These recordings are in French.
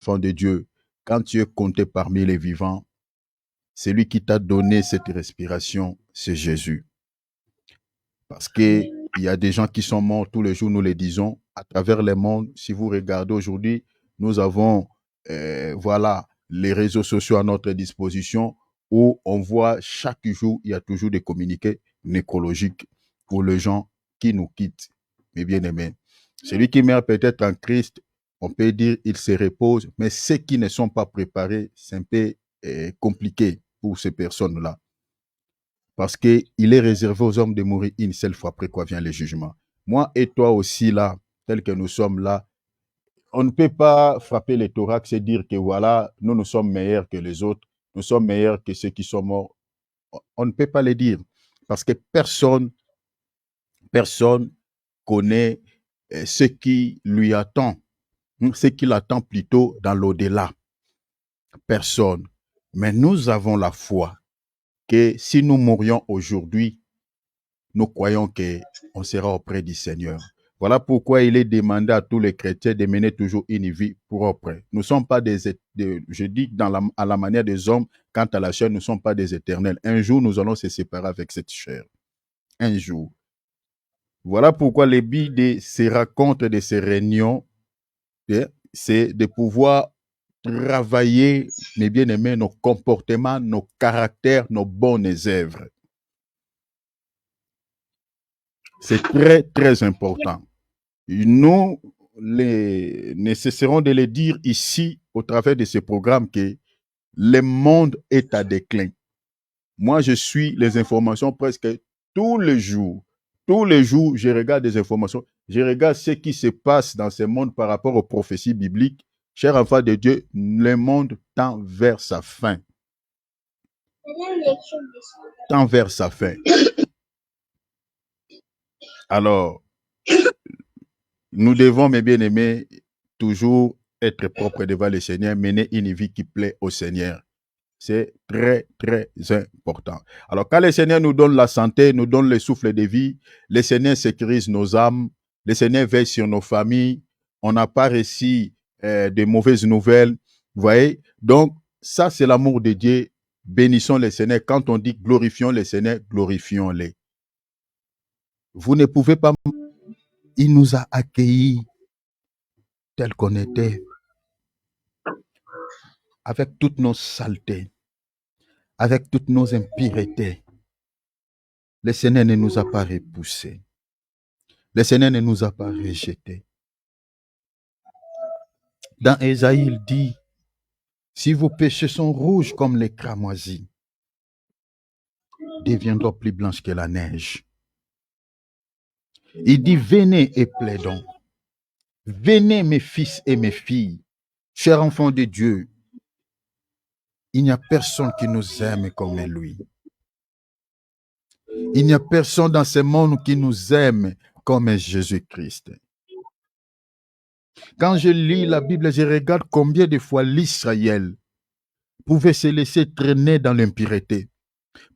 enfant de Dieu, quand tu es compté parmi les vivants, celui qui t'a donné cette respiration, c'est Jésus. Parce qu'il y a des gens qui sont morts tous les jours, nous les disons, à travers le monde. Si vous regardez aujourd'hui, nous avons voilà, les réseaux sociaux à notre disposition où on voit chaque jour, il y a toujours des communiqués nécrologiques pour les gens qui nous quittent. Mes bien-aimés, celui qui meurt peut-être en Christ, on peut dire il se repose, mais ceux qui ne sont pas préparés, c'est un peu compliqué pour ces personnes-là. Parce qu'il est réservé aux hommes de mourir une seule fois, après quoi vient le jugement. Moi et toi aussi là, tel que nous sommes là, on ne peut pas frapper les thorax et dire que voilà, nous sommes meilleurs que les autres, nous sommes meilleurs que ceux qui sont morts. On ne peut pas le dire. Parce que personne connaît ce qui lui attend, ce qu'il attend plutôt dans l'au-delà. Personne. Mais nous avons la foi que si nous mourions aujourd'hui, nous croyons qu'on sera auprès du Seigneur. Voilà pourquoi il est demandé à tous les chrétiens de mener toujours une vie propre. Nous ne sommes pas je dis à la manière des hommes, quant à la chair, nous ne sommes pas des éternels. Un jour, nous allons se séparer avec cette chair. Un jour. Voilà pourquoi le but de ces rencontres, de ces réunions, c'est de pouvoir travailler, mes bien-aimés, nos comportements, nos caractères, nos bonnes œuvres. C'est très, très important. Nous nécessiterons de le dire ici, au travers de ce programme, que le monde est à déclin. Moi, je suis les informations presque tous les jours. Tous les jours, je regarde des informations. Je regarde ce qui se passe dans ce monde par rapport aux prophéties bibliques. Chers enfants de Dieu, le monde tend vers sa fin. Tend vers sa fin. Alors, nous devons, mes bien-aimés, toujours être propres devant le Seigneur, mener une vie qui plaît au Seigneur. C'est très, très important. Alors, quand le Seigneur nous donne la santé, nous donne le souffle de vie, le Seigneur sécurise nos âmes, le Seigneur veille sur nos familles, on n'a pas reçu de mauvaises nouvelles. Vous voyez? Donc, ça, c'est l'amour de Dieu. Bénissons le Seigneur. Quand on dit glorifions le Seigneur, glorifions-le. Vous ne pouvez pas... Il nous a accueillis tel qu'on était, avec toutes nos saletés, avec toutes nos impuretés. Le Seigneur ne nous a pas repoussés. Le Seigneur ne nous a pas rejetés. Dans Ésaïe, il dit, si vos péchés sont rouges comme les cramoisis, deviendront plus blanches que la neige. Il dit, venez et plaidons. Venez mes fils et mes filles, chers enfants de Dieu. Il n'y a personne qui nous aime comme lui. Il n'y a personne dans ce monde qui nous aime comme Jésus-Christ. Quand je lis la Bible, je regarde combien de fois l'Israël pouvait se laisser traîner dans l'impureté,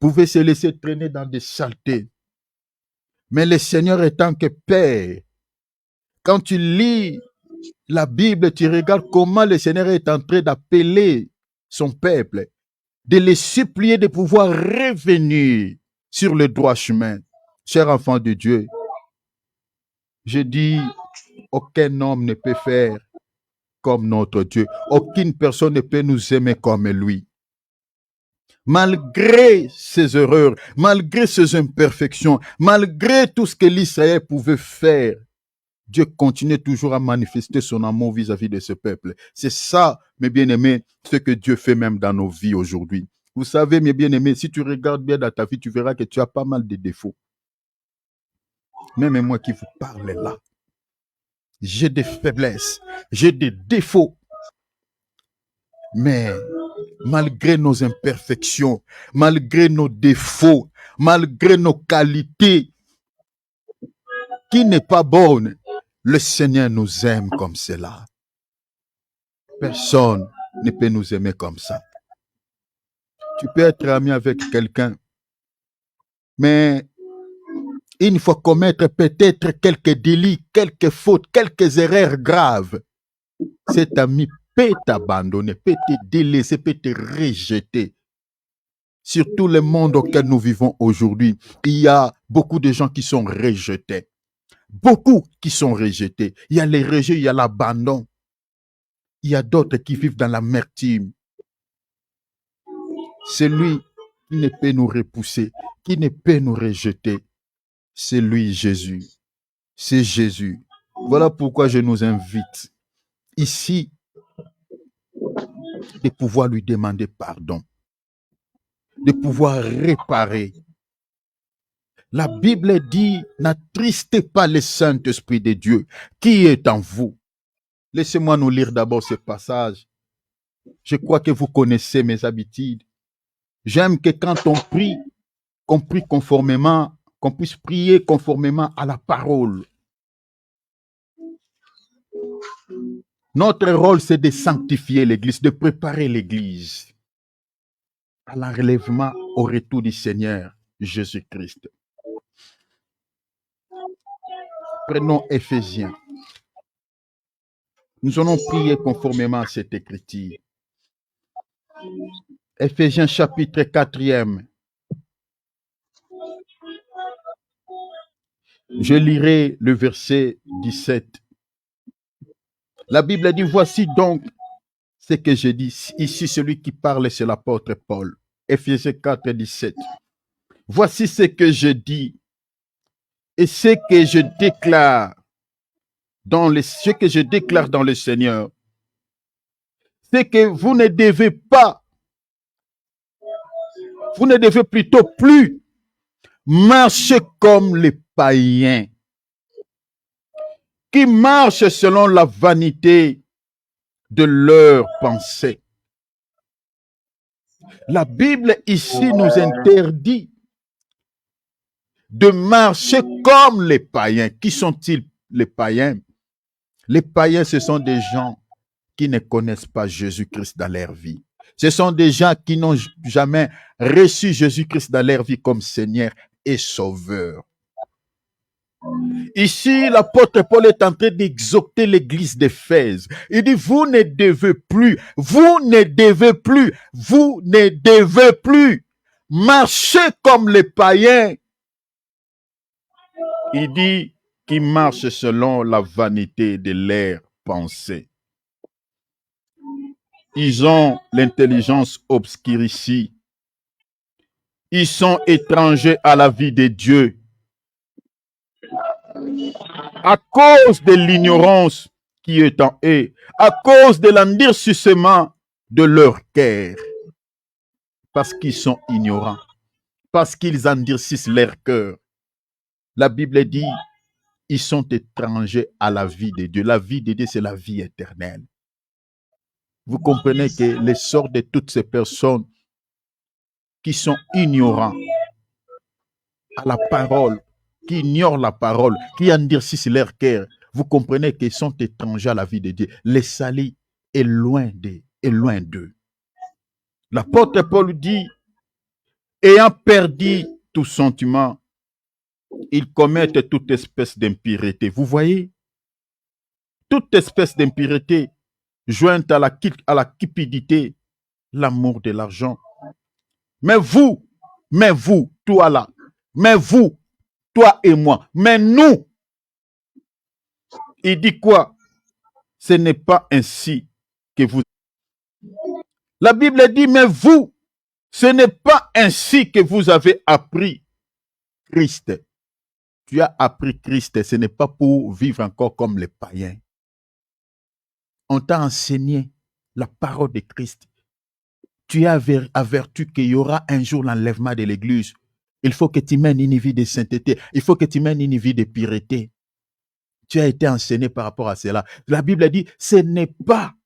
pouvait se laisser traîner dans des saletés. Mais le Seigneur étant que Père, quand tu lis la Bible, tu regardes comment le Seigneur est en train d'appeler son peuple, de les supplier de pouvoir revenir sur le droit chemin. Chers enfants de Dieu, je dis, aucun homme ne peut faire comme notre Dieu. Aucune personne ne peut nous aimer comme lui. Malgré ses erreurs, malgré ses imperfections, malgré tout ce que l'Israël pouvait faire, Dieu continue toujours à manifester son amour vis-à-vis de ce peuple. C'est ça, mes bien-aimés, ce que Dieu fait même dans nos vies aujourd'hui. Vous savez, mes bien-aimés, si tu regardes bien dans ta vie, tu verras que tu as pas mal de défauts. Même moi qui vous parle là, j'ai des faiblesses, j'ai des défauts. Mais malgré nos imperfections, malgré nos défauts, malgré nos qualités qui n'est pas bonne, le Seigneur nous aime comme cela. Personne ne peut nous aimer comme ça. Tu peux être ami avec quelqu'un, mais une fois commettre peut-être quelques délits, quelques fautes, quelques erreurs graves, cet ami peut t'abandonner, peut te délaisser, peut te rejeter. Surtout le monde auquel nous vivons aujourd'hui, il y a beaucoup de gens qui sont rejetés. Beaucoup qui sont rejetés. Il y a les rejets, il y a l'abandon. Il y a d'autres qui vivent dans l'amertume. Celui qui ne peut nous repousser, qui ne peut nous rejeter, c'est lui, Jésus. C'est Jésus. Voilà pourquoi je nous invite ici de pouvoir lui demander pardon, de pouvoir réparer. La Bible dit, n'attristez pas le Saint-Esprit de Dieu qui est en vous. Laissez-moi nous lire d'abord ce passage. Je crois que vous connaissez mes habitudes. J'aime que quand on prie, qu'on prie conformément, qu'on puisse prier conformément à la parole. Notre rôle, c'est de sanctifier l'Église, de préparer l'Église à l'enlèvement, au retour du Seigneur Jésus-Christ. Prenons Éphésiens. Nous allons prier conformément à cette écriture. Éphésiens chapitre 4e. Je lirai le verset 17. La Bible dit, voici donc ce que je dis. Ici, celui qui parle, c'est l'apôtre Paul. Éphésiens 4, 17. Voici ce que je dis et ce que je déclare dans le Seigneur. C'est que vous ne devez plutôt plus marcher comme les païens qui marchent selon la vanité de leurs pensées. La Bible ici nous interdit de marcher comme les païens. Qui sont-ils les païens? Les païens, ce sont des gens qui ne connaissent pas Jésus-Christ dans leur vie. Ce sont des gens qui n'ont jamais reçu Jésus-Christ dans leur vie comme Seigneur et Sauveur. Ici, l'apôtre Paul est en train d'exhorter l'église d'Éphèse. Il dit, vous ne devez plus marcher comme les païens. Il dit qu'ils marchent selon la vanité de leurs pensées. Ils ont l'intelligence obscure ici. Ils sont étrangers à la vie de Dieu. À cause de l'ignorance qui est en eux, à cause de l'endurcissement de leur cœur. Parce qu'ils sont ignorants. Parce qu'ils endurcissent leur cœur. La Bible dit, ils sont étrangers à la vie de Dieu. La vie de Dieu, c'est la vie éternelle. Vous comprenez que l'essor de toutes ces personnes qui sont ignorants à la parole, qui ignorent la parole, qui endurcissent leur cœur, vous comprenez qu'ils sont étrangers à la vie de Dieu. Le salut est loin d'eux. L'apôtre Paul dit, ayant perdu tout sentiment, ils commettent toute espèce d'impureté. Vous voyez, toute espèce d'impureté jointe à la cupidité, l'amour de l'argent. Mais vous, toi là, mais vous, toi et moi, mais nous, il dit quoi? Ce n'est pas ainsi que vous... La Bible dit, mais vous, ce n'est pas ainsi que vous avez appris Christ. Tu as appris Christ, ce n'est pas pour vivre encore comme les païens. On t'a enseigné la parole de Christ. Tu as averti qu'il y aura un jour l'enlèvement de l'Église. Il faut que tu mènes une vie de sainteté. Il faut que tu mènes une vie de pureté. Tu as été enseigné par rapport à cela. La Bible dit, ce n'est pas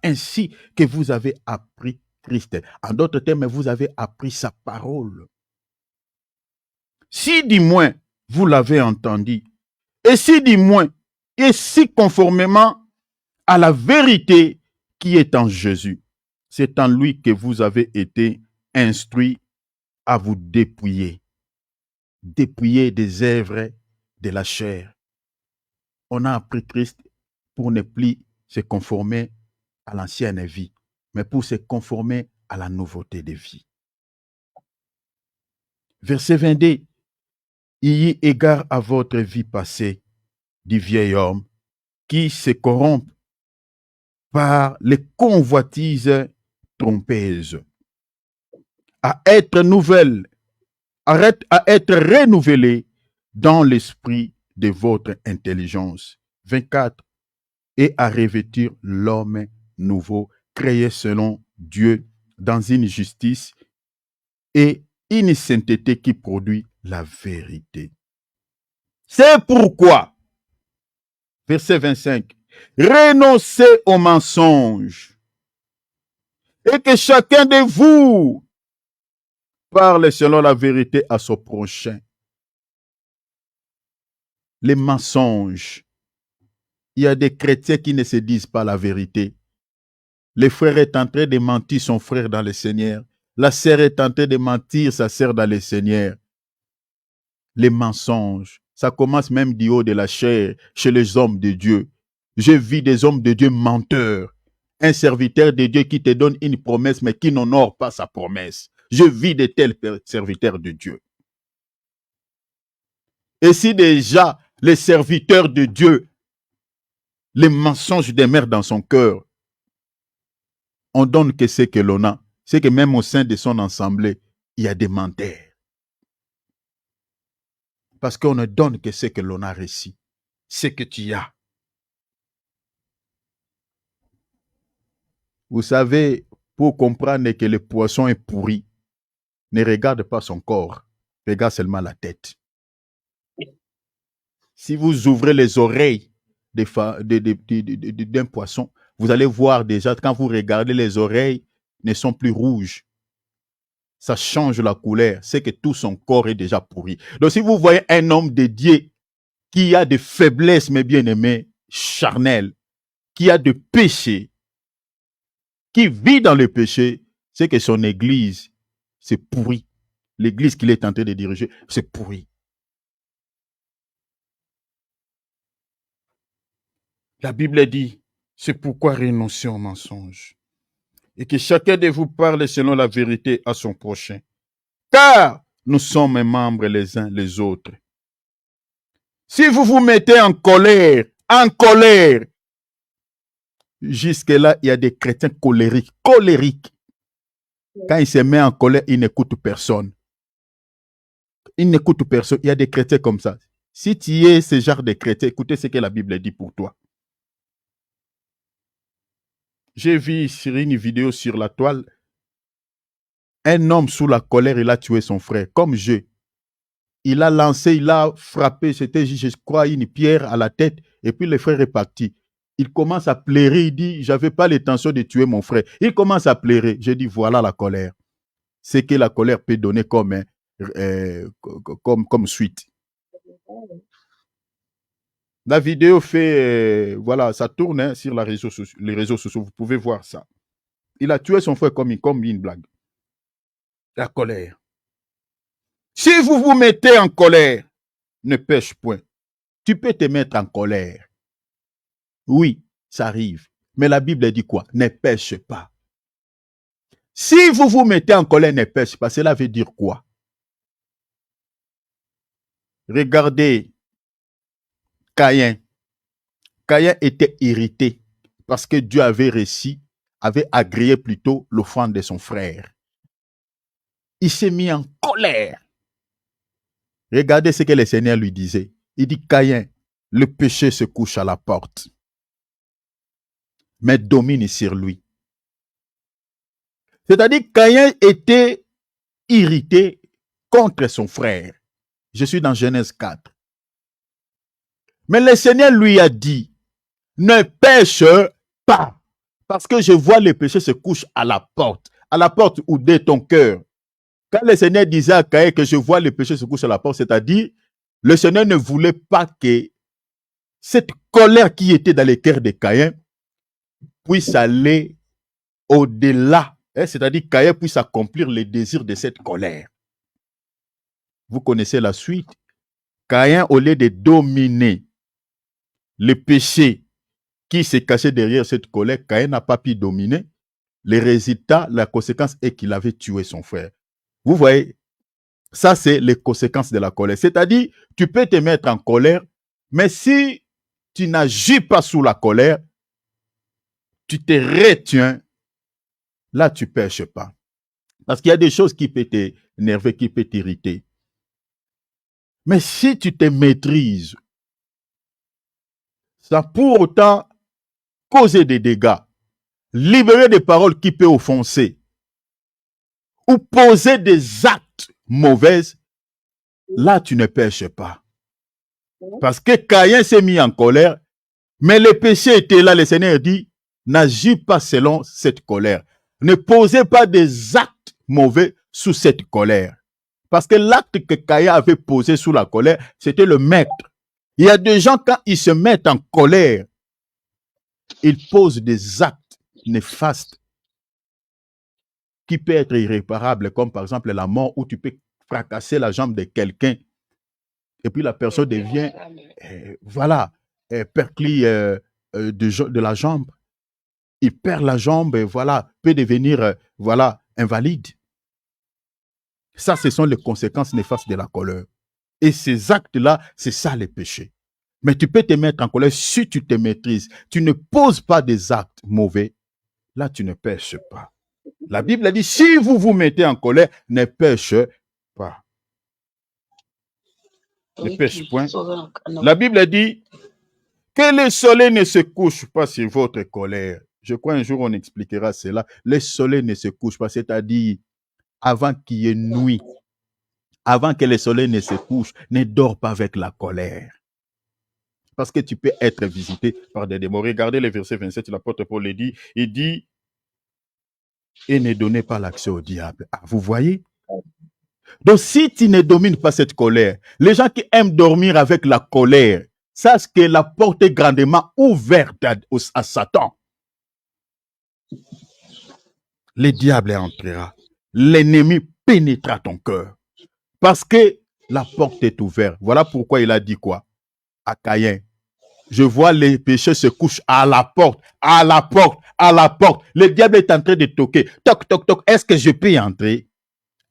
ainsi que vous avez appris Christ. En d'autres termes, vous avez appris sa parole. Si du moins vous l'avez entendu, et si du moins, et si conformément à la vérité qui est en Jésus, c'est en lui que vous avez été instruits à vous dépouiller des œuvres de la chair on a appris Christ pour ne plus se conformer à l'ancienne vie, mais pour se conformer à la nouveauté de vie. Verset 22. Ayez égard à votre vie passée du vieil homme qui se corrompt par les convoitises trompeuses, à être nouvelle, arrête à être renouvelé dans l'esprit de votre intelligence. 24. Et à revêtir l'homme nouveau, créé selon Dieu dans une justice et une sainteté qui produit la vérité. C'est pourquoi, verset 25, renoncez aux mensonges et que chacun de vous parle selon la vérité à son prochain. Les mensonges. Il y a des chrétiens qui ne se disent pas la vérité. Le frère est en train de mentir son frère dans le Seigneur. La sœur est en train de mentir sa sœur dans le Seigneur. Les mensonges, ça commence même du haut de la chair, chez les hommes de Dieu. Je vis des hommes de Dieu menteurs. Un serviteur de Dieu qui te donne une promesse, mais qui n'honore pas sa promesse. Je vis de tels serviteurs de Dieu. Et si déjà les serviteurs de Dieu, les mensonges demeurent dans son cœur, on donne que ce que l'on a. C'est que même au sein de son assemblée, il y a des menteurs. Parce qu'on ne donne que ce que l'on a reçu. Ce que tu as. Vous savez, pour comprendre que le poisson est pourri, ne regarde pas son corps. Regarde seulement la tête. Si vous ouvrez les oreilles d'un poisson, vous allez voir déjà, quand vous regardez, les oreilles ne sont plus rouges. Ça change la couleur. C'est que tout son corps est déjà pourri. Donc, si vous voyez un homme dédié qui a des faiblesses, mes bien-aimés, charnelles, qui a des péchés, qui vit dans le péché, c'est que son église, c'est pourri. L'église qu'il est en train de diriger, c'est pourri. La Bible dit, c'est pourquoi renoncer au mensonge. Et que chacun de vous parle selon la vérité à son prochain. Car nous sommes membres les uns les autres. Si vous vous mettez en colère, jusque-là, il y a des chrétiens colériques. Quand ils se mettent en colère, ils n'écoutent personne. Il y a des chrétiens comme ça. Si tu es ce genre de chrétien, écoutez ce que la Bible dit pour toi. J'ai vu sur une vidéo sur la toile, un homme sous la colère, il a tué son frère, comme je. Il a lancé, il a frappé, c'était, je crois, une pierre à la tête, et puis le frère est parti. Il commence à pleurer, il dit, j'avais pas l'intention de tuer mon frère. Il commence à pleurer. J'ai dit, voilà la colère. C'est que la colère peut donner comme suite. La vidéo fait, voilà, ça tourne sur les réseaux sociaux. Vous pouvez voir ça. Il a tué son frère comme une blague. La colère. Si vous vous mettez en colère, ne pêche point. Tu peux te mettre en colère. Oui, ça arrive. Mais la Bible dit quoi? Ne pêche pas. Si vous vous mettez en colère, ne pêche pas. Cela veut dire quoi? Regardez Caïn. Caïn était irrité parce que Dieu avait agréé plutôt l'offrande de son frère. Il s'est mis en colère. Regardez ce que le Seigneur lui disait. Il dit, Caïn, le péché se couche à la porte, mais domine sur lui. C'est-à-dire que Caïn était irrité contre son frère. Je suis dans Genèse 4. Mais le Seigneur lui a dit, ne pêche pas, parce que je vois le péché se couche à la porte où de ton cœur. Quand le Seigneur disait à Caïn que je vois le péché se couche à la porte, c'est-à-dire, le Seigneur ne voulait pas que cette colère qui était dans le cœur de Caïn puisse aller au-delà. C'est-à-dire, Caïn puisse accomplir les désirs de cette colère. Vous connaissez la suite. Caïn, au lieu de dominer, le péché qui s'est caché derrière cette colère, Caïn n'a pas pu dominer. Le résultat, la conséquence est qu'il avait tué son frère. Vous voyez, ça c'est les conséquences de la colère. C'est-à-dire, tu peux te mettre en colère, mais si tu n'agis pas sous la colère, tu te retiens, là tu ne pêches pas. Parce qu'il y a des choses qui peuvent t'énerver, qui peuvent t'irriter. Mais si tu te maîtrises, ça pour autant causer des dégâts, libérer des paroles qui peuvent offenser, ou poser des actes mauvais, là tu ne pêches pas. Parce que Caïn s'est mis en colère, mais le péché était là, le Seigneur dit, n'agis pas selon cette colère. Ne posez pas des actes mauvais sous cette colère. Parce que l'acte que Caïn avait posé sous la colère, c'était le maître. Il y a des gens, quand ils se mettent en colère, ils posent des actes néfastes qui peuvent être irréparables, comme par exemple la mort, où tu peux fracasser la jambe de quelqu'un et puis la personne devient, perclée de la jambe. Il perd la jambe et peut devenir, invalide. Ça, ce sont les conséquences néfastes de la colère. Et ces actes-là, c'est ça les péchés. Mais tu peux te mettre en colère si tu te maîtrises. Tu ne poses pas des actes mauvais. Là, tu ne pêches pas. La Bible a dit, si vous vous mettez en colère, ne pêche pas. Ne pêche point. La Bible a dit que le soleil ne se couche pas sur votre colère. Je crois un jour on expliquera cela. Le soleil ne se couche pas, c'est-à-dire avant qu'il y ait nuit, avant que le soleil ne se couche, ne dors pas avec la colère. Parce que tu peux être visité par des démons. Regardez le verset 27, l'apôtre Paul le dit. Il dit, et ne donnez pas l'accès au diable. Ah, vous voyez? Donc si tu ne domines pas cette colère, les gens qui aiment dormir avec la colère, sachent que la porte est grandement ouverte à Satan. Le diable entrera. L'ennemi pénétrera ton cœur. Parce que la porte est ouverte. Voilà pourquoi il a dit quoi? À Caïn. Je vois les péchés se couchent à la porte, à la porte, à la porte. Le diable est en train de toquer. Toc, toc, toc. Est-ce que je peux entrer?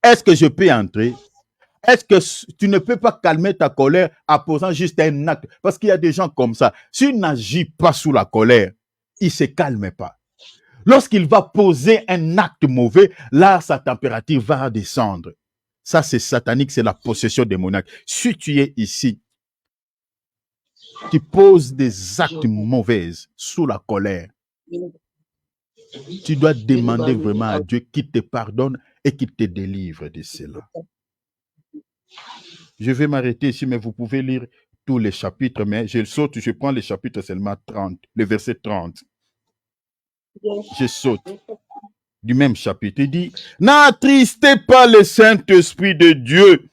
Est-ce que je peux entrer? Est-ce que tu ne peux pas calmer ta colère en posant juste un acte? Parce qu'il y a des gens comme ça. S'il n'agit pas sous la colère, il ne se calme pas. Lorsqu'il va poser un acte mauvais, là, sa température va descendre. Ça, c'est satanique, c'est la possession démoniaque. Si tu es ici, tu poses des actes mauvais sous la colère, tu dois demander vraiment à Dieu qu'il te pardonne et qu'il te délivre de cela. Je vais m'arrêter ici, mais vous pouvez lire tous les chapitres, mais je prends les chapitres seulement 30, le verset 30. Je saute du même chapitre. Il dit, n'attristez pas le Saint-Esprit de Dieu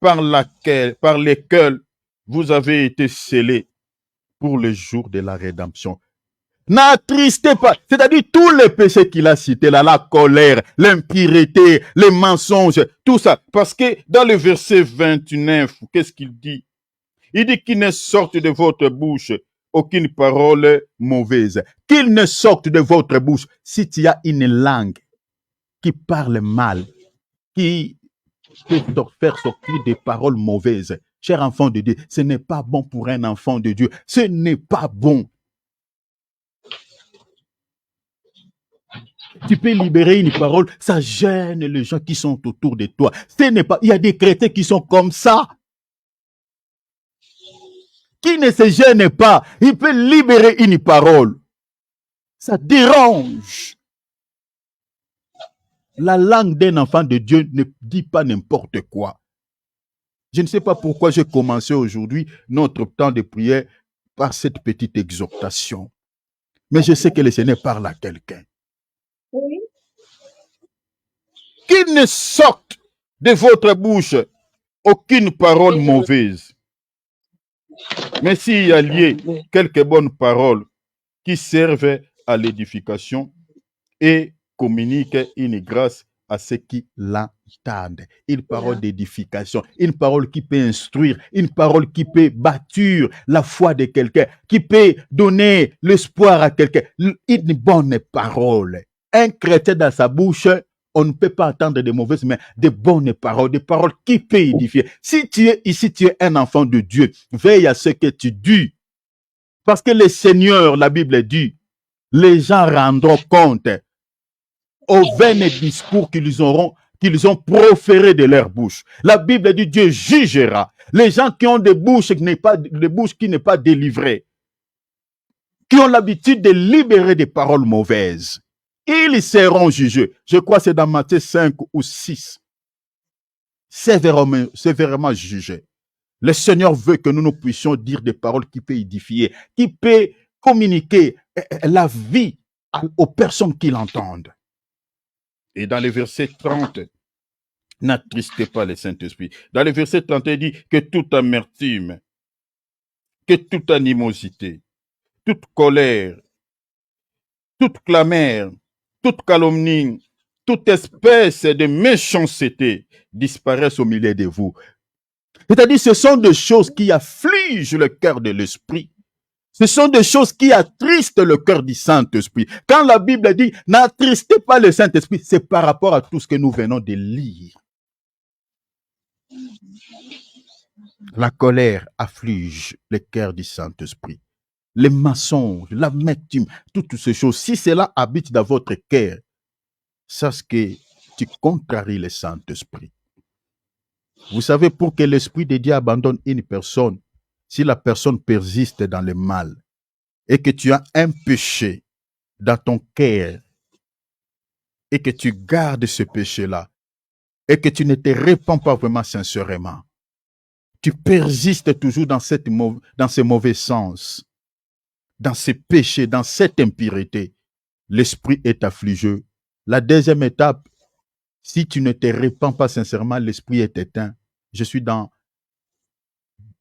par lesquels vous avez été scellés pour le jour de la rédemption. N'attristez pas, c'est-à-dire tous les péchés qu'il a cités là, la colère, l'impureté, les mensonges, tout ça. Parce que dans le verset 29, qu'est-ce qu'il dit? Il dit qu'il ne sorte de votre bouche aucune parole mauvaise. Qu'il ne sorte de votre bouche, si tu as une langue qui parle mal, qui peut te faire sortir des paroles mauvaises. Cher enfant de Dieu, ce n'est pas bon pour un enfant de Dieu. Ce n'est pas bon. Tu peux libérer une parole, ça gêne les gens qui sont autour de toi. Ce n'est pas. Il y a des chrétiens qui sont comme ça, qui ne se gênent pas. Il peut libérer une parole. Ça dérange. La langue d'un enfant de Dieu ne dit pas n'importe quoi. Je ne sais pas pourquoi j'ai commencé aujourd'hui notre temps de prière par cette petite exhortation. Mais je sais que le Seigneur parle à quelqu'un. Oui. Qu'il ne sorte de votre bouche aucune parole mauvaise. Mais s'il y a lié quelques bonnes paroles qui servent à l'édification et communiquent une grâce à ceux qui l'entendent. tendre, une parole d'édification, une parole qui peut instruire, une parole qui peut bâtir la foi de quelqu'un, qui peut donner l'espoir à quelqu'un. Une bonne parole. Un chrétien dans sa bouche, on ne peut pas entendre de mauvaises, mais de bonnes paroles, des paroles qui peuvent édifier. Si tu es ici, tu es un enfant de Dieu, veille à ce que tu dis. Parce que le Seigneur, la Bible dit, les gens rendront compte aux vains discours qu'ils ont proférés de leur bouche. La Bible dit, Dieu jugera. Les gens qui ont des bouches qui n'est pas délivrées, qui ont l'habitude de libérer des paroles mauvaises, ils seront jugés. Je crois que c'est dans Matthieu 5 ou 6. Sévèrement jugés. Le Seigneur veut que nous puissions dire des paroles qui peuvent édifier, qui peuvent communiquer la vie aux personnes qui l'entendent. Et dans le verset 30, n'attristez pas le Saint-Esprit. Dans le verset 30, il dit que toute amertume, que toute animosité, toute colère, toute clameur, toute calomnie, toute espèce de méchanceté disparaissent au milieu de vous. C'est-à-dire, ce sont des choses qui affligent le cœur de l'esprit. Ce sont des choses qui attristent le cœur du Saint-Esprit. Quand la Bible dit « n'attristez pas le Saint-Esprit », c'est par rapport à tout ce que nous venons de lire. La colère afflige le cœur du Saint-Esprit. Les mensonges, l'amertume, toutes ces choses, si cela habite dans votre cœur, sache que tu contraries le Saint-Esprit. Vous savez, pour que l'Esprit de Dieu abandonne une personne, si la personne persiste dans le mal et que tu as un péché dans ton cœur et que tu gardes ce péché-là et que tu ne te répands pas vraiment sincèrement, tu persistes toujours dans ce mauvais sens, dans ce péché, dans cette impureté, l'Esprit est affligé. La deuxième étape, si tu ne te répands pas sincèrement, l'Esprit est éteint. Je suis dans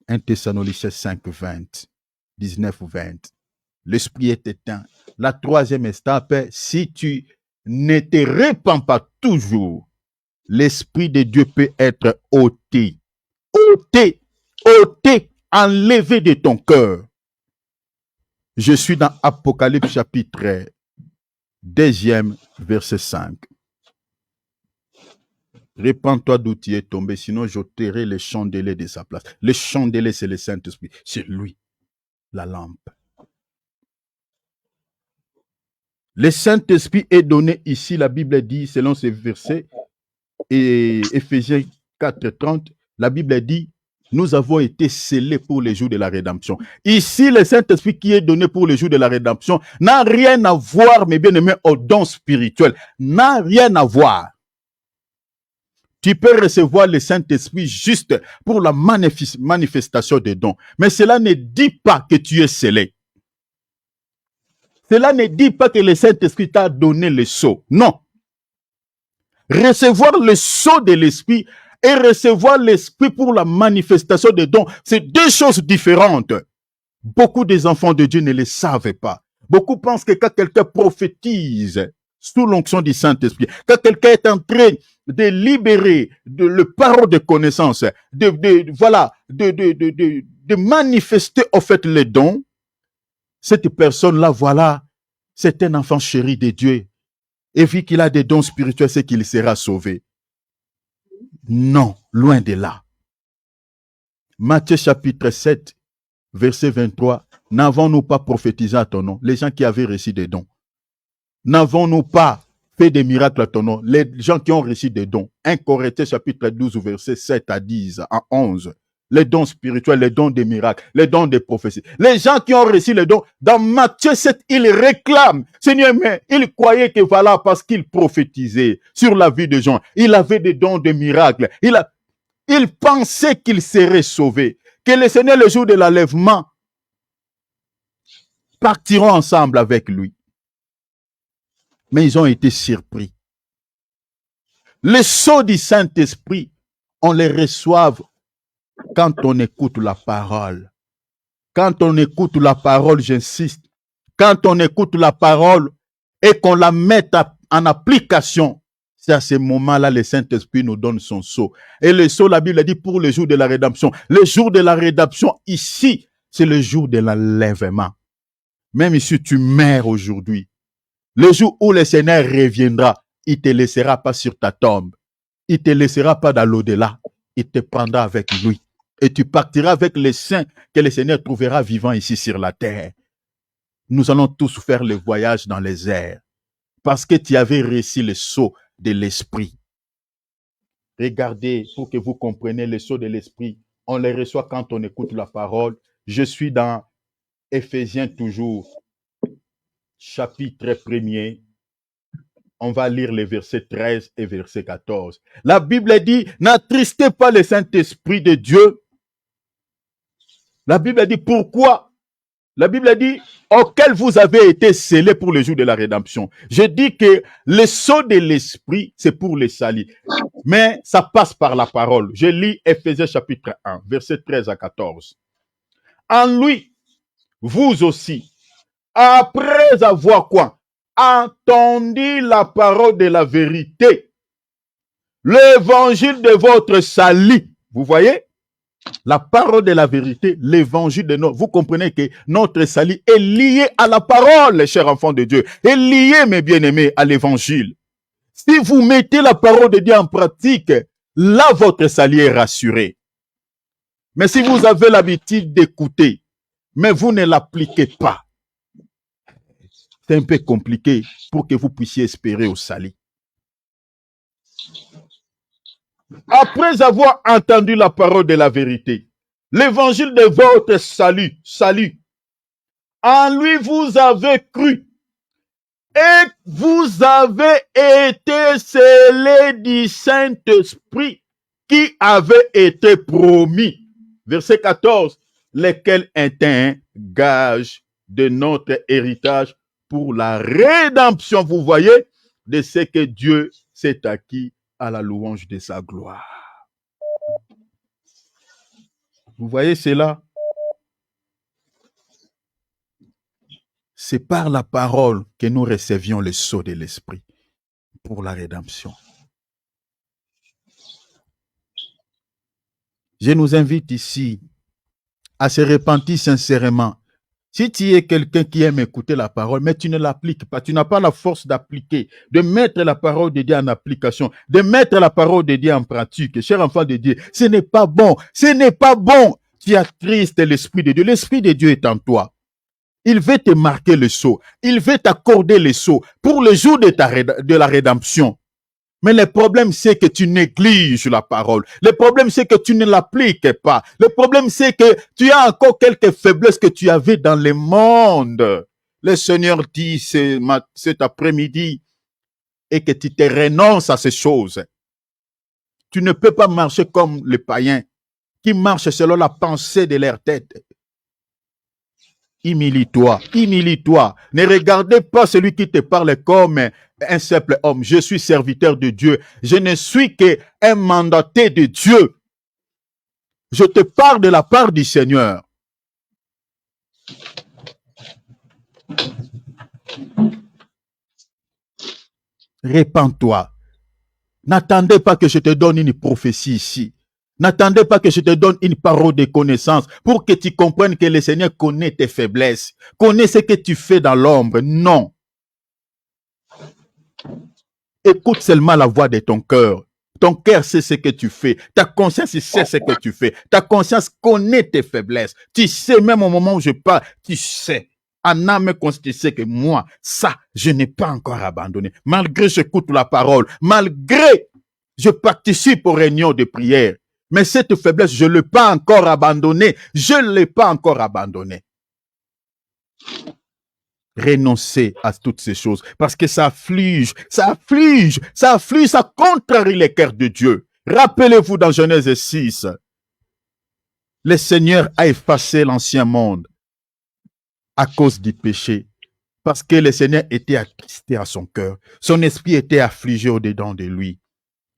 1 Thessaloniciens 5, 20, 19 ou 20. L'Esprit est éteint. La troisième étape, si tu ne te répands pas toujours, l'Esprit de Dieu peut être ôté. Ôté, enlevé de ton cœur. Je suis dans Apocalypse chapitre 2, verset 5. Répands-toi d'où tu es tombé, sinon j'ôterai les chandeliers de sa place. Le chandelier, c'est le Saint-Esprit. C'est lui, la lampe. Le Saint-Esprit est donné ici, la Bible dit, selon ces versets, et Éphésiens 4, 30, la Bible dit, nous avons été scellés pour les jours de la rédemption. Ici, le Saint-Esprit qui est donné pour les jours de la rédemption n'a rien à voir, mes bien-aimés, au don spirituel. N'a rien à voir. Tu peux recevoir le Saint-Esprit juste pour la manifestation des dons. Mais cela ne dit pas que tu es scellé. Cela ne dit pas que le Saint-Esprit t'a donné le sceau. Non. Recevoir le sceau de l'Esprit et recevoir l'Esprit pour la manifestation des dons, c'est deux choses différentes. Beaucoup des enfants de Dieu ne le savent pas. Beaucoup pensent que quand quelqu'un prophétise sous l'onction du Saint-Esprit, quand quelqu'un est en train de libérer le parole de connaissance, de manifester en fait les dons, cette personne-là, voilà, c'est un enfant chéri de Dieu. Et vu qu'il a des dons spirituels, c'est qu'il sera sauvé. Non, loin de là. Matthieu chapitre 7, verset 23, n'avons-nous pas prophétisé à ton nom, les gens qui avaient reçu des dons? N'avons-nous pas fait des miracles à ton nom, les gens qui ont reçu des dons? 1 Corinthiens chapitre 12, verset 7 à 10, à 11. Les dons spirituels, les dons des miracles, les dons des prophéties. Les gens qui ont reçu les dons, dans Matthieu 7, ils réclament. Seigneur, mais ils croyaient que voilà, parce qu'ils prophétisaient sur la vie des gens, il avait des dons de miracles. Il pensait qu'ils seraient sauvés. Que le Seigneur, le jour de l'enlèvement, partiront ensemble avec lui. Mais ils ont été surpris. Les sceaux du Saint-Esprit, on les reçoit quand on écoute la parole. Quand on écoute la parole, j'insiste, quand on écoute la parole et qu'on la met en application, C'est à ce moment-là, le Saint-Esprit nous donne son sceau. Et le sceau, la Bible dit, pour le jour de la rédemption. Le jour de la rédemption, ici, c'est le jour de l'enlèvement. Même si tu meurs aujourd'hui, le jour où le Seigneur reviendra, il ne te laissera pas sur ta tombe. Il ne te laissera pas dans l'au-delà. Il te prendra avec lui. Et tu partiras avec les saints que le Seigneur trouvera vivants ici sur la terre. Nous allons tous faire le voyage dans les airs. Parce que tu avais reçu le sceau de l'Esprit. Regardez, pour que vous compreniez le sceau de l'Esprit. On les reçoit quand on écoute la parole. Je suis dans Éphésiens toujours, chapitre 1er. On va lire les versets 13 et verset 14. La Bible dit, n'attristez pas le Saint-Esprit de Dieu. La Bible dit, pourquoi? La Bible dit, auquel vous avez été scellés pour le jour de la rédemption. Je dis que le sceau de l'Esprit, c'est pour les salis. Mais ça passe par la parole. Je lis Éphésiens chapitre 1, verset 13 à 14. En lui, vous aussi, après avoir quoi? Entendu la parole de la vérité, l'évangile de votre salut. Vous voyez? La parole de la vérité, l'évangile de notre... Vous comprenez que notre salut est lié à la parole, les chers enfants de Dieu. Est lié, mes bien-aimés, à l'évangile. Si vous mettez la parole de Dieu en pratique, là, votre salut est rassuré. Mais si vous avez l'habitude d'écouter, mais vous ne l'appliquez pas, c'est un peu compliqué pour que vous puissiez espérer au salut. Après avoir entendu la parole de la vérité, l'évangile de votre salut, en lui vous avez cru et vous avez été scellés du Saint-Esprit qui avait été promis. Verset 14, lequel est un gage de notre héritage pour la rédemption, vous voyez, de ce que Dieu s'est acquis à la louange de sa gloire. Vous voyez cela? C'est par la parole que nous recevions le sceau de l'Esprit pour la rédemption. Je nous invite ici à se repentir sincèrement. Si tu es quelqu'un qui aime écouter la parole, mais tu ne l'appliques pas, tu n'as pas la force d'appliquer, de mettre la parole de Dieu en application, de mettre la parole de Dieu en pratique, cher enfant de Dieu, ce n'est pas bon, ce n'est pas bon. Tu attristes l'Esprit de Dieu. L'Esprit de Dieu est en toi. Il veut te marquer le sceau. Il veut t'accorder le sceau pour le jour de la rédemption. Mais le problème, c'est que tu négliges la parole. Le problème, c'est que tu ne l'appliques pas. Le problème, c'est que tu as encore quelques faiblesses que tu avais dans le monde. Le Seigneur dit cet après-midi et que tu te renonces à ces choses. Tu ne peux pas marcher comme les païens qui marchent selon la pensée de leur tête. Humilie-toi, humilie-toi. Ne regardez pas celui qui te parle comme un simple homme. Je suis serviteur de Dieu. Je ne suis qu'un mandaté de Dieu. Je te parle de la part du Seigneur. Répands-toi. N'attendez pas que je te donne une prophétie ici. N'attendez pas que je te donne une parole de connaissance pour que tu comprennes que le Seigneur connaît tes faiblesses, connaît ce que tu fais dans l'ombre. Non. Écoute seulement la voix de ton cœur. Ton cœur sait ce que tu fais. Ta conscience sait ce que tu fais. Ta conscience connaît tes faiblesses. Tu sais, même au moment où je parle, tu sais. En âme consciente, tu sais que moi, ça, je n'ai pas encore abandonné. Malgré j'écoute la parole, malgré je participe aux réunions de prière. Mais cette faiblesse, je ne l'ai pas encore abandonnée. Je ne l'ai pas encore abandonnée. Renoncez à toutes ces choses parce que ça afflige, ça contrarie les cœurs de Dieu. Rappelez-vous dans Genèse 6, le Seigneur a effacé l'ancien monde à cause du péché parce que le Seigneur était attristé à son cœur. Son esprit était affligé au-dedans de lui.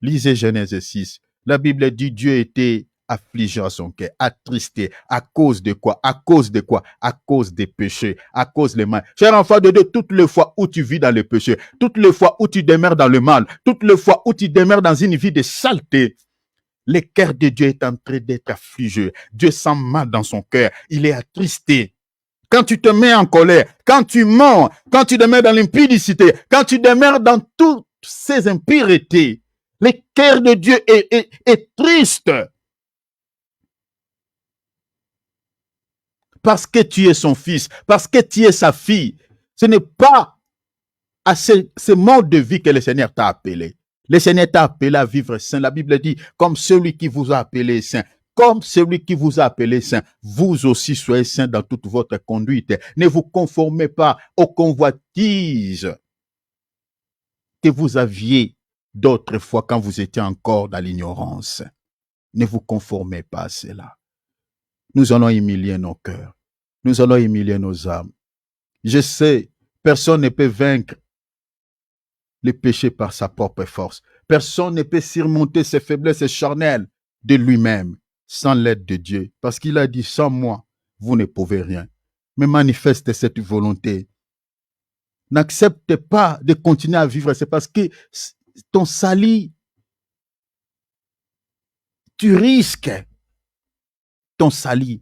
Lisez Genèse 6. La Bible dit Dieu était affligé à son cœur, attristé. À cause de quoi? À cause de quoi? À cause des péchés, à cause des mal. Cher enfant de Dieu, toutes les fois où tu vis dans le péché, toutes les fois où tu demeures dans le mal, toutes les fois où tu demeures dans une vie de saleté, le cœur de Dieu est en train d'être affligé. Dieu sent mal dans son cœur. Il est attristé. Quand tu te mets en colère, quand tu mens, quand tu demeures dans l'impudicité, quand tu demeures dans toutes ces impuretés, le cœur de Dieu est triste. Parce que tu es son fils, parce que tu es sa fille. Ce n'est pas à ce mode de vie que le Seigneur t'a appelé. Le Seigneur t'a appelé à vivre saint. La Bible dit, comme celui qui vous a appelé saint. Comme celui qui vous a appelé saint, vous aussi soyez saint dans toute votre conduite. Ne vous conformez pas aux convoitises que vous aviez d'autres fois quand vous étiez encore dans l'ignorance. Ne vous conformez pas à cela. Nous allons humilier nos cœurs. Nous allons humilier nos âmes. Je sais, personne ne peut vaincre le péché par sa propre force. Personne ne peut surmonter ses faiblesses charnelles de lui-même sans l'aide de Dieu. Parce qu'il a dit, sans moi, vous ne pouvez rien. Mais manifeste cette volonté. N'accepte pas de continuer à vivre. C'est parce que ton salut, tu risques ton salut.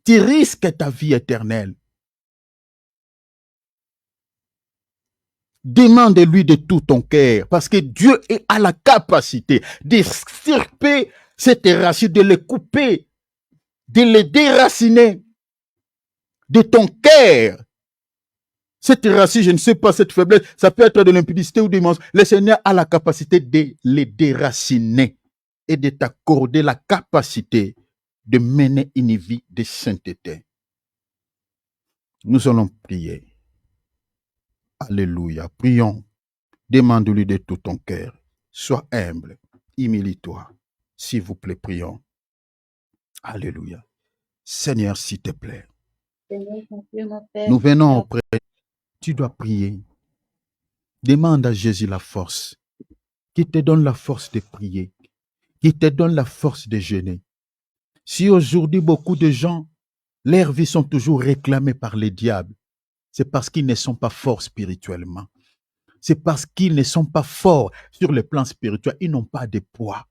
Tu risques ta vie éternelle. Demande-lui de tout ton cœur, parce que Dieu a la capacité d'extirper cette racine, de les couper, de les déraciner de ton cœur. Cette racine, je ne sais pas, cette faiblesse, ça peut être de l'impudicité ou du mensonge. Le Seigneur a la capacité de les déraciner et de t'accorder la capacité de mener une vie de sainteté. Nous allons prier. Alléluia. Prions. Demande-lui de tout ton cœur. Sois humble. Humilie-toi. S'il vous plaît, prions. Alléluia. Seigneur, s'il te plaît. Nous venons auprès. Tu dois prier. Demande à Jésus la force. Qui te donne la force de prier. Qui te donne la force de jeûner. Si aujourd'hui beaucoup de gens, leurs vies sont toujours réclamées par les diables, c'est parce qu'ils ne sont pas forts spirituellement. C'est parce qu'ils ne sont pas forts sur le plan spirituel. Ils n'ont pas de poids.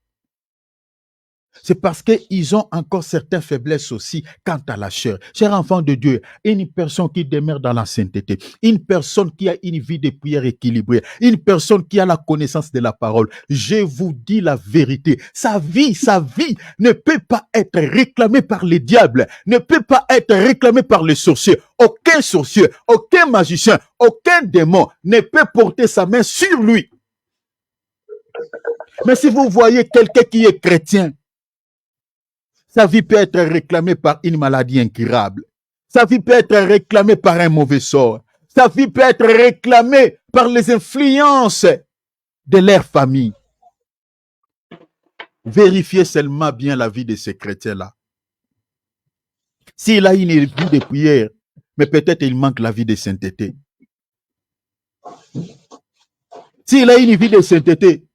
C'est parce qu'ils ont encore certaines faiblesses aussi quant à la chair. Cher enfant de Dieu, une personne qui demeure dans la sainteté, une personne qui a une vie de prière équilibrée, une personne qui a la connaissance de la parole, je vous dis la vérité, sa vie ne peut pas être réclamée par les diables, ne peut pas être réclamée par les sorciers. Aucun sorcier, aucun magicien, aucun démon ne peut porter sa main sur lui. Mais si vous voyez quelqu'un qui est chrétien, sa vie peut être réclamée par une maladie incurable. Sa vie peut être réclamée par un mauvais sort. Sa vie peut être réclamée par les influences de leur famille. Vérifiez seulement bien la vie de ces chrétiens-là. S'il a une vie de prière, mais peut-être il manque la vie de sainteté. S'il a une vie de sainteté,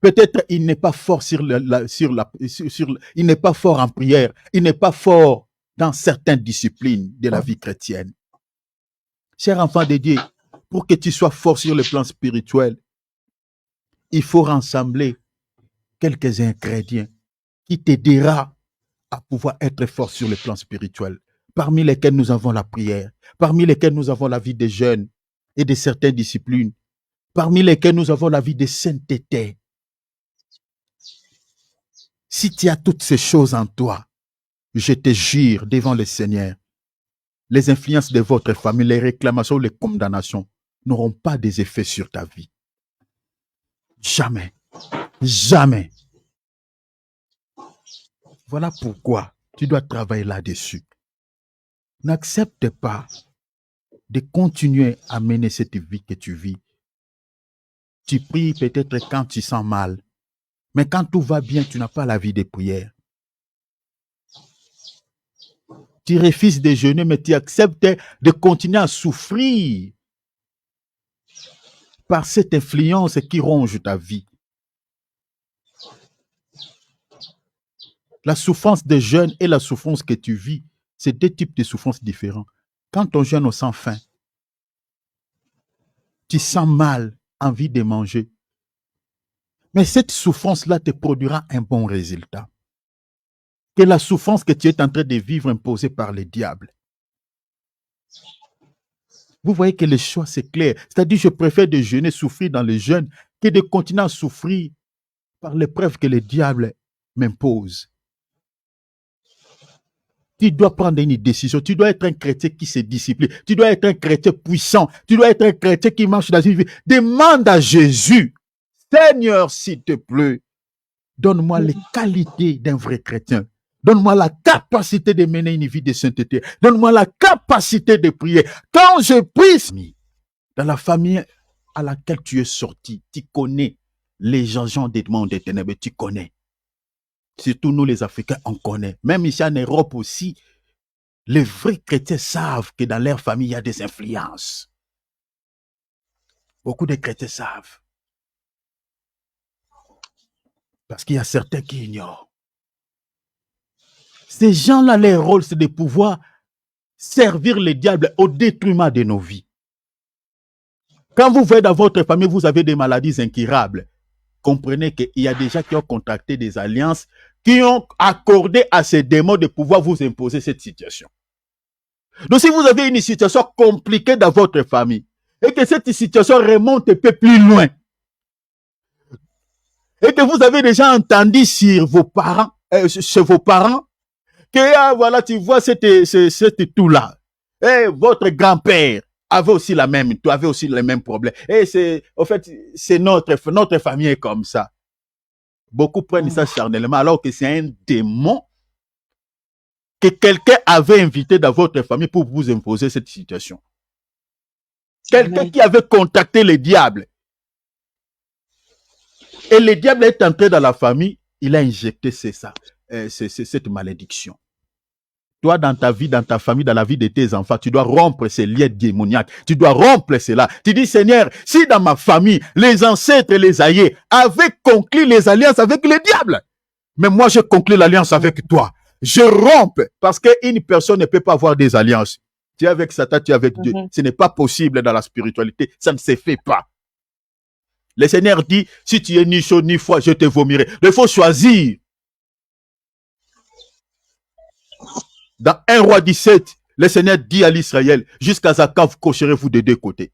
peut-être il n'est pas fort il n'est pas fort en prière, il n'est pas fort dans certaines disciplines de la vie chrétienne. Cher enfant de Dieu, pour que tu sois fort sur le plan spirituel, il faut rassembler quelques ingrédients qui t'aidera à pouvoir être fort sur le plan spirituel, parmi lesquels nous avons la prière, parmi lesquels nous avons la vie des jeunes et de certaines disciplines, parmi lesquels nous avons la vie de sainteté. Si tu as toutes ces choses en toi, je te jure devant le Seigneur, les influences de votre famille, les réclamations, les condamnations n'auront pas des effets sur ta vie. Jamais. Jamais. Voilà pourquoi tu dois travailler là-dessus. N'accepte pas de continuer à mener cette vie que tu vis. Tu pries peut-être quand tu sens mal, mais quand tout va bien, tu n'as pas la vie de prière. Tu refuses de jeûner, mais tu acceptes de continuer à souffrir par cette influence qui ronge ta vie. La souffrance des jeunes et la souffrance que tu vis, c'est deux types de souffrances différents. Quand ton jeûne au sans faim, tu sens mal, envie de manger. Mais cette souffrance-là te produira un bon résultat. Que la souffrance que tu es en train de vivre imposée par le diable. Vous voyez que le choix, c'est clair. C'est-à-dire, je préfère de jeûner, souffrir dans le jeûne, que de continuer à souffrir par l'épreuve que le diable m'impose. Tu dois prendre une décision. Tu dois être un chrétien qui se discipline. Tu dois être un chrétien puissant. Tu dois être un chrétien qui marche dans une vie. Demande à Jésus, Seigneur, s'il te plaît, donne-moi les qualités d'un vrai chrétien. Donne-moi la capacité de mener une vie de sainteté. Donne-moi la capacité de prier. Quand je prie, dans la famille à laquelle tu es sorti, tu connais les gens des mondes des ténèbres, tu connais. Surtout nous les Africains, on connaît. Même ici en Europe aussi, les vrais chrétiens savent que dans leur famille, il y a des influences. Beaucoup de chrétiens savent. Parce qu'il y a certains qui ignorent. Ces gens-là, leur rôle, c'est de pouvoir servir le diable au détriment de nos vies. Quand vous voyez dans votre famille, vous avez des maladies incurables, comprenez qu'il y a des gens qui ont contracté des alliances, qui ont accordé à ces démons de pouvoir vous imposer cette situation. Donc si vous avez une situation compliquée dans votre famille, et que cette situation remonte un peu plus loin, et que vous avez déjà entendu sur vos parents, chez vaux parents, que voilà, tu vois cette tout-là, et votre grand-père avait aussi les mêmes problèmes. Et c'est, en fait, c'est notre famille est comme ça. Beaucoup prennent ça charnellement, alors que c'est un démon que quelqu'un avait invité dans votre famille pour vous imposer cette situation. Quelqu'un qui avait contacté le diable. Et le diable est entré dans la famille, il a injecté cette malédiction. Toi, dans ta vie, dans ta famille, dans la vie de tes enfants, tu dois rompre ces liens démoniaques. Tu dois rompre cela. Tu dis, Seigneur, si dans ma famille, les ancêtres et les aïeux avaient conclu les alliances avec le diable, mais moi, je conclus l'alliance avec toi. Je rompe, parce qu'une personne ne peut pas avoir des alliances. Tu es avec Satan, tu es avec Dieu. Ce n'est pas possible dans la spiritualité. Ça ne se fait pas. Le Seigneur dit, si tu es ni chaud ni froid, je te vomirai. Il faut choisir. Dans 1 Roi 17, le Seigneur dit à l'Israël, jusqu'à Zaka, vous cocherez-vous de deux côtés.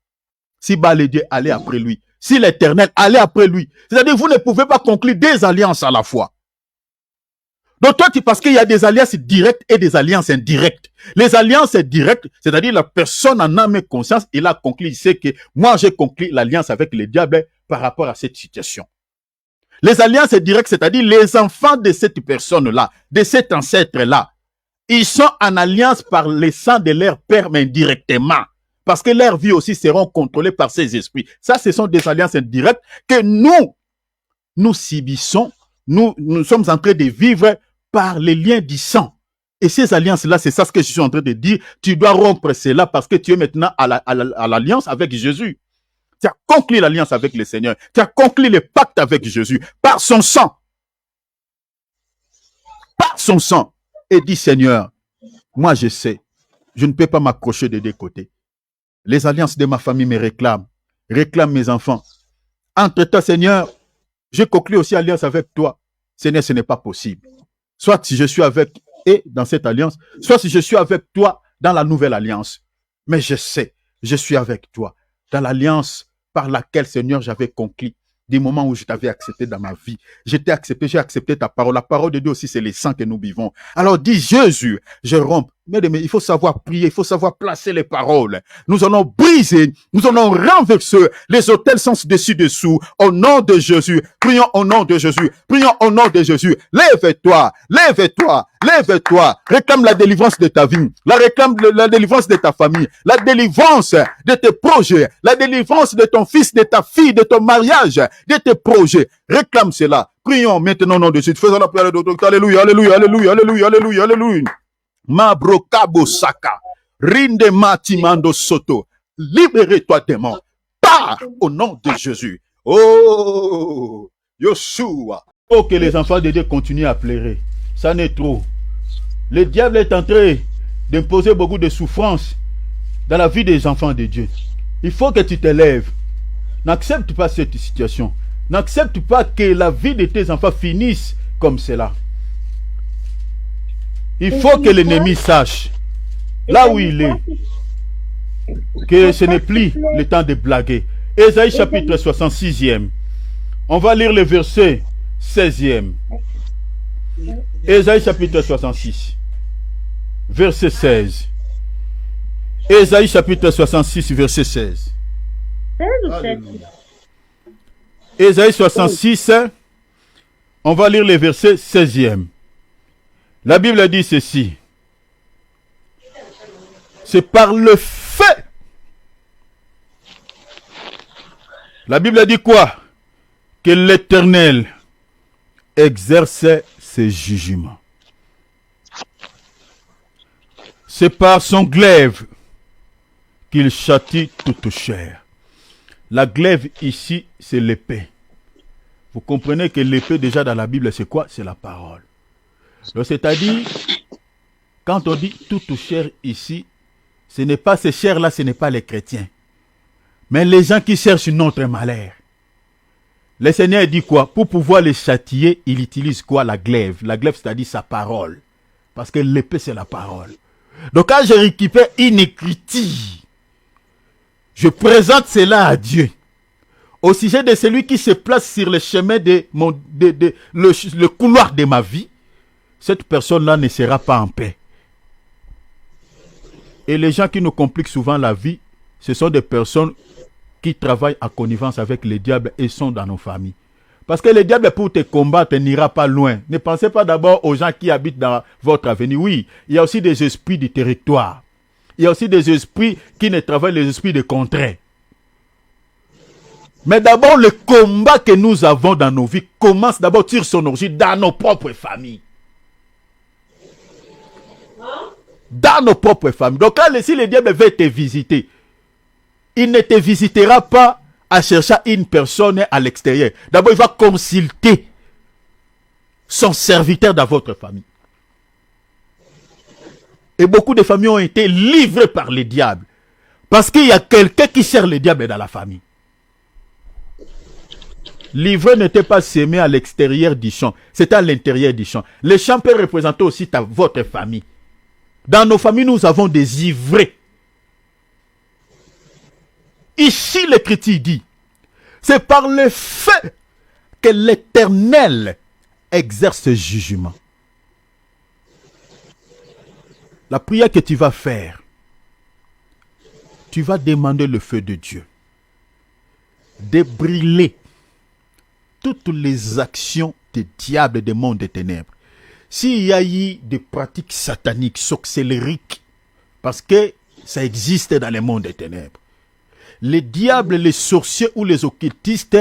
Si Balédier, allez après lui. Si l'Éternel, allez après lui. C'est-à-dire, vous ne pouvez pas conclure deux alliances à la fois. Donc toi, parce qu'il y a des alliances directes et des alliances indirectes. Les alliances directes, c'est-à-dire la personne en âme et conscience, il a conclu, il sait que moi, j'ai conclu l'alliance avec le diable par rapport à cette situation. Les alliances directes, c'est-à-dire les enfants de cette personne-là, de cet ancêtre-là, ils sont en alliance par le sang de leur père, mais indirectement. Parce que leur vie aussi seront contrôlées par ces esprits. Ça, ce sont des alliances indirectes que nous subissons. Nous sommes en train de vivre par les liens du sang. Et ces alliances-là, c'est ça ce que je suis en train de dire. Tu dois rompre cela parce que tu es maintenant à l'alliance avec Jésus. Tu as conclu l'alliance avec le Seigneur. Tu as conclu le pacte avec Jésus par son sang. Par son sang. Et dit, Seigneur, moi je sais, je ne peux pas m'accrocher de deux côtés. Les alliances de ma famille me réclament mes enfants. Entre-temps, Seigneur, je conclue aussi alliance avec toi. Seigneur, ce n'est pas possible. Soit si je suis avec eux dans cette alliance, soit si je suis avec toi dans la nouvelle alliance. Mais je sais, je suis avec toi dans l'alliance par laquelle, Seigneur, j'avais conclu. Du moment où je t'avais accepté dans ma vie, j'ai accepté ta parole. La parole de Dieu aussi, c'est le sang que nous vivons. Alors dis Jésus, je romps. Mais il faut savoir prier, il faut savoir placer les paroles. Nous allons briser, nous allons renverser les autels sens dessus-dessous. Au nom de Jésus, prions au nom de Jésus, prions au nom de Jésus. Lève-toi, lève-toi, lève-toi. Réclame la délivrance de ta vie, réclame la délivrance de ta famille, la délivrance de tes projets, la délivrance de ton fils, de ta fille, de ton mariage, de tes projets. Réclame cela. Prions maintenant au nom de Jésus. Faisons la prière de Dieu. Alléluia, alléluia, alléluia, alléluia, alléluia, alléluia. Mabrokabo Saka, Rinde Matimando Soto, libérez-toi démon, pars au nom de Jésus. Oh, Yoshua. Oh, que les enfants de Dieu continuent à pleurer. ça n'est trop. Le diable est en train d'imposer beaucoup de souffrance dans la vie des enfants de Dieu. Il faut que tu te lèves. N'accepte pas cette situation. N'accepte pas que la vie de tes enfants finisse comme cela. Il faut que l'ennemi sache, là où il est, que ce n'est plus le temps de blaguer. Ésaïe chapitre 66e. On va lire le verset 16e. Ésaïe chapitre 66. Verset 16. Ésaïe chapitre 66, verset 16. Ésaïe 66, on va lire le verset 16e. La Bible dit ceci. C'est par le fait. La Bible dit quoi? Que l'Éternel exerce ses jugements. C'est par son glaive qu'il châtie toute chair. La glaive ici, c'est l'épée. Vous comprenez que l'épée déjà dans la Bible, c'est quoi? C'est la parole. Donc c'est-à-dire, quand on dit toute chair ici, ce n'est pas ces chairs-là, ce n'est pas les chrétiens. Mais les gens qui cherchent notre malheur. Le Seigneur dit quoi? Pour pouvoir les châtier, il utilise quoi? La glaive. La glaive, c'est-à-dire sa parole. Parce que l'épée, c'est la parole. Donc quand je récupère une écriture, je présente cela à Dieu. Au sujet de celui qui se place sur le chemin le couloir de ma vie, cette personne-là ne sera pas en paix. Et les gens qui nous compliquent souvent la vie, ce sont des personnes qui travaillent en connivence avec le diable et sont dans nos familles. Parce que le diable, pour te combattre, n'ira pas loin. Ne pensez pas d'abord aux gens qui habitent dans votre avenir. Oui, il y a aussi des esprits du territoire. Il y a aussi des esprits qui ne travaillent, les esprits de contrée. Mais d'abord, le combat que nous avons dans nos vies commence d'abord sur son origine dans nos propres familles. Dans nos propres familles. Donc là, si le diable veut te visiter, il ne te visitera pas à chercher une personne à l'extérieur. D'abord, il va consulter son serviteur dans votre famille. Et beaucoup de familles ont été livrées par le diable. Parce qu'il y a quelqu'un qui sert le diable dans la famille. Livrer n'était pas sémé à l'extérieur du champ, c'était à l'intérieur du champ. Le champ peut représenter aussi votre famille. Dans nos familles, nous avons des ivrés. Ici, l'Écriture dit, c'est par le fait que l'Éternel exerce ce jugement. La prière que tu vas faire, tu vas demander le feu de Dieu de brûler toutes les actions des diables des mondes des ténèbres. S'il y a eu des pratiques sataniques, sorcelleriques, parce que ça existe dans les mondes des ténèbres, les diables, les sorciers ou les occultistes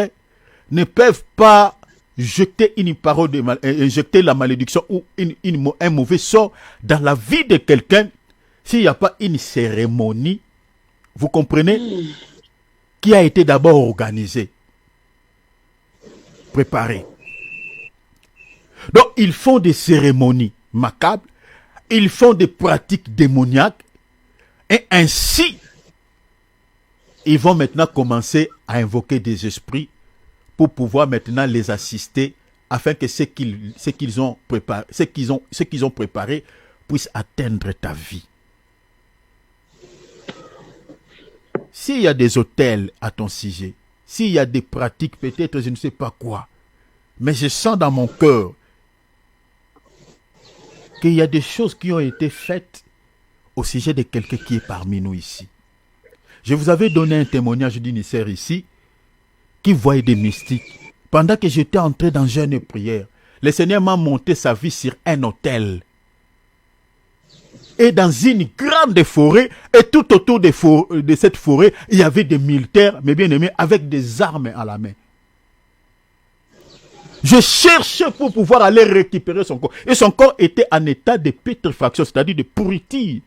ne peuvent pas jeter une parole injecter la malédiction ou un mauvais sort dans la vie de quelqu'un s'il n'y a pas une cérémonie, vous comprenez, qui a été d'abord organisée, préparée. Donc ils font des cérémonies macabres, ils font des pratiques démoniaques et ainsi ils vont maintenant commencer à invoquer des esprits pour pouvoir maintenant les assister afin que ce qu'ils ont préparé puisse atteindre ta vie. S'il y a des autels à ton sujet, s'il y a des pratiques, peut-être je ne sais pas quoi, mais je sens dans mon cœur qu'il y a des choses qui ont été faites au sujet de quelqu'un qui est parmi nous ici. Je vous avais donné un témoignage d'une sœur ici qui voyait des mystiques. Pendant que j'étais entré dans jeûne et prière, le Seigneur m'a monté sa vie sur un autel. Et dans une grande forêt, et tout autour de cette forêt, il y avait des militaires, mes bien-aimés, avec des armes à la main. Je cherchais pour pouvoir aller récupérer son corps. Et son corps était en état de pétrifaction, c'est-à-dire de pourriture.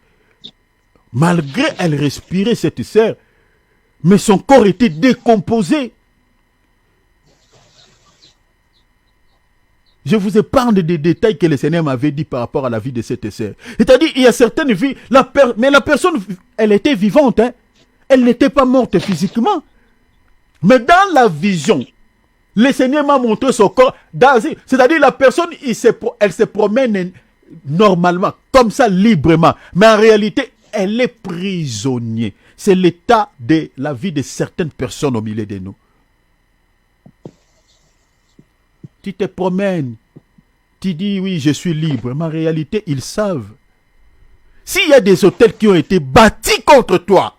Malgré elle respirait cette sœur, mais son corps était décomposé. Je vous épargne des détails que le Seigneur m'avait dit par rapport à la vie de cette sœur. C'est-à-dire, il y a certaines vies, mais la personne, elle était vivante, hein. Elle n'était pas morte physiquement. Mais dans la vision, le Seigneur m'a montré son corps. C'est-à-dire, la personne, elle se promène normalement, comme ça, librement. Mais en réalité, elle est prisonnière. C'est l'état de la vie de certaines personnes au milieu de nous. Tu te promènes, tu dis oui, je suis libre, mais en réalité, ils savent. S'il y a des hôtels qui ont été bâtis contre toi,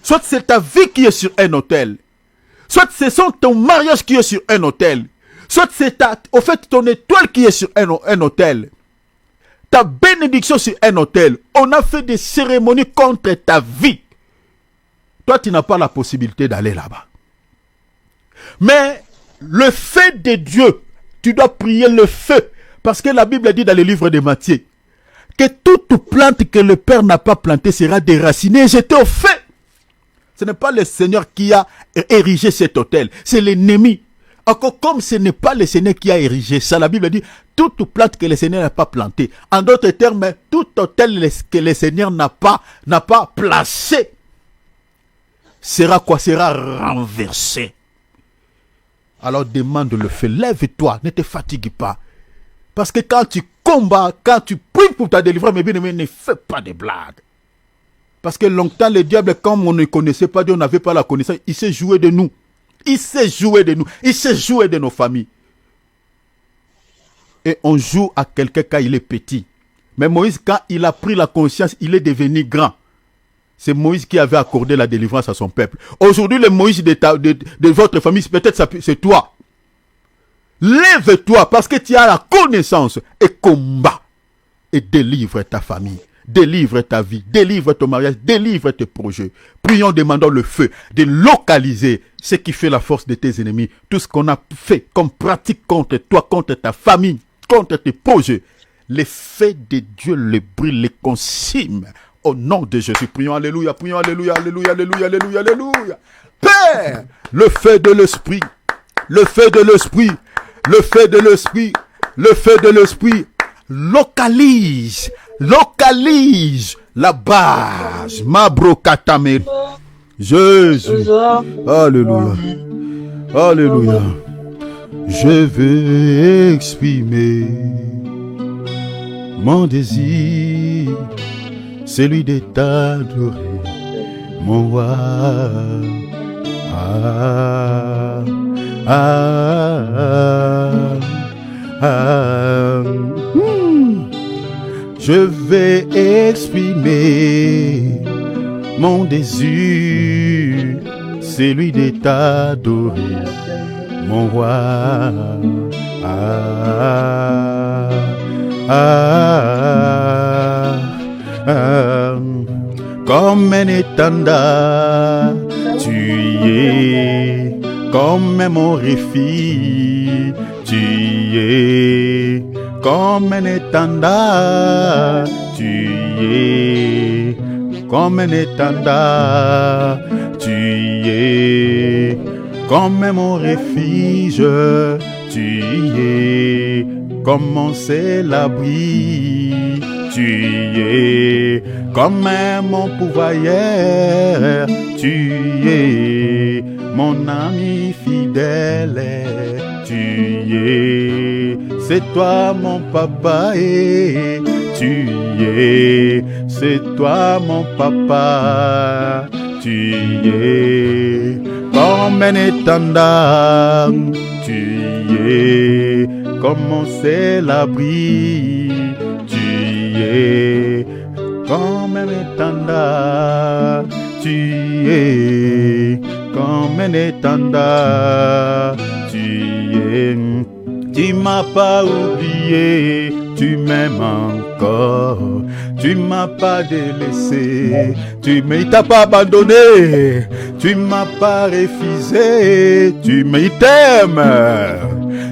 soit c'est ta vie qui est sur un hôtel, soit c'est ton mariage qui est sur un hôtel, soit c'est ton étoile qui est sur un hôtel, ta bénédiction sur un hôtel, on a fait des cérémonies contre ta vie. Toi, tu n'as pas la possibilité d'aller là-bas. Mais le feu de Dieu, tu dois prier le feu. Parce que la Bible dit dans le livre de Matthieu que toute plante que le Père n'a pas plantée sera déracinée et jetée au feu. Ce n'est pas le Seigneur qui a érigé cet autel, c'est l'ennemi. Encore comme ce n'est pas le Seigneur qui a érigé ça, la Bible dit toute plante que le Seigneur n'a pas plantée. En d'autres termes, tout autel que le Seigneur n'a pas placé sera quoi? Sera renversé. Alors demande le feu, lève-toi, ne te fatigue pas. Parce que quand tu combats, quand tu pries pour ta délivrance, mes bien-aimés, ne fais pas de blagues. Parce que longtemps, le diable, comme on ne connaissait pas Dieu, on n'avait pas la connaissance, il s'est joué de nous. Il s'est joué de nous. Il s'est joué de nos familles. Et on joue à quelqu'un quand il est petit. Mais Moïse, quand il a pris la conscience, il est devenu grand. C'est Moïse qui avait accordé la délivrance à son peuple. Aujourd'hui, le Moïse de votre famille, peut-être c'est toi. Lève-toi parce que tu as la connaissance et combat. Et délivre ta famille, délivre ta vie, délivre ton mariage, délivre tes projets. Prions, demandons le feu de localiser ce qui fait la force de tes ennemis. Tout ce qu'on a fait comme pratique contre toi, contre ta famille, contre tes projets. Les faits de Dieu les brûlent, les consument. Au nom de Jésus, prions, alléluia, alléluia, alléluia, alléluia, alléluia. Père, le feu de l'esprit, le feu de l'esprit, le feu de l'esprit, le feu de l'esprit, localise la base. Mabrokatame. Jésus, alléluia, alléluia. Je veux exprimer mon désir, celui de t'adorer, mon roi. Ah, ah, ah. Je vais exprimer mon désir, celui de t'adorer, mon roi. Ah, ah, ah. Comme un étendard, tu es comme mon refuge, tu es comme un étendard, tu es comme un étendard, tu es comme mon refuge, tu es comme mon seul abri, tu es comme mon pourvoyeur, tu es mon ami fidèle, tu es, c'est toi mon papa et tu es, c'est toi mon papa, tu es comme un étendard, tu es comme mon seul abri, tu es comme un étendard, tu es comme un étendard, tu m'as pas oublié, tu m'aimes encore, tu m'as pas délaissé, tu m'as pas abandonné, tu m'as pas refusé, tu m'aimes,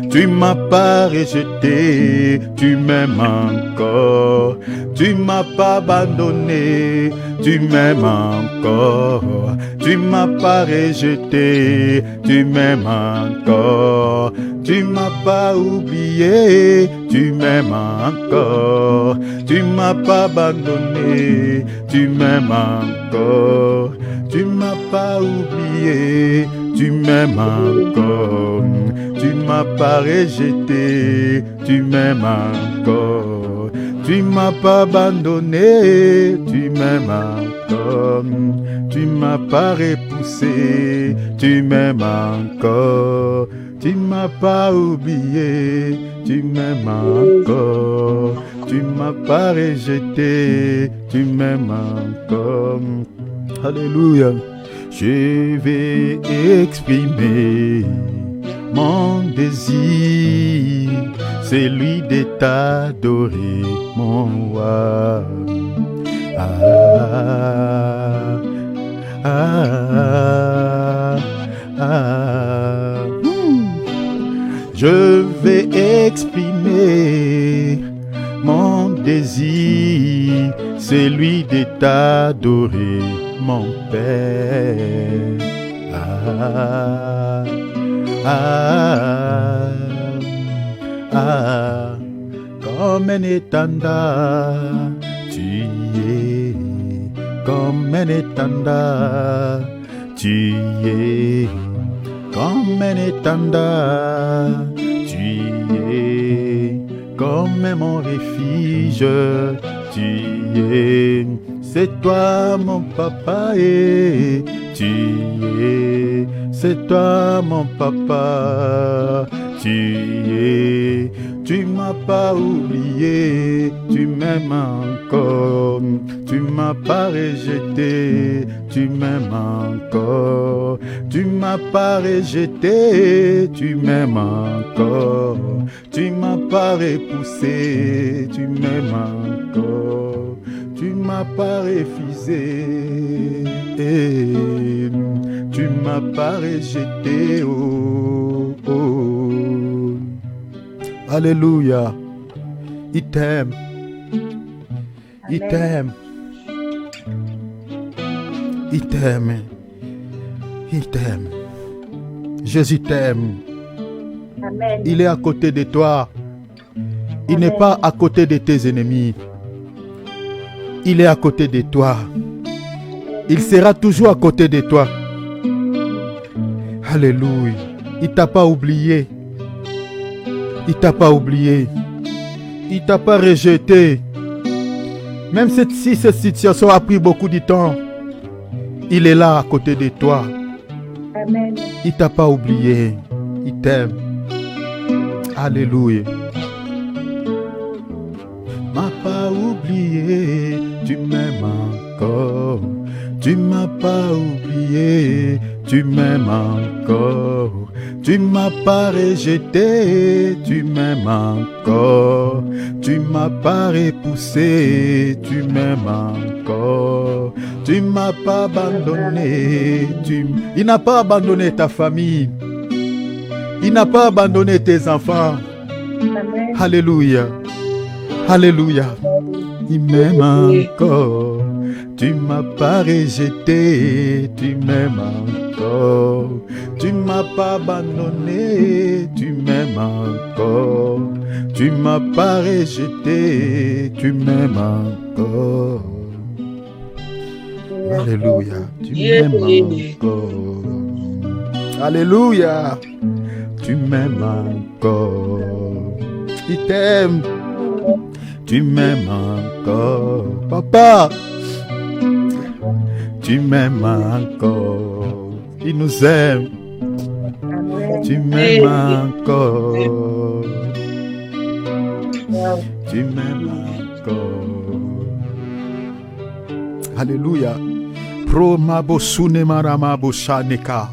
Tu m'as pas rejeté, tu m'aimes encore. Tu m'as pas abandonné, tu m'aimes encore. Tu m'as pas rejeté, tu m'aimes encore. Tu m'as pas oublié, tu m'aimes encore. Tu m'as pas abandonné, tu m'aimes encore. Tu m'as pas oublié, tu m'aimes encore. Tu m'as pas rejeté, tu m'aimes encore. Tu m'as pas abandonné, tu m'aimes encore. Tu m'as pas repoussé, tu m'aimes encore. Tu m'as pas oublié, tu m'aimes encore. Tu m'as pas rejeté, tu m'aimes encore. Alléluia. Je vais exprimer mon désir, celui de t'adorer, mon roi. Ah, ah, ah. Je vais exprimer mon désir, celui de t'adorer, mon Père. Ah, ah, ah, comme un étendard, tu es, comme un étendard, tu es, comme un étendard, tu es, comme mon refuge, tu es. C'est toi mon papa et tu es, c'est toi mon papa, tu es, tu m'as pas oublié, tu m'aimes encore, tu m'as pas rejeté, tu m'aimes encore, tu m'as pas rejeté, tu m'aimes encore, tu m'as pas repoussé, tu m'aimes encore. Tu m'as pas refusé, tu m'as pas rejeté, oh, oh. Alléluia. Il t'aime, il t'aime, il t'aime, il t'aime. Jésus t'aime. Amen. Il est à côté de toi. Il n'est pas à côté de tes ennemis. Il est à côté de toi. Il sera toujours à côté de toi. Alléluia. Il t'a pas oublié. Il t'a pas oublié. Il t'a pas rejeté. Même si cette situation a pris beaucoup de temps, il est là à côté de toi. Amen. Il t'a pas oublié. Il t'aime. Alléluia. M'a pas oublié, tu m'aimes encore. Tu m'as pas oublié, tu m'aimes encore. Tu m'as pas rejeté, tu m'aimes encore. Tu m'as pas repoussé, tu m'aimes encore. Tu m'as pas abandonné. Il n'a pas abandonné ta famille. Il n'a pas abandonné tes enfants. Amen. Alléluia. Alléluia. Il m'aime encore. Tu m'as pas rejeté, tu m'aimes encore. Tu m'as pas abandonné, tu m'aimes encore. Tu m'as pas rejeté, tu m'aimes encore. Alléluia. Tu m'aimes encore. Alléluia. Tu m'aimes encore. Il t'aime. Tu m'aimes encore. Papa. Tu m'aimes encore. Il nous aime. Amen. Tu m'aimes encore. Tu m'aimes encore. Alléluia. Pro mabosune marama boshaneka.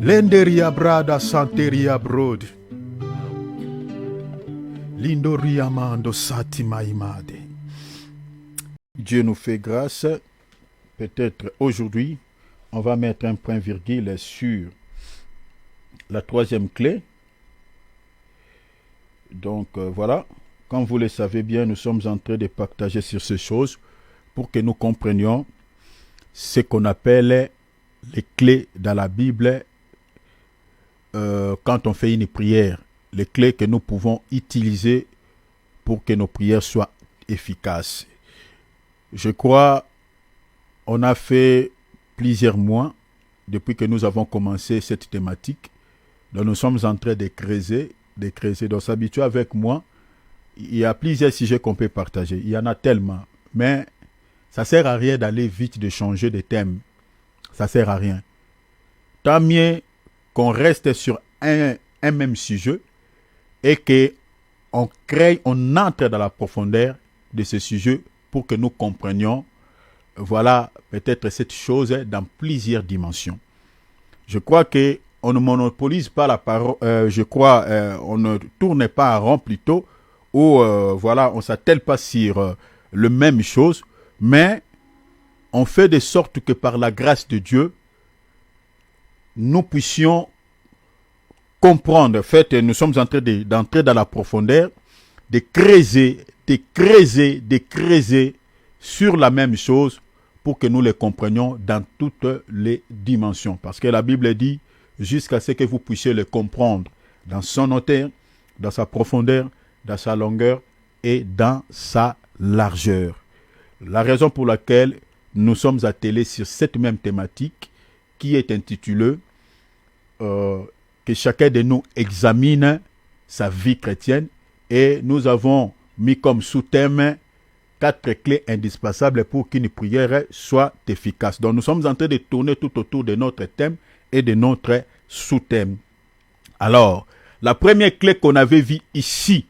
Lenderia brada santeria brod. Lindoria mando satima imade. Dieu nous fait grâce. Peut-être aujourd'hui, on va mettre un point virgule sur la troisième clé. Donc voilà, comme vous le savez bien, nous sommes en train de partager sur ces choses pour que nous comprenions ce qu'on appelle les clés dans la Bible quand on fait une prière. Les clés que nous pouvons utiliser pour que nos prières soient efficaces. Je crois on a fait plusieurs mois depuis que nous avons commencé cette thématique. Donc nous sommes en train de creuser, donc s'habituer avec moi. Il y a plusieurs sujets qu'on peut partager. Il y en a tellement. Mais ça ne sert à rien d'aller vite, de changer de thème. Ça ne sert à rien. Tant mieux qu'on reste sur un même sujet et qu'on entre dans la profondeur de ce sujet pour que nous comprenions, voilà, peut-être cette chose dans plusieurs dimensions. Je crois qu'on ne monopolise pas la parole, on ne tourne pas en rond plutôt, ou voilà, on ne s'attelle pas sur le même chose, mais on fait de sorte que par la grâce de Dieu, nous puissions comprendre. En fait, nous sommes en train d'entrer dans la profondeur, de creuser sur la même chose pour que nous les comprenions dans toutes les dimensions. Parce que la Bible dit, jusqu'à ce que vous puissiez le comprendre dans son hauteur, dans sa profondeur, dans sa longueur et dans sa largeur. La raison pour laquelle nous sommes attelés sur cette même thématique qui est intitulée que chacun de nous examine sa vie chrétienne, et nous avons mis comme sous-thème 4 clés indispensables pour qu'une prière soit efficace. Donc nous sommes en train de tourner tout autour de notre thème et de notre sous-thème. Alors, la première clé qu'on avait vue ici,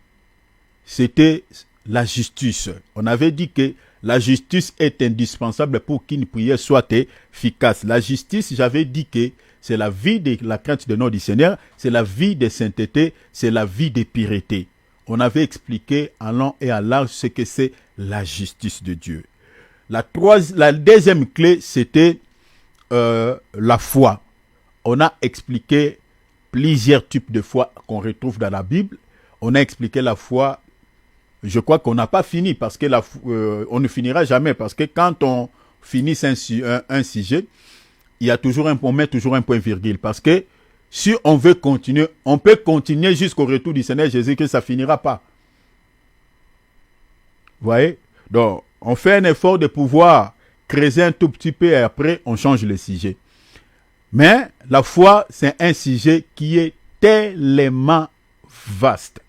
c'était la justice. On avait dit que la justice est indispensable pour qu'une prière soit efficace. La justice, j'avais dit que c'est la vie de la crainte de notre Seigneur, c'est la vie de sainteté, c'est la vie de pureté. On avait expliqué en long et en large ce que c'est la justice de Dieu. La deuxième clé, c'était la foi. On a expliqué plusieurs types de foi qu'on retrouve dans la Bible. On a expliqué la foi. Je crois qu'on n'a pas fini parce que on ne finira jamais, parce que quand on finit un sujet, il y a toujours on met toujours un point virgule, parce que si on veut continuer, on peut continuer jusqu'au retour du Seigneur Jésus, que ça ne finira pas. Vous voyez? Donc, on fait un effort de pouvoir creuser un tout petit peu et après, on change le sujet. Mais la foi, c'est un sujet qui est tellement vaste.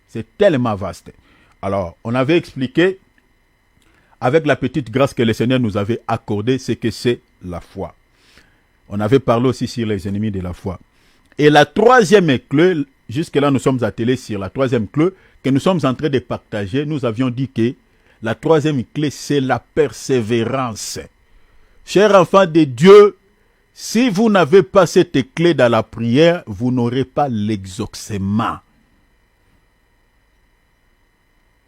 C'est tellement vaste. Alors, on avait expliqué, avec la petite grâce que le Seigneur nous avait accordée, ce que c'est la foi. On avait parlé aussi sur les ennemis de la foi. Et la troisième clé, jusque-là nous sommes attelés sur la troisième clé que nous sommes en train de partager. Nous avions dit que la troisième clé, c'est la persévérance. Chers enfants de Dieu, si vous n'avez pas cette clé dans la prière, vous n'aurez pas l'exaucement.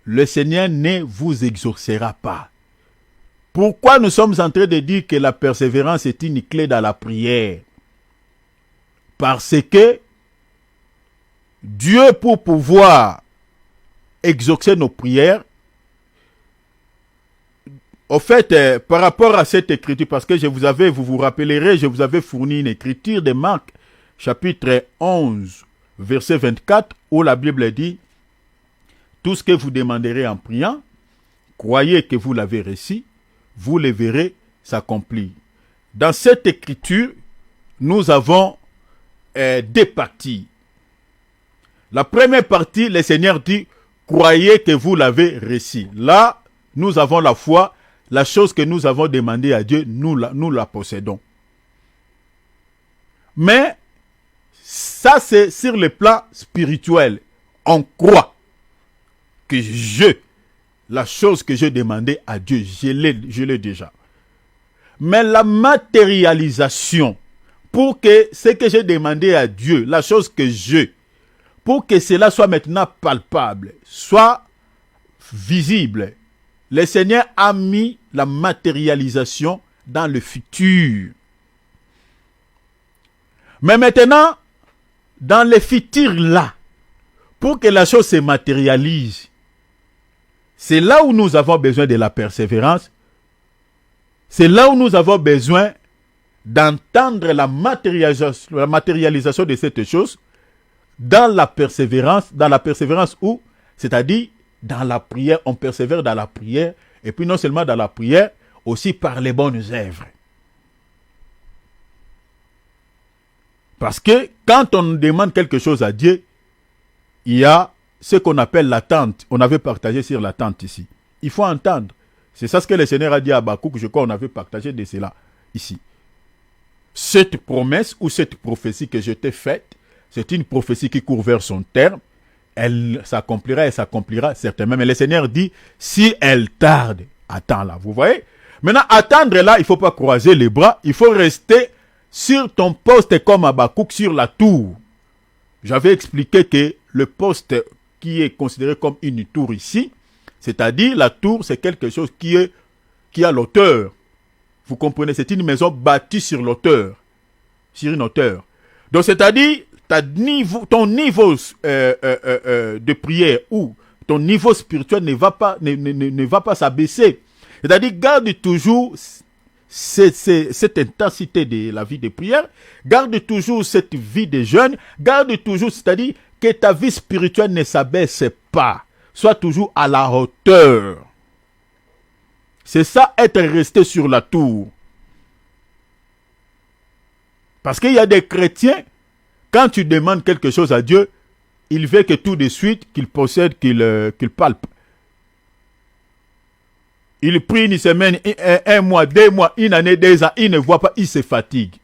Le Seigneur ne vous exaucera pas. Pourquoi nous sommes en train de dire que la persévérance est une clé dans la prière? Parce que Dieu, pour pouvoir exaucer nos prières, au fait, par rapport à cette écriture, parce que vous vous rappellerez, je vous avais fourni une écriture de Marc, chapitre 11, verset 24, où la Bible dit, « Tout ce que vous demanderez en priant, croyez que vous l'avez reçu, vous le verrez s'accomplir. » Dans cette écriture, nous avons deux parties. La première partie, le Seigneur dit, croyez que vous l'avez reçu. Là, nous avons la foi, la chose que nous avons demandé à Dieu, nous la possédons. Mais, ça c'est sur le plan spirituel. On croit que la chose que j'ai demandé à Dieu, je l'ai déjà. Mais la matérialisation, pour que ce que j'ai demandé à Dieu, la chose que j'ai, pour que cela soit maintenant palpable, soit visible, le Seigneur a mis la matérialisation dans le futur. Mais maintenant, dans le futur là, pour que la chose se matérialise, c'est là où nous avons besoin de la persévérance. C'est là où nous avons besoin d'entendre la matérialisation de cette chose dans la persévérance où, c'est-à-dire dans la prière, on persévère dans la prière, et puis non seulement dans la prière, aussi par les bonnes œuvres. Parce que quand on demande quelque chose à Dieu, il y a ce qu'on appelle l'attente. On avait partagé sur l'attente ici. Il faut entendre. C'est ça ce que le Seigneur a dit à Habakkuk, je crois qu'on avait partagé de cela ici. Cette promesse ou cette prophétie que je t'ai faite, c'est une prophétie qui court vers son terme. Elle s'accomplira et s'accomplira certainement. Mais le Seigneur dit, si elle tarde, attends-la. Vous voyez? Maintenant, attendre là, il ne faut pas croiser les bras. Il faut rester sur ton poste comme Habakkuk sur la tour. J'avais expliqué que le poste qui est considéré comme une tour ici, c'est-à-dire la tour, c'est quelque chose qui a l'auteur. Vous comprenez, c'est une maison bâtie sur l'auteur, sur une hauteur. Donc, c'est-à-dire, ton niveau de prière ou ton niveau spirituel ne va pas s'abaisser. C'est-à-dire, garde toujours cette intensité de la vie de prière, garde toujours cette vie de jeûne, garde toujours, c'est-à-dire que ta vie spirituelle ne s'abaisse pas. Sois toujours à la hauteur. C'est ça, être resté sur la tour. Parce qu'il y a des chrétiens, quand tu demandes quelque chose à Dieu, il veut que tout de suite, qu'il possède, qu'il palpe. Il prie une semaine, un mois, 2 mois, une année, 2 ans, il ne voit pas, il se fatigue.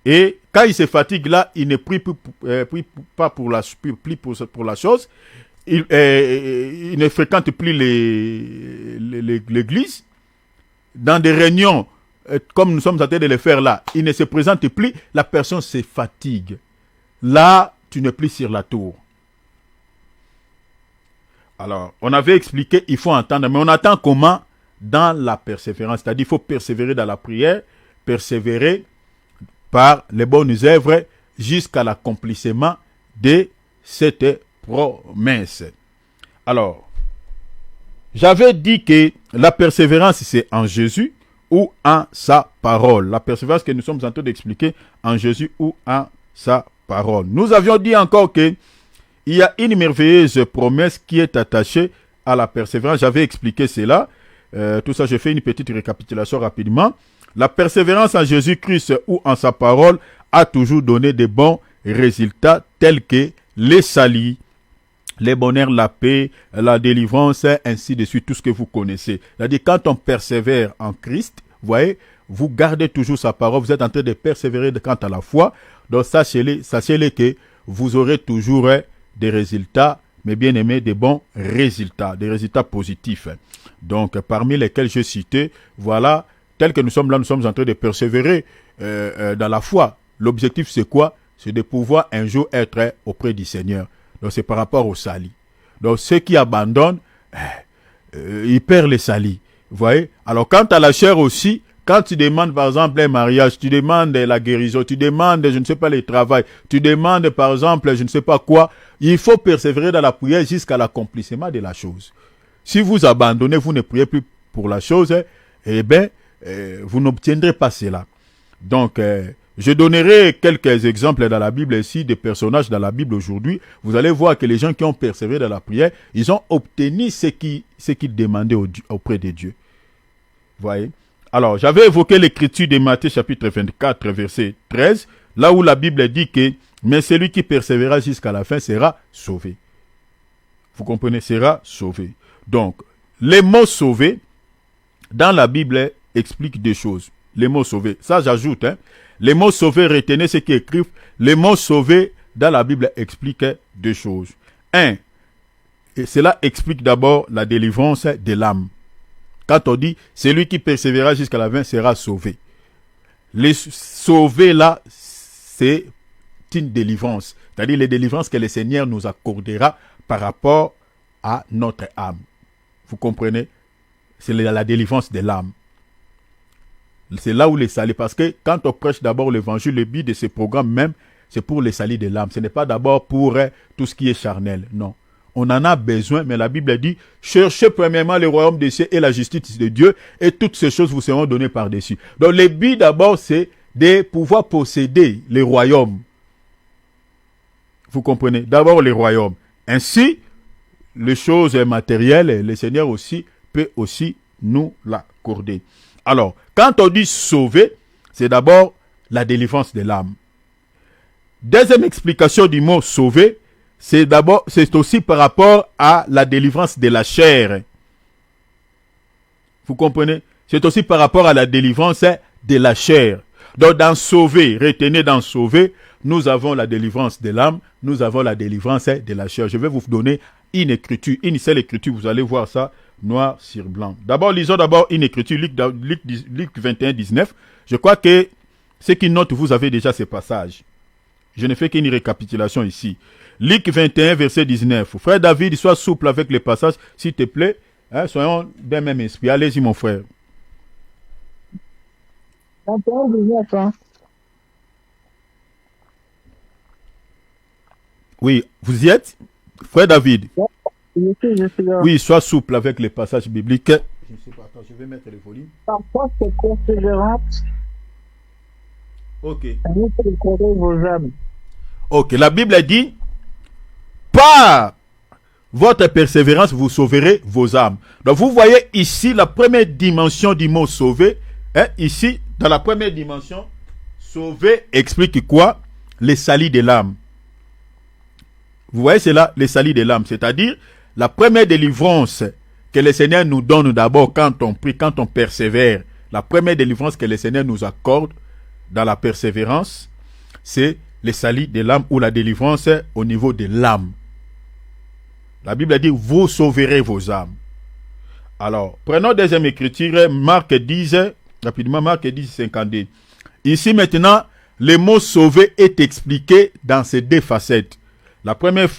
Et quand il se fatigue là, il ne prie pas pour la chose. Il ne fréquente plus l'église. Dans des réunions, comme nous sommes en train de le faire là, il ne se présente plus, la personne se fatigue. Là, tu n'es plus sur la tour. Alors, on avait expliqué, il faut entendre, mais on attend comment? Dans la persévérance. C'est-à-dire, il faut persévérer dans la prière, persévérer par les bonnes œuvres jusqu'à l'accomplissement de cette promesse. Alors, j'avais dit que la persévérance, c'est en Jésus ou en sa parole. La persévérance que nous sommes en train d'expliquer en Jésus ou en sa parole. Nous avions dit encore que il y a une merveilleuse promesse qui est attachée à la persévérance. J'avais expliqué cela. Tout ça, je fais une petite récapitulation rapidement. La persévérance en Jésus-Christ ou en sa parole a toujours donné de bons résultats tels que les salis, les bonheurs, la paix, la délivrance, ainsi de suite, tout ce que vous connaissez. C'est-à-dire, quand on persévère en Christ, vous voyez, vous gardez toujours sa parole, vous êtes en train de persévérer quant à la foi. Donc, sachez-le que vous aurez toujours des résultats, mais bien aimés, des bons résultats, des résultats positifs. Donc, parmi lesquels je citais, voilà, tel que nous sommes là, nous sommes en train de persévérer dans la foi. L'objectif, c'est quoi? C'est de pouvoir un jour être auprès du Seigneur. Donc, c'est par rapport au salis. Donc, ceux qui abandonnent, ils perdent les salis. Vous voyez? Alors, quant à la chair aussi, quand tu demandes, par exemple, un mariage, tu demandes la guérison, tu demandes, je ne sais pas, le travail, tu demandes, par exemple, je ne sais pas quoi, il faut persévérer dans la prière jusqu'à l'accomplissement de la chose. Si vous abandonnez, vous ne priez plus pour la chose, eh bien, vous n'obtiendrez pas cela. Donc, je donnerai quelques exemples dans la Bible ici, des personnages dans la Bible aujourd'hui. Vous allez voir que les gens qui ont persévéré dans la prière, ils ont obtenu ce qu'ils demandaient auprès de Dieu. Vous voyez? Alors, j'avais évoqué l'écriture de Matthieu chapitre 24, verset 13, là où la Bible dit que « Mais celui qui persévérera jusqu'à la fin sera sauvé. » Vous comprenez? Sera sauvé. Donc, les mots sauvés, dans la Bible, expliquent deux choses. Les mots sauvés, ça j'ajoute, les mots sauvés, retenez ce qui écrivent. Les mots sauvés, dans la Bible, expliquent deux choses. Un, et cela explique d'abord la délivrance de l'âme. Quand on dit, celui qui persévérera jusqu'à la fin sera sauvé. Les sauvés là, c'est une délivrance. C'est-à-dire les délivrances que le Seigneur nous accordera par rapport à notre âme. Vous comprenez? C'est la délivrance de l'âme. C'est là où les salis. Parce que quand on prêche d'abord l'évangile, le but de ce programme même, c'est pour le salut de l'âme. Ce n'est pas d'abord pour tout ce qui est charnel. Non. On en a besoin, mais la Bible dit, cherchez premièrement le royaume des cieux et la justice de Dieu, et toutes ces choses vous seront données par-dessus. Donc le but d'abord, c'est de pouvoir posséder les royaumes. Vous comprenez? D'abord les royaumes. Ainsi, les choses matérielles, le Seigneur aussi peut aussi nous l'accorder. Alors, quand on dit sauver, c'est d'abord la délivrance de l'âme. Deuxième explication du mot sauver, c'est aussi par rapport à la délivrance de la chair. Vous comprenez? C'est aussi par rapport à la délivrance de la chair. Donc dans sauver, retenez dans sauver, nous avons la délivrance de l'âme, nous avons la délivrance de la chair. Je vais vous donner une écriture, une seule écriture, vous allez voir ça noir sur blanc. D'abord, lisons d'abord une écriture, Luc 21, 19. Je crois que ceux qui notent, vous avez déjà ces passages. Je ne fais qu'une récapitulation ici. Luc 21, verset 19. Frère David, sois souple avec les passages, s'il te plaît. Hein, soyons d'un même esprit. Allez-y, mon frère. 21, 19, hein. Oui, vous y êtes, frère David? Je suis là. Oui, sois souple avec les passages bibliques. Je ne sais pas, attends, je vais mettre le volume. Parfois, c'est persévérance. Ok. Vous préparez vos âmes. Ok, la Bible dit, par votre persévérance, vous sauverez vos âmes. Donc, vous voyez ici la première dimension du mot sauver. Hein, ici, dans la première dimension, sauver explique quoi? Les salis de l'âme. Vous voyez, c'est là, les salis de l'âme. C'est-à-dire, la première délivrance que le Seigneur nous donne d'abord quand on prie, quand on persévère. La première délivrance que le Seigneur nous accorde dans la persévérance, c'est les salis de l'âme ou la délivrance au niveau de l'âme. La Bible dit, vous sauverez vos âmes. Alors, prenons deuxième écriture, Marc 10, rapidement, Marc 10, 52. Ici maintenant, le mot sauver est expliqué dans ces deux facettes. La première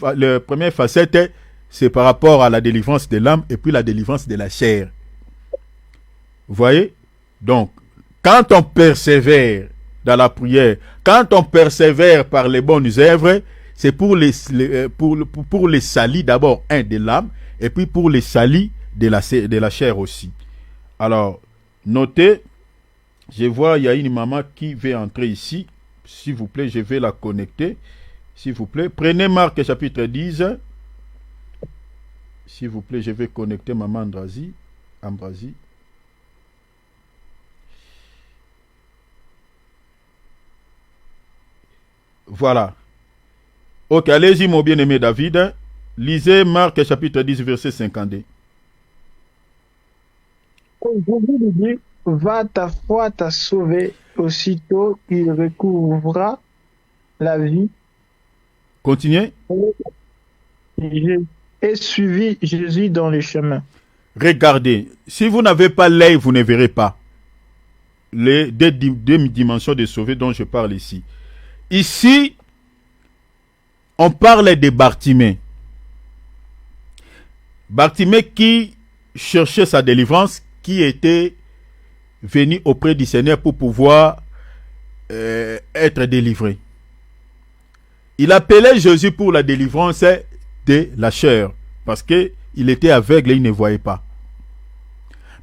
facette, c'est par rapport à la délivrance de l'âme et puis la délivrance de la chair. Vous voyez? Donc, quand on persévère dans la prière, quand on persévère par les bonnes œuvres, c'est pour les salis d'abord, de l'âme, et puis pour les salis de la chair aussi. Alors, notez, je vois, il y a une maman qui veut entrer ici. S'il vous plaît, je vais la connecter. S'il vous plaît, prenez Marc chapitre 10. S'il vous plaît, je vais connecter maman Ambrasie. Voilà. Ok, allez-y mon bien-aimé David. Lisez Marc chapitre 10, verset 52. Jésus lui dit, va, ta foi t'a sauvé. Aussitôt, il recouvra la vie. Continuez. Et suivi Jésus dans les chemins. Regardez, si vous n'avez pas l'œil, vous ne verrez pas. Les deux dimensions de sauver dont je parle ici. Ici, on parle de Bartimée. Bartimée qui cherchait sa délivrance, qui était venu auprès du Seigneur pour pouvoir être délivré. Il appelait Jésus pour la délivrance de la chair, parce qu'il était aveugle et il ne voyait pas.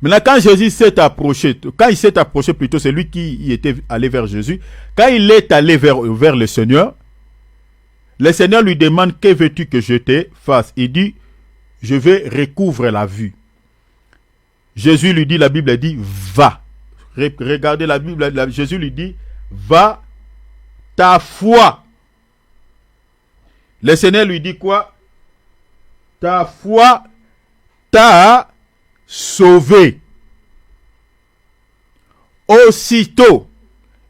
Maintenant, quand Jésus s'est approché, plutôt, c'est lui qui était allé vers Jésus. Quand il est allé vers le Seigneur lui demande, que veux-tu que je te fasse? Il dit, je vais recouvrer la vue. Jésus lui dit, la Bible dit, va. Regardez la Bible, Jésus lui dit, va, ta foi. Le Seigneur lui dit quoi? Ta foi t'a sauvé. Aussitôt,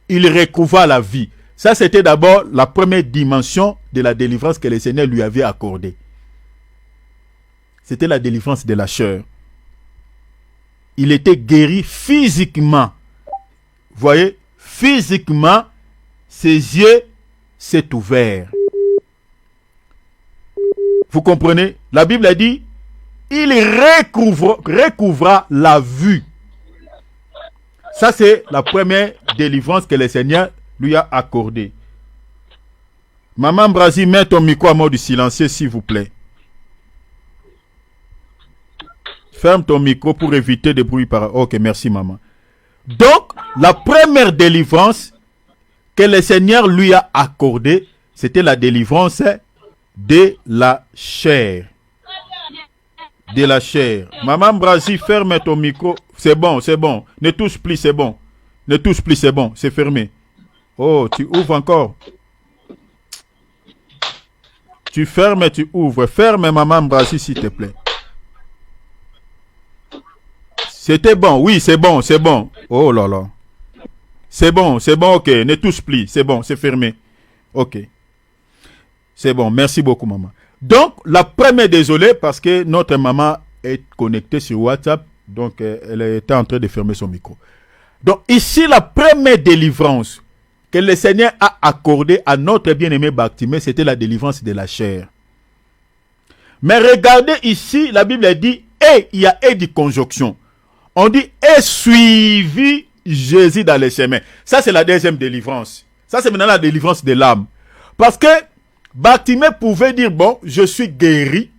il recouvra la vie. Ça, c'était d'abord la première dimension de la délivrance que le Seigneur lui avait accordée. C'était la délivrance de la chair. Il était guéri physiquement. Vous voyez, physiquement, ses yeux s'est ouverts. Vous comprenez? La Bible a dit, il recouvra la vue. Ça, c'est la première délivrance que le Seigneur lui a accordée. Maman Brasi, mets ton micro à mode silencieux, s'il vous plaît. Ferme ton micro pour éviter des bruits par... Ok, merci maman. Donc, la première délivrance que le Seigneur lui a accordée, c'était la délivrance de la chair. De la chair. Maman Brasi, ferme ton micro. C'est bon, c'est bon. Ne touche plus, c'est bon. Ne touche plus, c'est bon. C'est fermé. Oh, tu ouvres encore. Tu fermes et tu ouvres. Ferme, maman Brasi, s'il te plaît. C'était bon. Oui, c'est bon, c'est bon. Oh là là. C'est bon, ok. Ne touche plus. C'est bon, c'est fermé. Ok. C'est bon, merci beaucoup, maman. Donc, la première, désolé, parce que notre maman est connectée sur WhatsApp. Donc, elle était en train de fermer son micro. Donc, ici, la première délivrance que le Seigneur a accordée à notre bien-aimé Bartimée, c'était la délivrance de la chair. Mais regardez ici, la Bible dit, et il y a et de conjonction. On dit, et suivi Jésus dans les chemins. Ça, c'est la deuxième délivrance. Ça, c'est maintenant la délivrance de l'âme. Parce que Bartimée pouvait dire, bon, je suis guéri,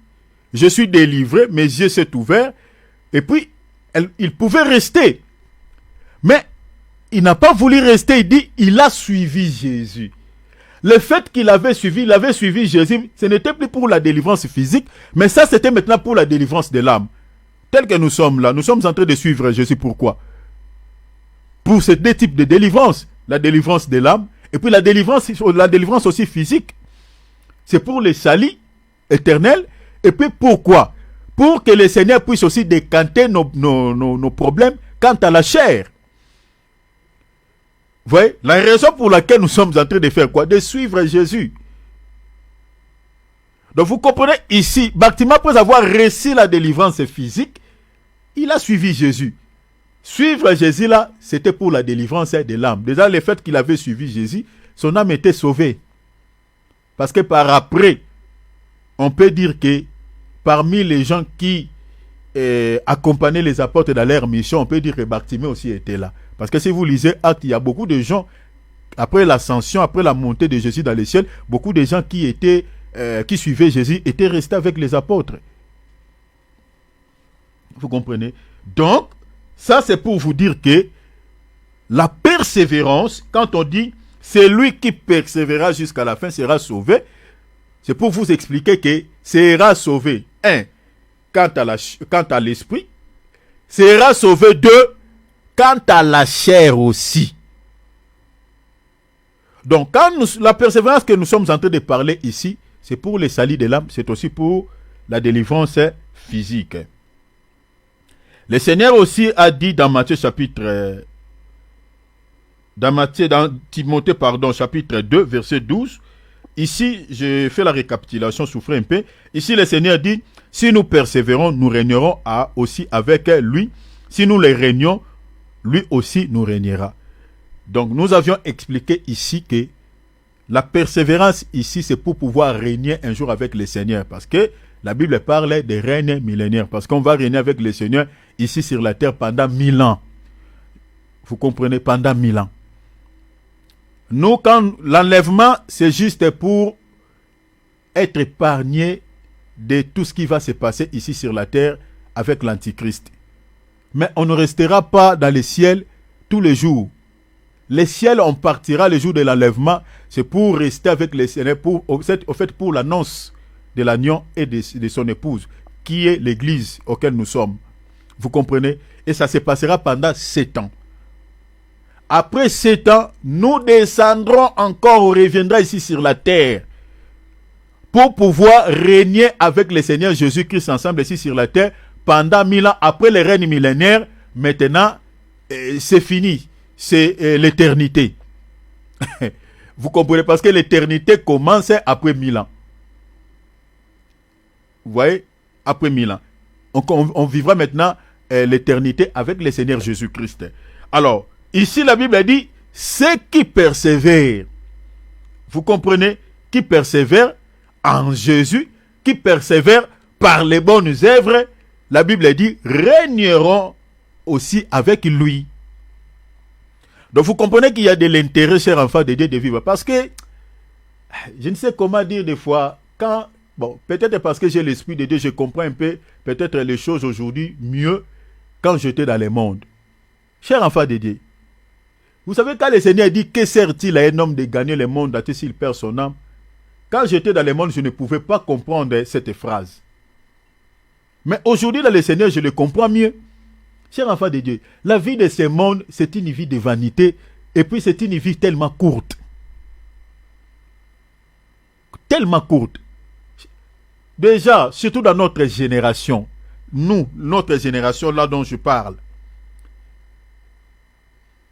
je suis délivré, mes yeux s'est ouverts, et puis, il pouvait rester. Mais, il n'a pas voulu rester, il dit, il a suivi Jésus. Le fait qu'il avait suivi Jésus, ce n'était plus pour la délivrance physique, mais ça, c'était maintenant pour la délivrance de l'âme. Tel que nous sommes là, nous sommes en train de suivre Jésus. Pourquoi? Pour ces deux types de délivrance. La délivrance de l'âme, et puis la délivrance aussi physique. C'est pour le salut éternel. Et puis pourquoi? Pour que le Seigneur puisse aussi décanter nos problèmes quant à la chair. Vous voyez? La raison pour laquelle nous sommes en train de faire quoi? De suivre Jésus. Donc vous comprenez ici, Bartimée, après avoir reçu la délivrance physique, il a suivi Jésus. Suivre Jésus là, c'était pour la délivrance de l'âme. Déjà, le fait qu'il avait suivi Jésus, son âme était sauvée. Parce que par après, on peut dire que parmi les gens qui accompagnaient les apôtres dans leur mission, on peut dire que Bartimée aussi était là. Parce que si vous lisez Actes, il y a beaucoup de gens, après l'ascension, après la montée de Jésus dans les ciels, beaucoup de gens qui suivaient Jésus étaient restés avec les apôtres. Vous comprenez? Donc, ça c'est pour vous dire que la persévérance, quand on dit celui qui persévérera jusqu'à la fin sera sauvé, c'est pour vous expliquer que sera sauvé, un, quant à l'esprit, sera sauvé, deux, quant à la chair aussi. Donc, la persévérance que nous sommes en train de parler ici, c'est pour le salut de l'âme, c'est aussi pour la délivrance physique. Le Seigneur aussi a dit dans Timothée, chapitre 2, verset 12, ici, je fais la récapitulation, souffrez un peu. Ici, le Seigneur dit, si nous persévérons, nous régnerons aussi avec lui. Si nous les régnons, lui aussi nous régnera. Donc, nous avions expliqué ici que la persévérance ici, c'est pour pouvoir régner un jour avec le Seigneur. Parce que la Bible parle des règnes millénaires. Parce qu'on va régner avec le Seigneur ici sur la terre pendant 1000 ans. Vous comprenez, pendant 1000 ans. Nous, quand l'enlèvement, c'est juste pour être épargné de tout ce qui va se passer ici sur la terre avec l'Antichrist. Mais on ne restera pas dans les ciels tous les jours. Les ciels, on partira le jour de l'enlèvement. C'est pour rester avec le Seigneur, pour l'annonce de l'agneau et de son épouse, qui est l'église auquel nous sommes. Vous comprenez? Et ça se passera pendant 7 ans. Après 7 ans, nous descendrons encore, on reviendra ici sur la terre pour pouvoir régner avec le Seigneur Jésus-Christ ensemble ici sur la terre pendant 1000 ans. Après le règne millénaire, maintenant, c'est fini. C'est l'éternité. Vous comprenez? Parce que l'éternité commence après 1000 ans. Vous voyez? Après 1000 ans. On vivra maintenant l'éternité avec le Seigneur Jésus-Christ. Alors, ici la Bible dit, ceux qui persévèrent, vous comprenez? Qui persévèrent en Jésus, qui persévèrent par les bonnes œuvres, la Bible dit, régneront aussi avec lui. Donc vous comprenez qu'il y a de l'intérêt, chers enfants de Dieu, de vivre. Parce que je ne sais comment dire des fois, quand, bon, peut-être parce que j'ai l'Esprit de Dieu, je comprends un peu, peut-être les choses aujourd'hui mieux quand j'étais dans le monde. Cher enfant de Dieu, vous savez, quand le Seigneur dit que sert-il à un homme de gagner le monde s'il perd son âme, quand j'étais dans le monde, je ne pouvais pas comprendre cette phrase. Mais aujourd'hui, dans le Seigneur, je le comprends mieux. Cher enfant de Dieu, la vie de ce monde, c'est une vie de vanité, et puis c'est une vie tellement courte. Tellement courte. Déjà, surtout dans notre génération, nous, notre génération là dont je parle,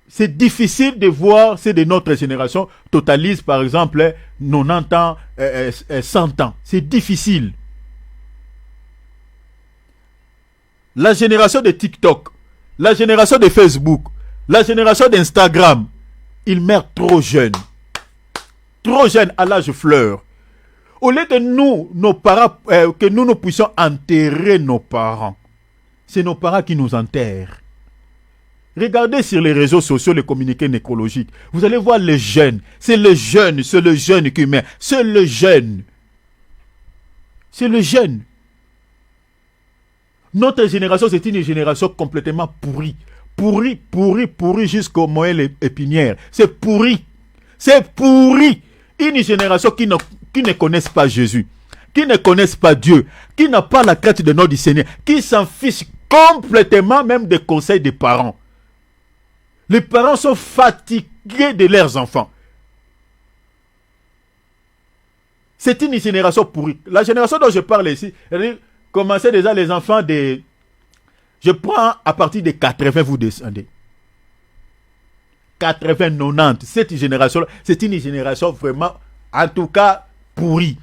c'est difficile de voir ceux de notre génération totalisent par exemple 90 ans, 100 ans. C'est difficile. La génération de TikTok, la génération de Facebook, la génération d'Instagram, ils meurent trop jeunes. Trop jeunes à l'âge fleur. Au lieu que nous, nos parents, que nous puissions enterrer nos parents, c'est nos parents qui nous enterrent. Regardez sur les réseaux sociaux les communiqués nécrologiques. Vous allez voir les jeunes. C'est le jeune qui meurt. C'est le jeune. C'est le jeune. Notre génération, c'est une génération complètement pourrie. Pourrie jusqu'au moelle épinière. C'est pourri. C'est pourri. Une génération qui ne connaissent pas Jésus, qui ne connaissent pas Dieu, qui n'a pas la crainte de notre Seigneur, qui s'en fiche complètement même des conseils des parents. Les parents sont fatigués de leurs enfants. C'est une génération pourrie. La génération dont je parle ici, commencez déjà les enfants de... Je prends à partir de 80, vous descendez. 80, 90. Cette génération, c'est une génération vraiment, en tout cas, pourrie.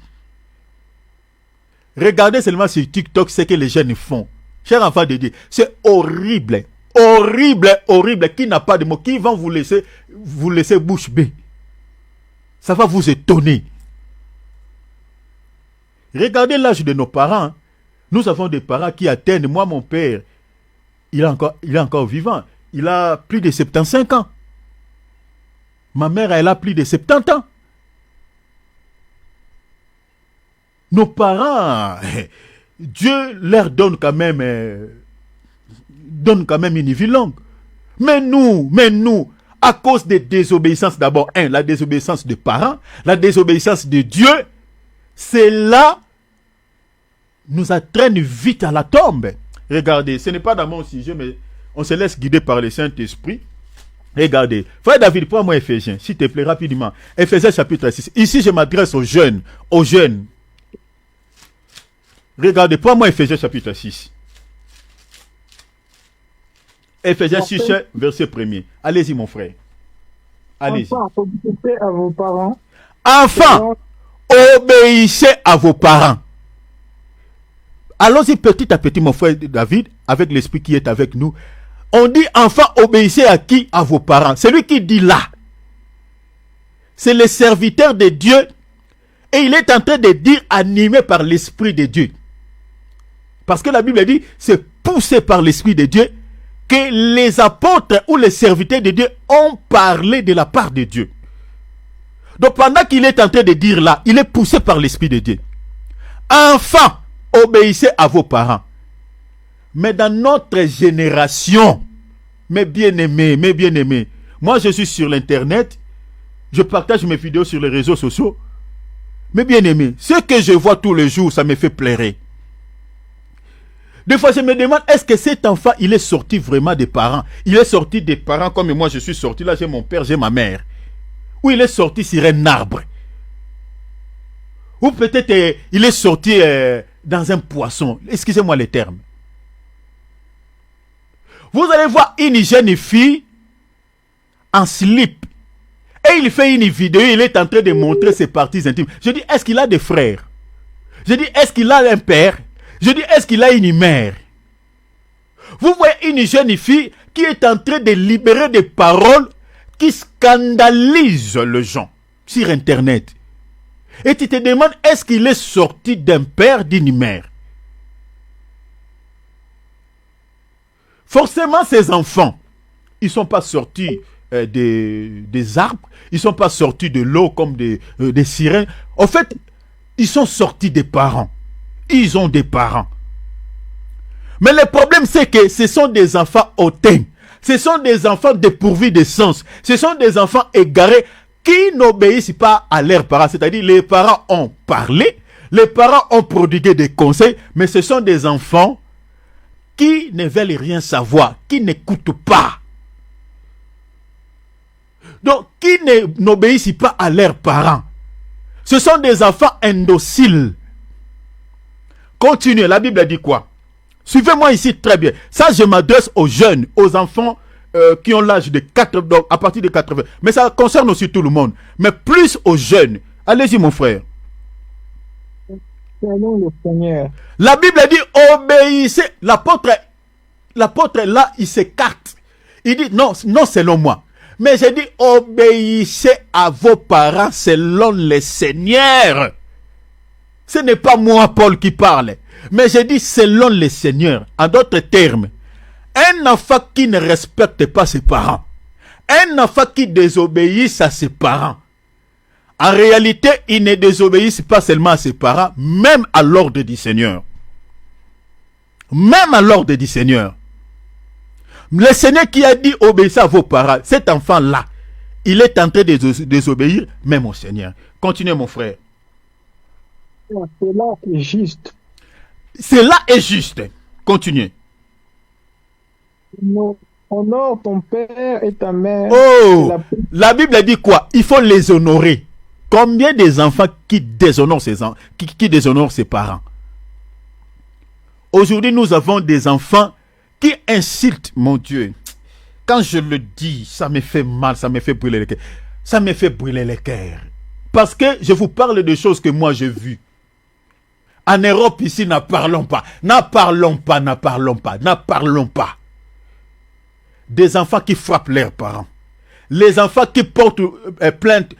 Regardez seulement sur TikTok ce que les jeunes font. Chers enfants de Dieu, c'est horrible. Horrible, qui n'a pas de mots, qui vont vous laisser bouche bée. Ça va vous étonner. Regardez l'âge de nos parents. Nous avons des parents qui atteignent, moi mon père, il est encore vivant. Il a plus de 75 ans. Ma mère, elle a plus de 70 ans. Nos parents, Dieu leur donne quand même une vie longue. Mais nous, à cause des désobéissances, d'abord, la désobéissance des parents, la désobéissance de Dieu, cela nous entraîne vite à la tombe. Regardez, ce n'est pas dans mon sujet, mais on se laisse guider par le Saint-Esprit. Regardez, frère David, prends-moi Éphésiens, s'il te plaît, rapidement. Éphésiens chapitre 6. Ici, je m'adresse aux jeunes. Regardez, prends-moi Éphésiens chapitre 6. Éphésiens 6, verset 1er. Allez-y, mon frère. Allez-y. Enfants, obéissez à vos parents. Enfants, obéissez à vos parents. Allons-y petit à petit, mon frère David, avec l'esprit qui est avec nous. On dit, enfants, obéissez à qui? À vos parents. Celui qui dit là, c'est le serviteur de Dieu. Et il est en train de dire, animé par l'esprit de Dieu. Parce que la Bible dit, c'est poussé par l'esprit de Dieu que les apôtres ou les serviteurs de Dieu ont parlé de la part de Dieu. Donc pendant qu'il est en train de dire là, il est poussé par l'esprit de Dieu. Enfants, obéissez à vos parents. Mais dans notre génération, mes bien-aimés, moi je suis sur l'internet, je partage mes vidéos sur les réseaux sociaux. Mes bien-aimés, ce que je vois tous les jours, ça me fait pleurer. Des fois, je me demande, est-ce que cet enfant, il est sorti vraiment des parents? Il est sorti des parents comme moi, je suis sorti. Là, j'ai mon père, j'ai ma mère. Ou il est sorti sur un arbre. Ou peut-être, il est sorti dans un poisson. Excusez-moi les termes. Vous allez voir une jeune fille en slip. Et il fait une vidéo, il est en train de montrer ses parties intimes. Je dis, est-ce qu'il a des frères? Je dis, est-ce qu'il a un père? Je dis, est-ce qu'il a une mère? Vous voyez une jeune fille qui est en train de libérer des paroles qui scandalisent les gens sur Internet. Et tu te demandes, est-ce qu'il est sorti d'un père, d'une mère? Forcément, ces enfants, ils ne sont pas sortis des arbres, ils ne sont pas sortis de l'eau comme des sirènes. En fait, ils sont sortis des parents. Ils ont des parents. Mais le problème, c'est que ce sont des enfants hautains. Ce sont des enfants dépourvus de sens. Ce sont des enfants égarés qui n'obéissent pas à leurs parents. C'est-à-dire, les parents ont parlé, les parents ont prodigué des conseils, mais ce sont des enfants qui ne veulent rien savoir, qui n'écoutent pas. Donc, qui n'obéissent pas à leurs parents. Ce sont des enfants indociles. Continuez, la Bible a dit quoi? Suivez-moi ici très bien. Ça, je m'adresse aux jeunes, aux enfants qui ont l'âge de 4, donc à partir de 80. Mais ça concerne aussi tout le monde. Mais plus aux jeunes. Allez-y, mon frère. Selon le Seigneur. La Bible dit obéissez. L'apôtre là, il s'écarte. Il dit non, non selon moi. Mais j'ai dit obéissez à vos parents selon le Seigneur. Ce n'est pas moi, Paul, qui parle. Mais j'ai dit selon le Seigneur. En d'autres termes, un enfant qui ne respecte pas ses parents, un enfant qui désobéit à ses parents, en réalité, il ne désobéit pas seulement à ses parents, même à l'ordre du Seigneur. Même à l'ordre du Seigneur. Le Seigneur qui a dit obéissez à vos parents, cet enfant-là, il est en train de désobéir même au Seigneur. Continuez, mon frère. Cela est juste. Cela est juste. Continuez. Honore ton père et ta mère. Oh, la Bible dit quoi? Il faut les honorer. Combien des enfants qui déshonorent qui déshonorent ses parents? Aujourd'hui, nous avons des enfants qui insultent, mon Dieu. Quand je le dis, ça me fait mal, ça me fait brûler le cœur. Ça me fait brûler le cœur. Parce que je vous parle de choses que moi j'ai vues. En Europe, ici, n'en parlons pas. N'en parlons pas, n'en parlons pas, n'en parlons pas. Des enfants qui frappent leurs parents. Les enfants qui portent plainte,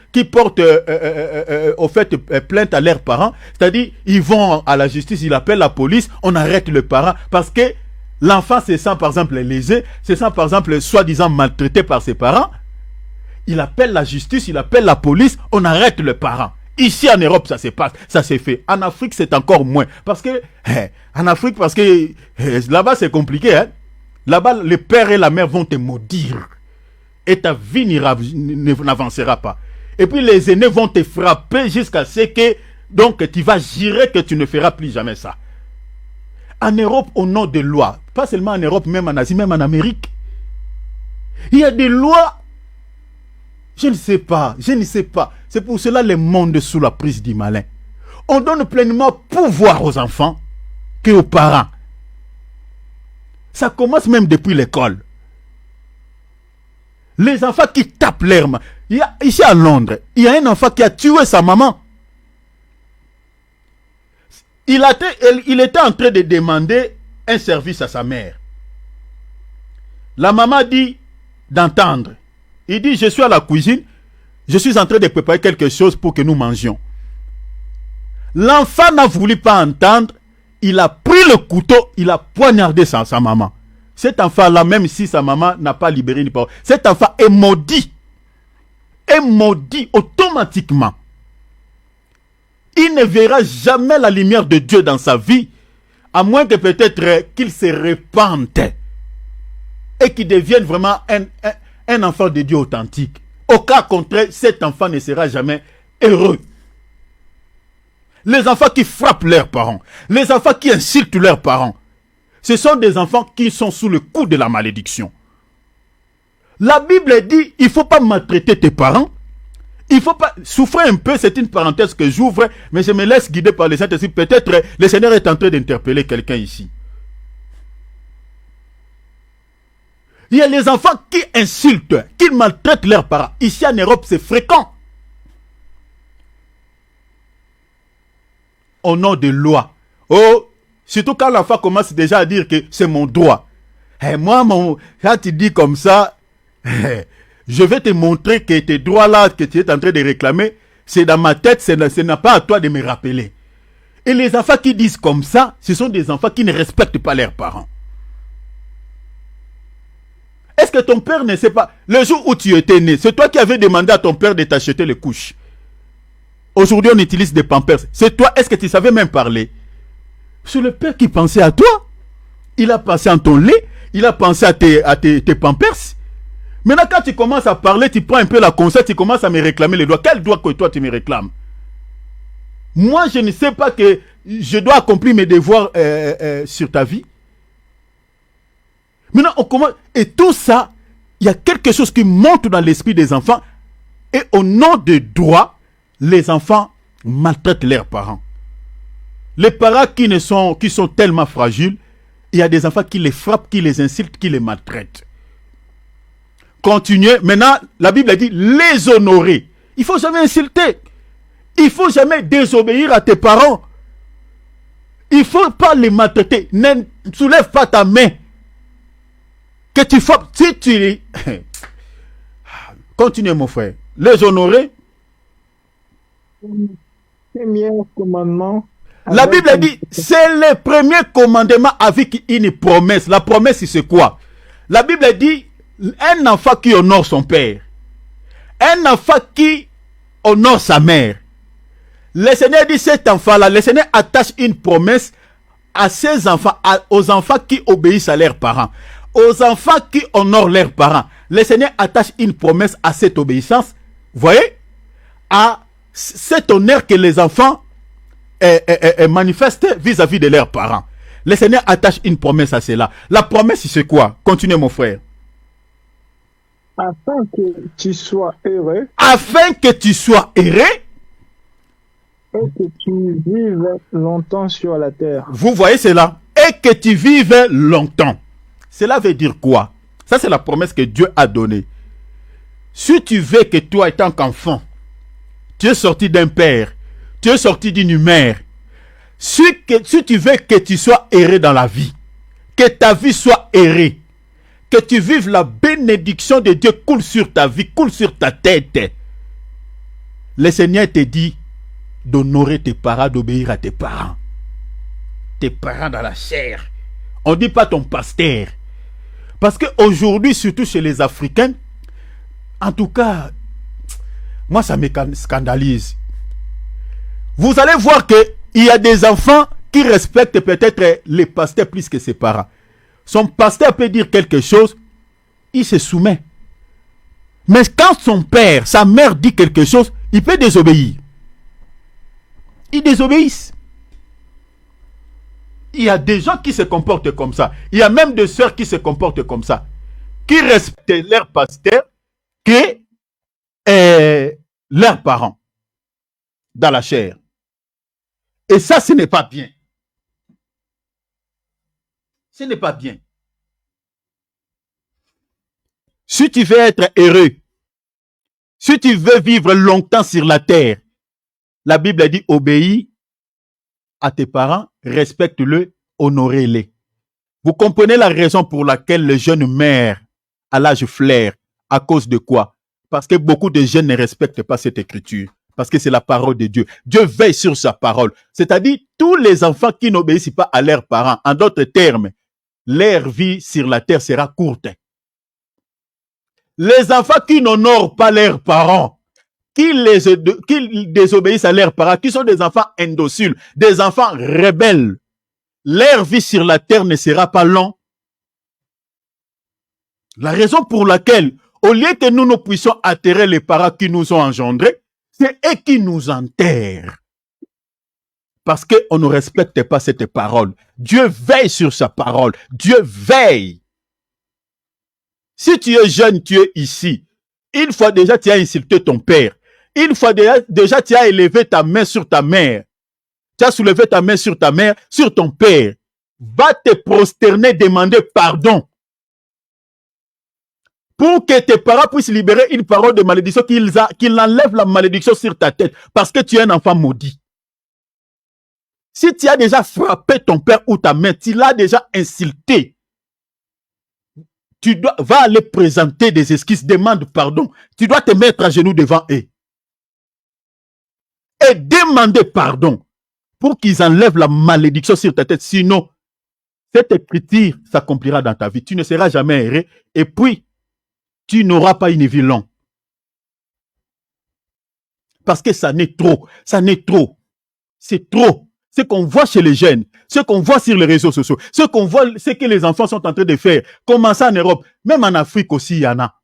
plainte à leurs parents, c'est-à-dire ils vont à la justice, ils appellent la police, on arrête le parent parce que l'enfant se sent par exemple lésé, se sent par exemple soi-disant maltraité par ses parents. Il appelle la justice, il appelle la police, on arrête le parent. Ici en Europe, ça se passe, ça s'est fait. En Afrique, c'est encore moins. Parce que, là-bas, c'est compliqué. Hein? Là-bas, le père et la mère vont te maudire. Et ta vie n'avancera pas. Et puis, les aînés vont te frapper jusqu'à ce que, donc, tu vas jurer que tu ne feras plus jamais ça. En Europe, au nom des lois, pas seulement en Europe, même en Asie, même en Amérique, il y a des lois. Je ne sais pas. C'est pour cela le monde est sous la prise du malin. On donne pleinement pouvoir aux enfants qu'aux parents. Ça commence même depuis l'école. Les enfants qui tapent leur main. Ici à Londres, il y a un enfant qui a tué sa maman. Il était en train de demander un service à sa mère. La maman dit d'entendre. Il dit, je suis à la cuisine, je suis en train de préparer quelque chose pour que nous mangions. L'enfant n'a voulu pas entendre, il a pris le couteau, il a poignardé sa maman. Cet enfant-là, même si sa maman n'a pas libéré ni parole, cet enfant est maudit automatiquement. Il ne verra jamais la lumière de Dieu dans sa vie, à moins que peut-être qu'il se répande et qu'il devienne vraiment un enfant de Dieu authentique. Au cas contraire, cet enfant ne sera jamais heureux. Les enfants qui frappent leurs parents, les enfants qui insultent leurs parents, ce sont des enfants qui sont sous le coup de la malédiction. La Bible dit, il ne faut pas maltraiter tes parents. Il ne faut pas souffrir un peu, c'est une parenthèse que j'ouvre, mais je me laisse guider par le Saint-Esprit. Peut-être le Seigneur est en train d'interpeller quelqu'un ici. Il y a les enfants qui insultent, qui maltraitent leurs parents. Ici en Europe, c'est fréquent. Au nom de loi. Oh, surtout quand l'enfant commence déjà à dire que c'est mon droit. Et moi, quand tu dis comme ça, je vais te montrer que tes droits-là que tu es en train de réclamer, c'est dans ma tête, ce n'est pas à toi de me rappeler. Et les enfants qui disent comme ça, ce sont des enfants qui ne respectent pas leurs parents. Est-ce que ton père ne sait pas? Le jour où tu étais né, c'est toi qui avais demandé à ton père de t'acheter les couches. Aujourd'hui, on utilise des pampers. C'est toi, est-ce que tu savais même parler? C'est le père qui pensait à toi. Il a pensé à ton lait, il a pensé à tes pampers. Maintenant, quand tu commences à parler, tu prends un peu la conscience, tu commences à me réclamer les doigts. Quel doigt que toi, tu me réclames? Moi, je ne sais pas que je dois accomplir mes devoirs sur ta vie. Maintenant, on commence. Et tout ça, il y a quelque chose qui monte dans l'esprit des enfants. Et au nom des droits, les enfants maltraitent leurs parents. Les parents qui sont tellement fragiles, il y a des enfants qui les frappent, qui les insultent, qui les maltraitent. Continuez. Maintenant, la Bible a dit les honorer. Il ne faut jamais insulter. Il ne faut jamais désobéir à tes parents. Il ne faut pas les maltraiter. Ne soulève pas ta main. Que tu fasses. Si tu... Continuez, mon frère. Les honorer. Premier commandement. La Bible a dit, c'est le premier commandement avec une promesse. La promesse, c'est quoi? La Bible a dit, un enfant qui honore son père, un enfant qui honore sa mère. Le Seigneur dit, cet enfant-là, le Seigneur attache une promesse à ses enfants, aux enfants qui obéissent à leurs parents, aux enfants qui honorent leurs parents. Le Seigneur attache une promesse à cette obéissance, vous voyez, à cet honneur que les enfants manifestent vis-à-vis de leurs parents. Le Seigneur attache une promesse à cela. La promesse, c'est quoi? Continuez, mon frère. Afin que tu sois heureux. Afin que tu sois heureux. Et que tu vives longtemps sur la terre. Vous voyez cela? Et que tu vives longtemps. Cela veut dire quoi? Ça, c'est la promesse que Dieu a donnée. Si tu veux que toi, étant qu'enfant, tu es sorti d'un père, tu es sorti d'une mère, si tu veux que tu sois heureux dans la vie, que ta vie soit heureux, que tu vives la bénédiction de Dieu coule sur ta vie, coule sur ta tête, le Seigneur te dit d'honorer tes parents, d'obéir à tes parents. Tes parents dans la chair. On ne dit pas ton pasteur. Parce qu'aujourd'hui, surtout chez les Africains, en tout cas, moi ça me scandalise. Vous allez voir qu'il y a des enfants qui respectent peut-être les pasteurs plus que ses parents. Son pasteur peut dire quelque chose, il se soumet. Mais quand son père, sa mère dit quelque chose, il peut désobéir. Ils désobéissent. Il y a des gens qui se comportent comme ça. Il y a même des sœurs qui se comportent comme ça. Qui respectent leur pasteur que leurs parents dans la chair. Et ça, ce n'est pas bien. Ce n'est pas bien. Si tu veux être heureux, si tu veux vivre longtemps sur la terre, la Bible dit obéis à tes parents, respecte-le, honore-les. Vous comprenez la raison pour laquelle les jeunes meurent à l'âge flair. À cause de quoi? Parce que beaucoup de jeunes ne respectent pas cette écriture. Parce que c'est la parole de Dieu. Dieu veille sur sa parole. C'est-à-dire, tous les enfants qui n'obéissent pas à leurs parents, en d'autres termes, leur vie sur la terre sera courte. Les enfants qui n'honorent pas leurs parents, qui désobéissent à leurs parents, qui sont des enfants indociles, des enfants rebelles, leur vie sur la terre ne sera pas longue. La raison pour laquelle, au lieu que nous puissions atterrer les parents qui nous ont engendrés, c'est eux qui nous enterrent. Parce qu'on ne respecte pas cette parole. Dieu veille sur sa parole. Dieu veille. Si tu es jeune, tu es ici. Une fois déjà, tu as insulté ton père. Une fois déjà, tu as élevé ta main sur ta mère. Tu as soulevé ta main sur ta mère, sur ton père. Va te prosterner, demander pardon. Pour que tes parents puissent libérer une parole de malédiction, qu'il enlève la malédiction sur ta tête. Parce que tu es un enfant maudit. Si tu as déjà frappé ton père ou ta mère, tu l'as déjà insulté, va aller présenter des excuses, demande pardon. Tu dois te mettre à genoux devant eux. Et demander pardon pour qu'ils enlèvent la malédiction sur ta tête. Sinon, cette écriture s'accomplira dans ta vie. Tu ne seras jamais erré et puis tu n'auras pas une vie longue. Parce que ça n'est trop. Ça n'est trop. C'est trop. Ce qu'on voit chez les jeunes, ce qu'on voit sur les réseaux sociaux, ce qu'on voit, ce que les enfants sont en train de faire, comment ça en Europe, même en Afrique aussi, il y en a.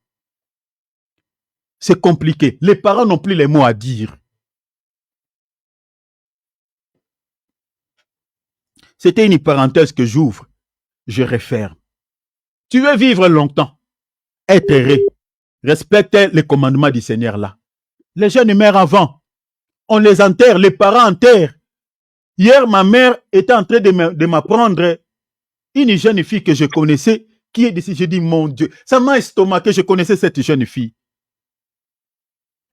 C'est compliqué. Les parents n'ont plus les mots à dire. C'était une parenthèse que j'ouvre. Je referme. Tu veux vivre longtemps, être heureux, respecte les commandements du Seigneur là. Les jeunes meurent avant. On les enterre, les parents enterrent. Hier, ma mère était en train de m'apprendre une jeune fille que je connaissais qui est d'ici. Je dis, mon Dieu, ça m'a estomaqué, je connaissais cette jeune fille.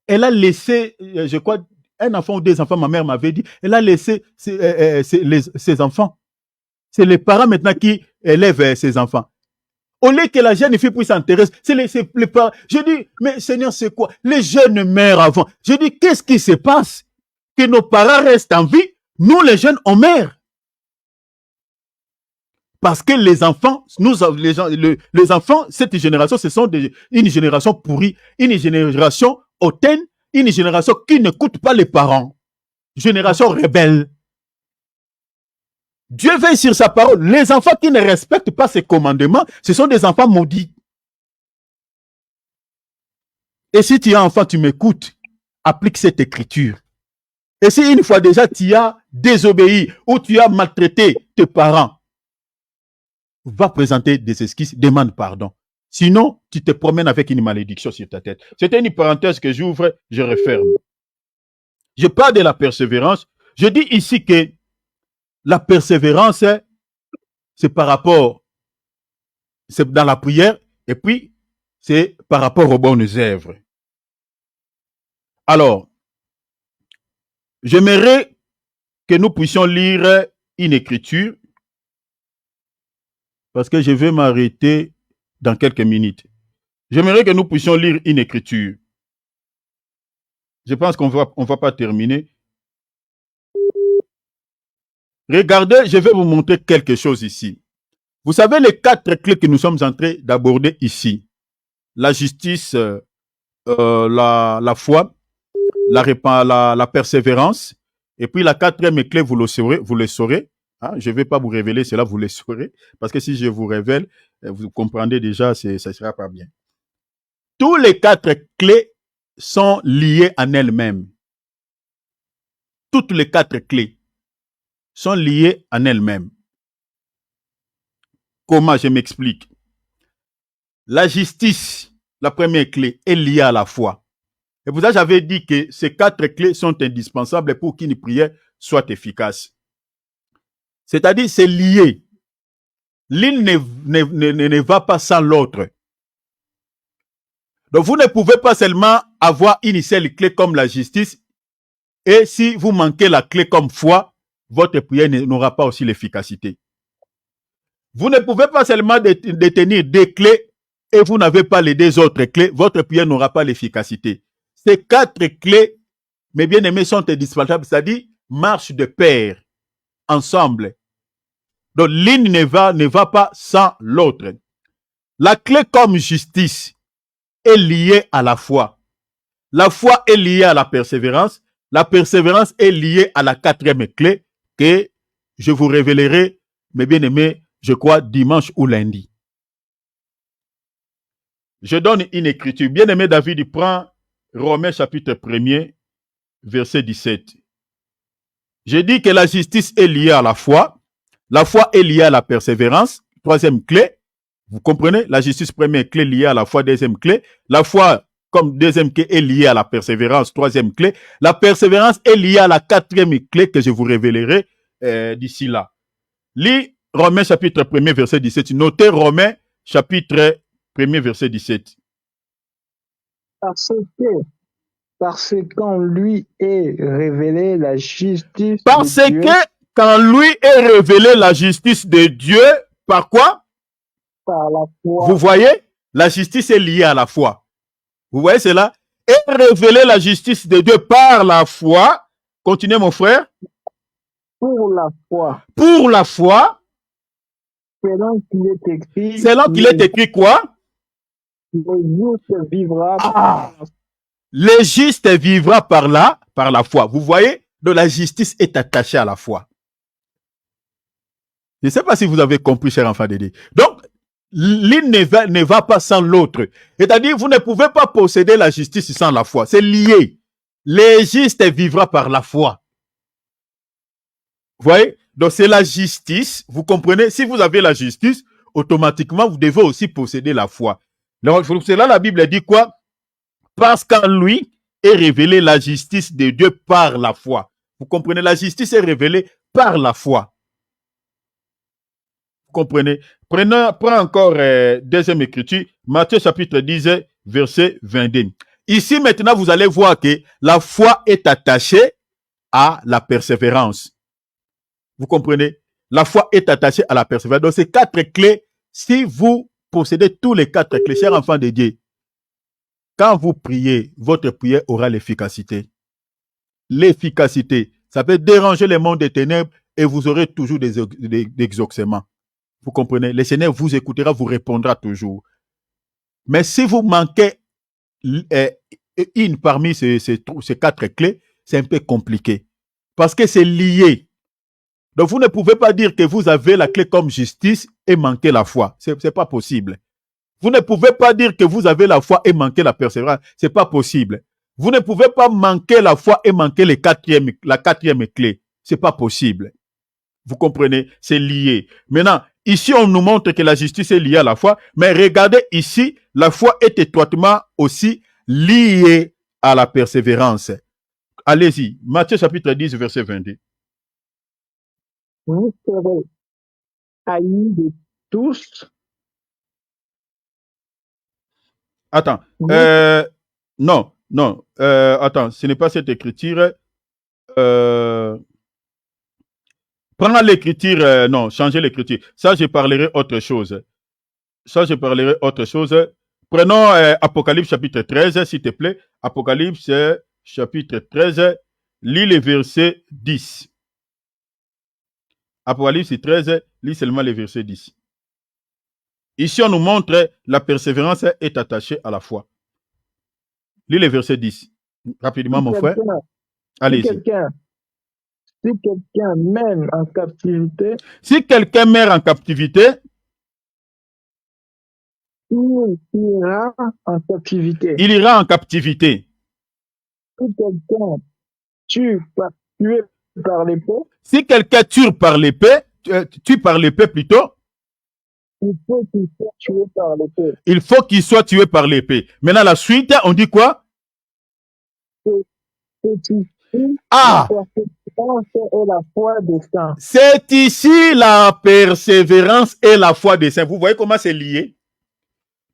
Elle a laissé, je crois, un enfant ou deux enfants, ma mère m'avait dit, elle a laissé ses enfants. C'est les parents maintenant qui élèvent ses enfants. Au lieu que la jeune fille puisse s'intéresser, c'est les parents. Je dis, mais Seigneur, c'est quoi? Les jeunes meurent avant. Je dis, qu'est-ce qui se passe? Que nos parents restent en vie, nous les jeunes, on meurt. Parce que les enfants, les enfants, cette génération, ce sont une génération pourrie, une génération hautaine, une génération qui n'écoute pas les parents. Génération rebelle. Dieu veille sur sa parole. Les enfants qui ne respectent pas ses commandements, ce sont des enfants maudits. Et si tu es enfant, tu m'écoutes, applique cette écriture. Et si une fois déjà tu as désobéi ou tu as maltraité tes parents, va présenter des excuses, demande pardon. Sinon, tu te promènes avec une malédiction sur ta tête. C'était une parenthèse que j'ouvre, je referme. Je parle de la persévérance. Je dis ici que la persévérance, c'est par rapport, c'est dans la prière, et puis c'est par rapport aux bonnes œuvres. Alors, j'aimerais que nous puissions lire une écriture, parce que je vais m'arrêter dans quelques minutes. J'aimerais que nous puissions lire une écriture. Je pense qu'on va pas terminer. Regardez, je vais vous montrer quelque chose ici. Vous savez les 4 clés que nous sommes en train d'aborder ici. La justice, la foi, la persévérance, et puis la 4e clé, vous le saurez. Hein, je ne vais pas vous révéler cela, vous le saurez, parce que si je vous révèle, vous comprendrez déjà, ça ne sera pas bien. Tous les 4 clés sont liées en elles-mêmes. Toutes les 4 clés sont liées en elles-mêmes. Comment? Je m'explique. La justice, la première clé, est liée à la foi. Et pour ça, j'avais dit que ces 4 clés sont indispensables pour qu'une prière soit efficace. C'est-à-dire, c'est lié. L'une ne va pas sans l'autre. Donc, vous ne pouvez pas seulement avoir une seule clé comme la justice, et si vous manquez la clé comme foi, votre prière n'aura pas aussi l'efficacité. Vous ne pouvez pas seulement détenir 2 clés et vous n'avez pas les 2 autres clés, votre prière n'aura pas l'efficacité. Ces 4 clés, mes bien-aimés, sont indispensables, c'est-à-dire marchent de pair, ensemble. Donc l'une ne va pas sans l'autre. La clé comme justice est liée à la foi. La foi est liée à la persévérance. La persévérance est liée à la 4e clé que je vous révélerai, mes bien-aimés, je crois, dimanche ou lundi. Je donne une écriture. Bien-aimé David, il prend Romains chapitre 1er, verset 17. J'ai dit que la justice est liée à la foi est liée à la persévérance, 3e clé. Vous comprenez? La justice, première clé liée à la foi, 2e clé. La foi, comme 2e clé, est liée à la persévérance, 3e clé. La persévérance est liée à la 4e clé que je vous révélerai d'ici là. Lis Romains chapitre 1er, verset 17. Notez Romains chapitre 1er, verset 17. Parce qu'en lui est révélée la justice Parce de Dieu. que quand lui est révélée la justice de Dieu, par quoi? Par la foi. Vous voyez, la justice est liée à la foi. Vous voyez cela? Et révéler la justice de Dieu par la foi. Continuez mon frère. Pour la foi. Pour la foi. Selon qu'il est écrit. Selon qu'il est écrit quoi? Le juste vivra. Le juste vivra par la foi. Vous voyez, donc la justice est attachée à la foi. Je ne sais pas si vous avez compris, cher enfant de Dieu. Donc, l'une ne va pas sans l'autre. C'est-à-dire, vous ne pouvez pas posséder la justice sans la foi. C'est lié. Le juste vivra par la foi. Vous voyez? Donc, c'est la justice. Vous comprenez? Si vous avez la justice, automatiquement, vous devez aussi posséder la foi. Donc, c'est là la Bible dit quoi? Parce qu'en lui est révélée la justice de Dieu par la foi. Vous comprenez? La justice est révélée par la foi. Vous comprenez? Prends encore deuxième écriture, Matthieu chapitre 10, verset 22. Ici, maintenant, vous allez voir que la foi est attachée à la persévérance. Vous comprenez? La foi est attachée à la persévérance. Donc, ces quatre clés, si vous possédez tous les quatre clés, chers enfants de Dieu, quand vous priez, votre prière aura l'efficacité. L'efficacité, ça peut déranger les mondes des ténèbres et vous aurez toujours des exaucements. Vous comprenez? Le Seigneur vous écoutera, vous répondra toujours. Mais si vous manquez une parmi ces quatre clés, c'est un peu compliqué. Parce que c'est lié. Donc vous ne pouvez pas dire que vous avez la clé comme justice et manquer la foi. C'est pas possible. Vous ne pouvez pas dire que vous avez la foi et manquer la persévérance. C'est pas possible. Vous ne pouvez pas manquer la foi et manquer la quatrième clé. C'est pas possible. Vous comprenez? C'est lié. Maintenant, ici, on nous montre que la justice est liée à la foi. Mais regardez ici, la foi est étroitement aussi liée à la persévérance. Allez-y. Matthieu chapitre 10, verset 22. Vous serez haïs de tous. Attends. Non. Attends, ce n'est pas cette écriture. Prends l'écriture. Non, changez l'écriture. Ça, je parlerai autre chose. Prenons Apocalypse chapitre 13, s'il te plaît. Apocalypse chapitre 13. Lis le verset 10. Apocalypse 13, lis seulement le verset 10. Ici, on nous montre la persévérance est attachée à la foi. Lis le verset 10. Rapidement, mon frère. Allez-y. Si quelqu'un mène en captivité. Si quelqu'un meurt en captivité. Il ira en captivité. Il ira en captivité. Si quelqu'un tue par l'épée. Si quelqu'un tue par l'épée plutôt. Il faut qu'il soit tué par l'épée. Il faut qu'il soit tué par l'épée. Maintenant, la suite, on dit quoi? C'est ici la persévérance et la foi des saints. Vous voyez comment c'est lié?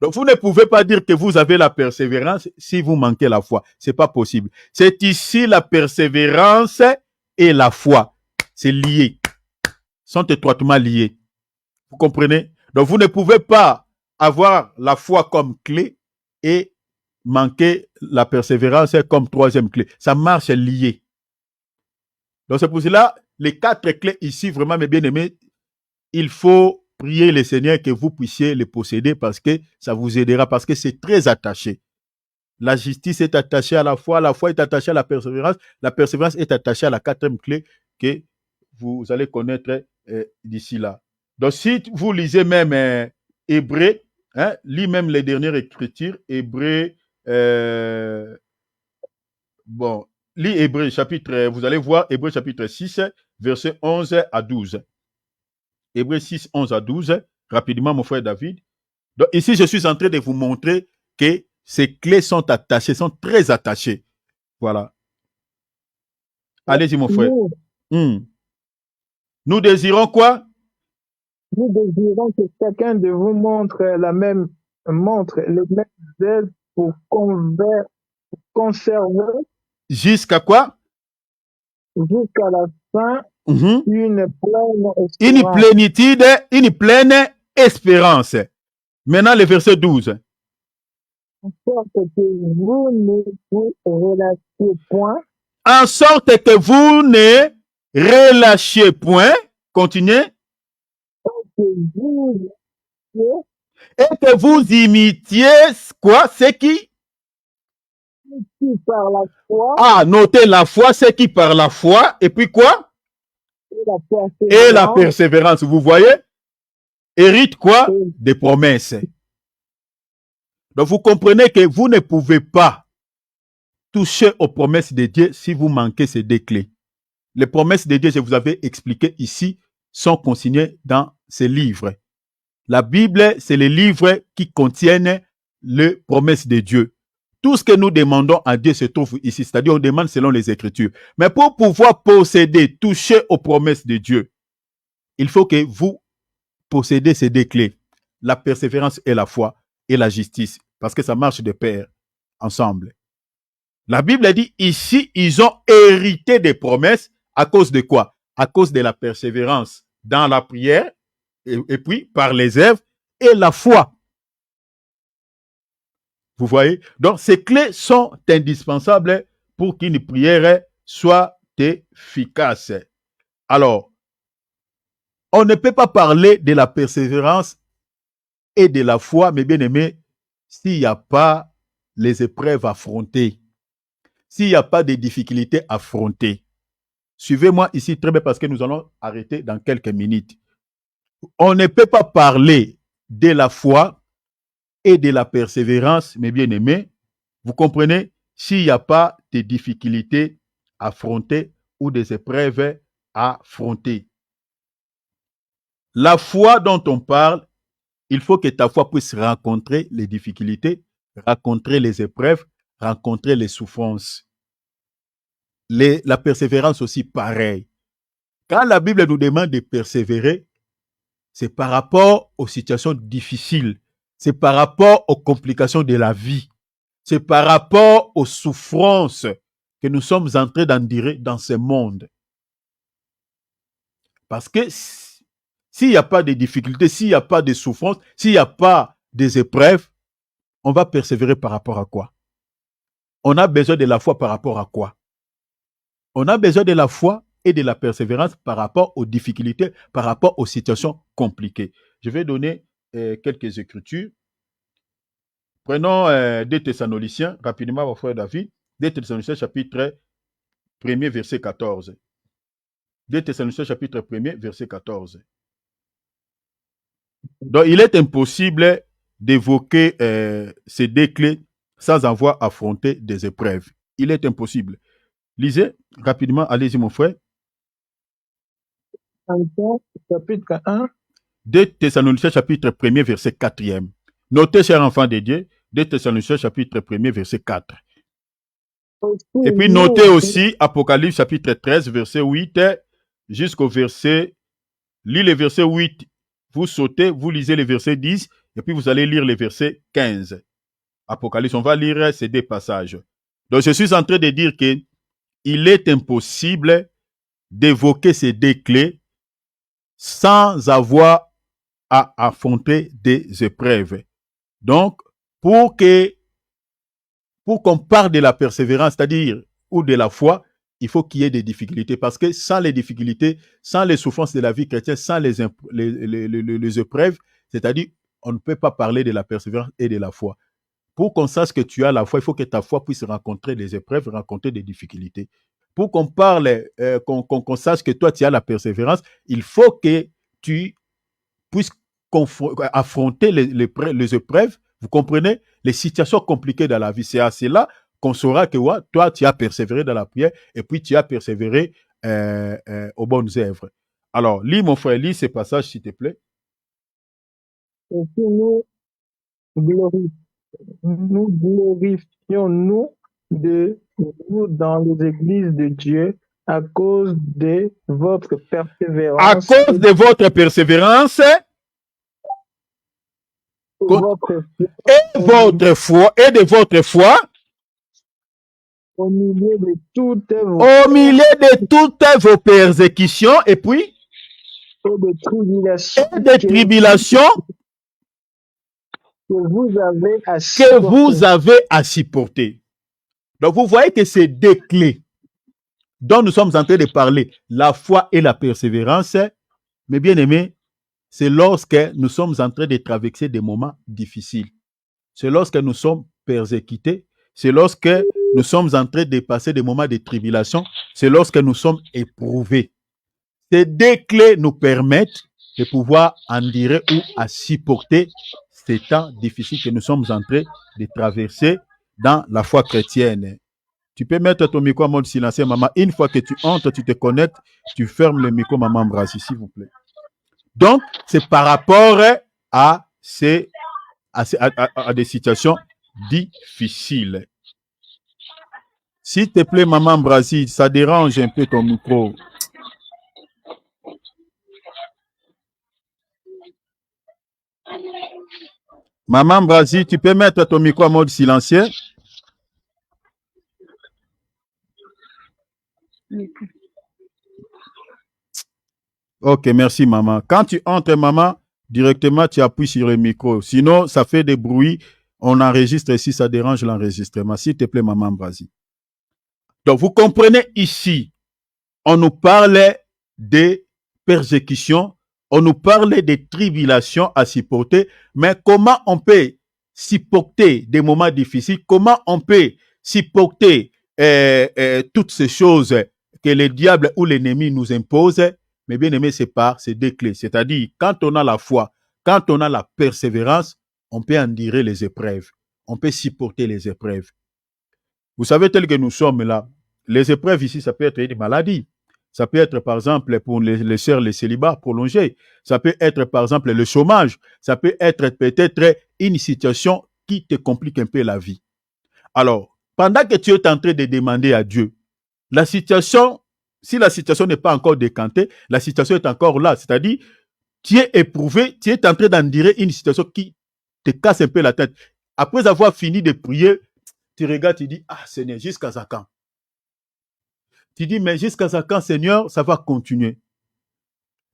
Donc, vous ne pouvez pas dire que vous avez la persévérance si vous manquez la foi. C'est pas possible. C'est ici la persévérance et la foi. C'est lié. Ils sont étroitement liés. Vous comprenez? Donc, vous ne pouvez pas avoir la foi comme clé et manquer la persévérance comme troisième clé. Ça marche lié. Donc, c'est pour cela, les quatre clés ici, vraiment, mes bien-aimés, il faut prier le Seigneur que vous puissiez les posséder parce que ça vous aidera, parce que c'est très attaché. La justice est attachée à la foi est attachée à la persévérance est attachée à la quatrième clé que vous allez connaître d'ici là. Donc, si vous lisez même Hébreu, lis même les dernières écritures, Hébreu, lis Hébreu chapitre, vous allez voir Hébreu chapitre 6, verset 11 à 12. Hébreu 6, 11 à 12, rapidement mon frère David. Donc ici, je suis en train de vous montrer que ces clés sont attachées, sont très attachées. Voilà. Allez-y mon frère. Nous désirons quoi? Nous désirons que chacun de vous montre les mêmes ailes pour conserver. Jusqu'à quoi? Jusqu'à la fin, une pleine espérance. Maintenant, le verset 12. En sorte que vous ne vous relâchiez point. En sorte que vous ne relâchiez point. Continuez. vous Et que vous imitiez quoi? C'est qui? qui par la foi Ah, notez la foi, c'est qui par la foi. Et puis quoi? Et la persévérance. Vous voyez? Hérite quoi? Des promesses. Donc vous comprenez que vous ne pouvez pas toucher aux promesses de Dieu si vous manquez ces deux clés. Les promesses de Dieu, je vous avais expliqué ici, sont consignées dans ces livres. La Bible, c'est les livres qui contiennent les promesses de Dieu. Tout ce que nous demandons à Dieu se trouve ici, c'est-à-dire on demande selon les Écritures. Mais pour pouvoir posséder, toucher aux promesses de Dieu, il faut que vous possédez ces deux clés, la persévérance et la foi et la justice, parce que ça marche de pair ensemble. La Bible dit ici, ils ont hérité des promesses à cause de quoi? À cause de la persévérance dans la prière et puis par les œuvres et la foi. Vous voyez? Donc, ces clés sont indispensables pour qu'une prière soit efficace. Alors, on ne peut pas parler de la persévérance et de la foi, mes bien-aimés, s'il n'y a pas les épreuves affrontées, s'il n'y a pas de difficultés affrontées. Suivez-moi ici très bien parce que nous allons arrêter dans quelques minutes. On ne peut pas parler de la foi et de la persévérance, mes bien-aimés, vous comprenez, s'il n'y a pas de difficultés affrontées ou des épreuves à affronter. La foi dont on parle, il faut que ta foi puisse rencontrer les difficultés, rencontrer les épreuves, rencontrer les souffrances. La persévérance aussi, pareil. Quand la Bible nous demande de persévérer, c'est par rapport aux situations difficiles, c'est par rapport aux complications de la vie, c'est par rapport aux souffrances que nous sommes en train d'endurer dans ce monde. Parce que s'il n'y a pas de difficultés, s'il n'y a pas de souffrances, s'il n'y a pas des épreuves, on va persévérer par rapport à quoi? On a besoin de la foi par rapport à quoi? On a besoin de la foi et de la persévérance par rapport aux difficultés, par rapport aux situations compliquées. Je vais donner quelques écritures. Prenons 2 Thessaloniciens, rapidement, mon frère David. 2 Thessaloniciens, chapitre 1er, verset 14. 2 Thessaloniciens, chapitre 1er, verset 14. Donc, il est impossible d'évoquer ces deux clés sans avoir affronté des épreuves. Il est impossible. Lisez rapidement, allez-y, mon frère. Chapitre 1. 2 Thessaloniciens, chapitre 1er, verset 4e. Notez, chers enfants de Dieu, 2 Thessaloniciens, chapitre 1er, verset 4. Et puis notez aussi Apocalypse, chapitre 13, verset 8 jusqu'au verset... Lisez le verset 8, vous sautez, vous lisez le verset 10, et puis vous allez lire le verset 15. Apocalypse, on va lire ces deux passages. Donc, je suis en train de dire que il est impossible d'évoquer ces deux clés sans avoir à affronter des épreuves. Donc, pour qu'on parle de la persévérance, c'est-à-dire, ou de la foi, il faut qu'il y ait des difficultés. Parce que sans les difficultés, sans les souffrances de la vie chrétienne, sans les épreuves, c'est-à-dire, on ne peut pas parler de la persévérance et de la foi. Pour qu'on sache que tu as la foi, il faut que ta foi puisse rencontrer des épreuves, rencontrer des difficultés. Pour qu'on parle, qu'on sache que toi, tu as la persévérance, il faut que tu puisses affronter les épreuves, vous comprenez, les situations compliquées dans la vie. C'est à cela qu'on saura que ouais, toi, tu as persévéré dans la prière et puis tu as persévéré aux bonnes œuvres. Alors, lis, mon frère, lis ces passages, s'il te plaît. Et puis nous glorifions-nous de vous dans les églises de Dieu à cause de votre persévérance. À cause de votre persévérance et votre foi et de votre foi au milieu de toutes vos persécutions et puis et des tribulations que vous avez à supporter. Donc vous voyez que c'est deux clés dont nous sommes en train de parler, la foi et la persévérance. Mes bien-aimés, c'est lorsque nous sommes en train de traverser des moments difficiles. C'est lorsque nous sommes persécutés. C'est lorsque nous sommes en train de passer des moments de tribulation. C'est lorsque nous sommes éprouvés. Ces deux clés nous permettent de pouvoir endurer ou à supporter ces temps difficiles que nous sommes en train de traverser dans la foi chrétienne. Tu peux mettre ton micro en mode silencieux, maman. Une fois que tu entres, tu te connectes, tu fermes le micro, maman Brasi, s'il vous plaît. Donc, c'est par rapport à des situations difficiles. S'il te plaît, maman Brasi, ça dérange un peu ton micro. Maman Brasi, tu peux mettre ton micro en mode silencieux? Ok, merci maman. Quand tu entres, maman, directement, tu appuies sur le micro. Sinon, ça fait des bruits. On enregistre ici, ça dérange l'enregistrement. S'il te plaît, maman Brasi. Donc, vous comprenez ici, on nous parlait des persécutions, on nous parlait des tribulations à supporter, mais comment on peut supporter des moments difficiles, comment on peut supporter toutes ces choses que le diable ou l'ennemi nous impose, mais bien aimé, c'est par ces deux clés. C'est-à-dire, quand on a la foi, quand on a la persévérance, on peut endurer les épreuves, on peut supporter les épreuves. Vous savez, tel que nous sommes là, les épreuves ici, ça peut être des maladies. Ça peut être, par exemple, pour les sœurs, les célibats prolongés. Ça peut être, par exemple, le chômage. Ça peut être peut-être une situation qui te complique un peu la vie. Alors, pendant que tu es en train de demander à Dieu, la situation, si la situation n'est pas encore décantée, la situation est encore là. C'est-à-dire, tu es éprouvé, tu es en train d'endurer une situation qui te casse un peu la tête. Après avoir fini de prier, tu regardes, tu dis, ah Seigneur, jusqu'à quand? Tu dis, mais jusqu'à quand, Seigneur, ça va continuer.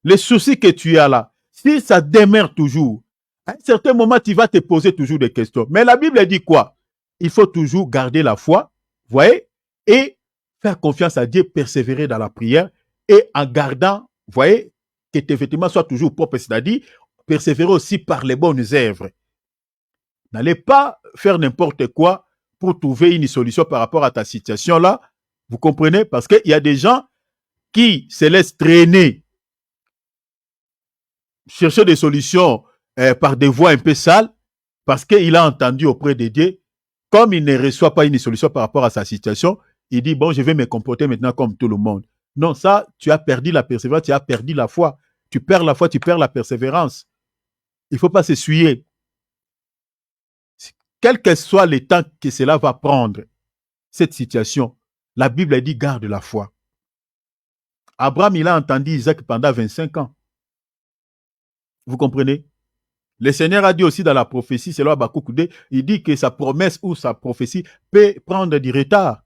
Les soucis que tu as là, si ça demeure toujours, à un certain moment, tu vas te poser toujours des questions. Mais la Bible dit quoi? Il faut toujours garder la foi, voyez, et faire confiance à Dieu, persévérer dans la prière, et en gardant, voyez, que tes vêtements soient toujours propres, c'est-à-dire persévérer aussi par les bonnes œuvres. N'allez pas faire n'importe quoi pour trouver une solution par rapport à ta situation là. Vous comprenez? Parce qu'il y a des gens qui se laissent traîner, chercher des solutions par des voies un peu sales, parce qu'il a entendu auprès de Dieu. Comme il ne reçoit pas une solution par rapport à sa situation, il dit, bon, je vais me comporter maintenant comme tout le monde. Non, ça, tu as perdu la persévérance, tu as perdu la foi. Tu perds la foi, tu perds la persévérance. Il ne faut pas s'essuyer. Quel que soit le temps que cela va prendre, cette situation, la Bible dit garde la foi. Abraham, il a entendu Isaac pendant 25 ans. Vous comprenez? Le Seigneur a dit aussi dans la prophétie, c'est là Habakkuk, il dit que sa promesse ou sa prophétie peut prendre du retard.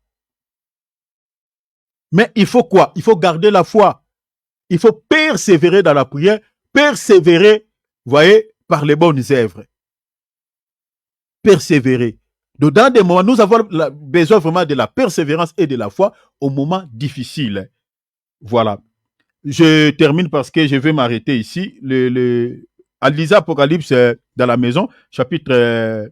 Mais il faut quoi? Il faut garder la foi. Il faut persévérer dans la prière, persévérer, vous voyez, par les bonnes œuvres. Persévérer. Donc, dans des moments, nous avons besoin vraiment de la persévérance et de la foi au moment difficile. Voilà. Je termine parce que je vais m'arrêter ici. À Lisa Apocalypse dans la maison, chapitre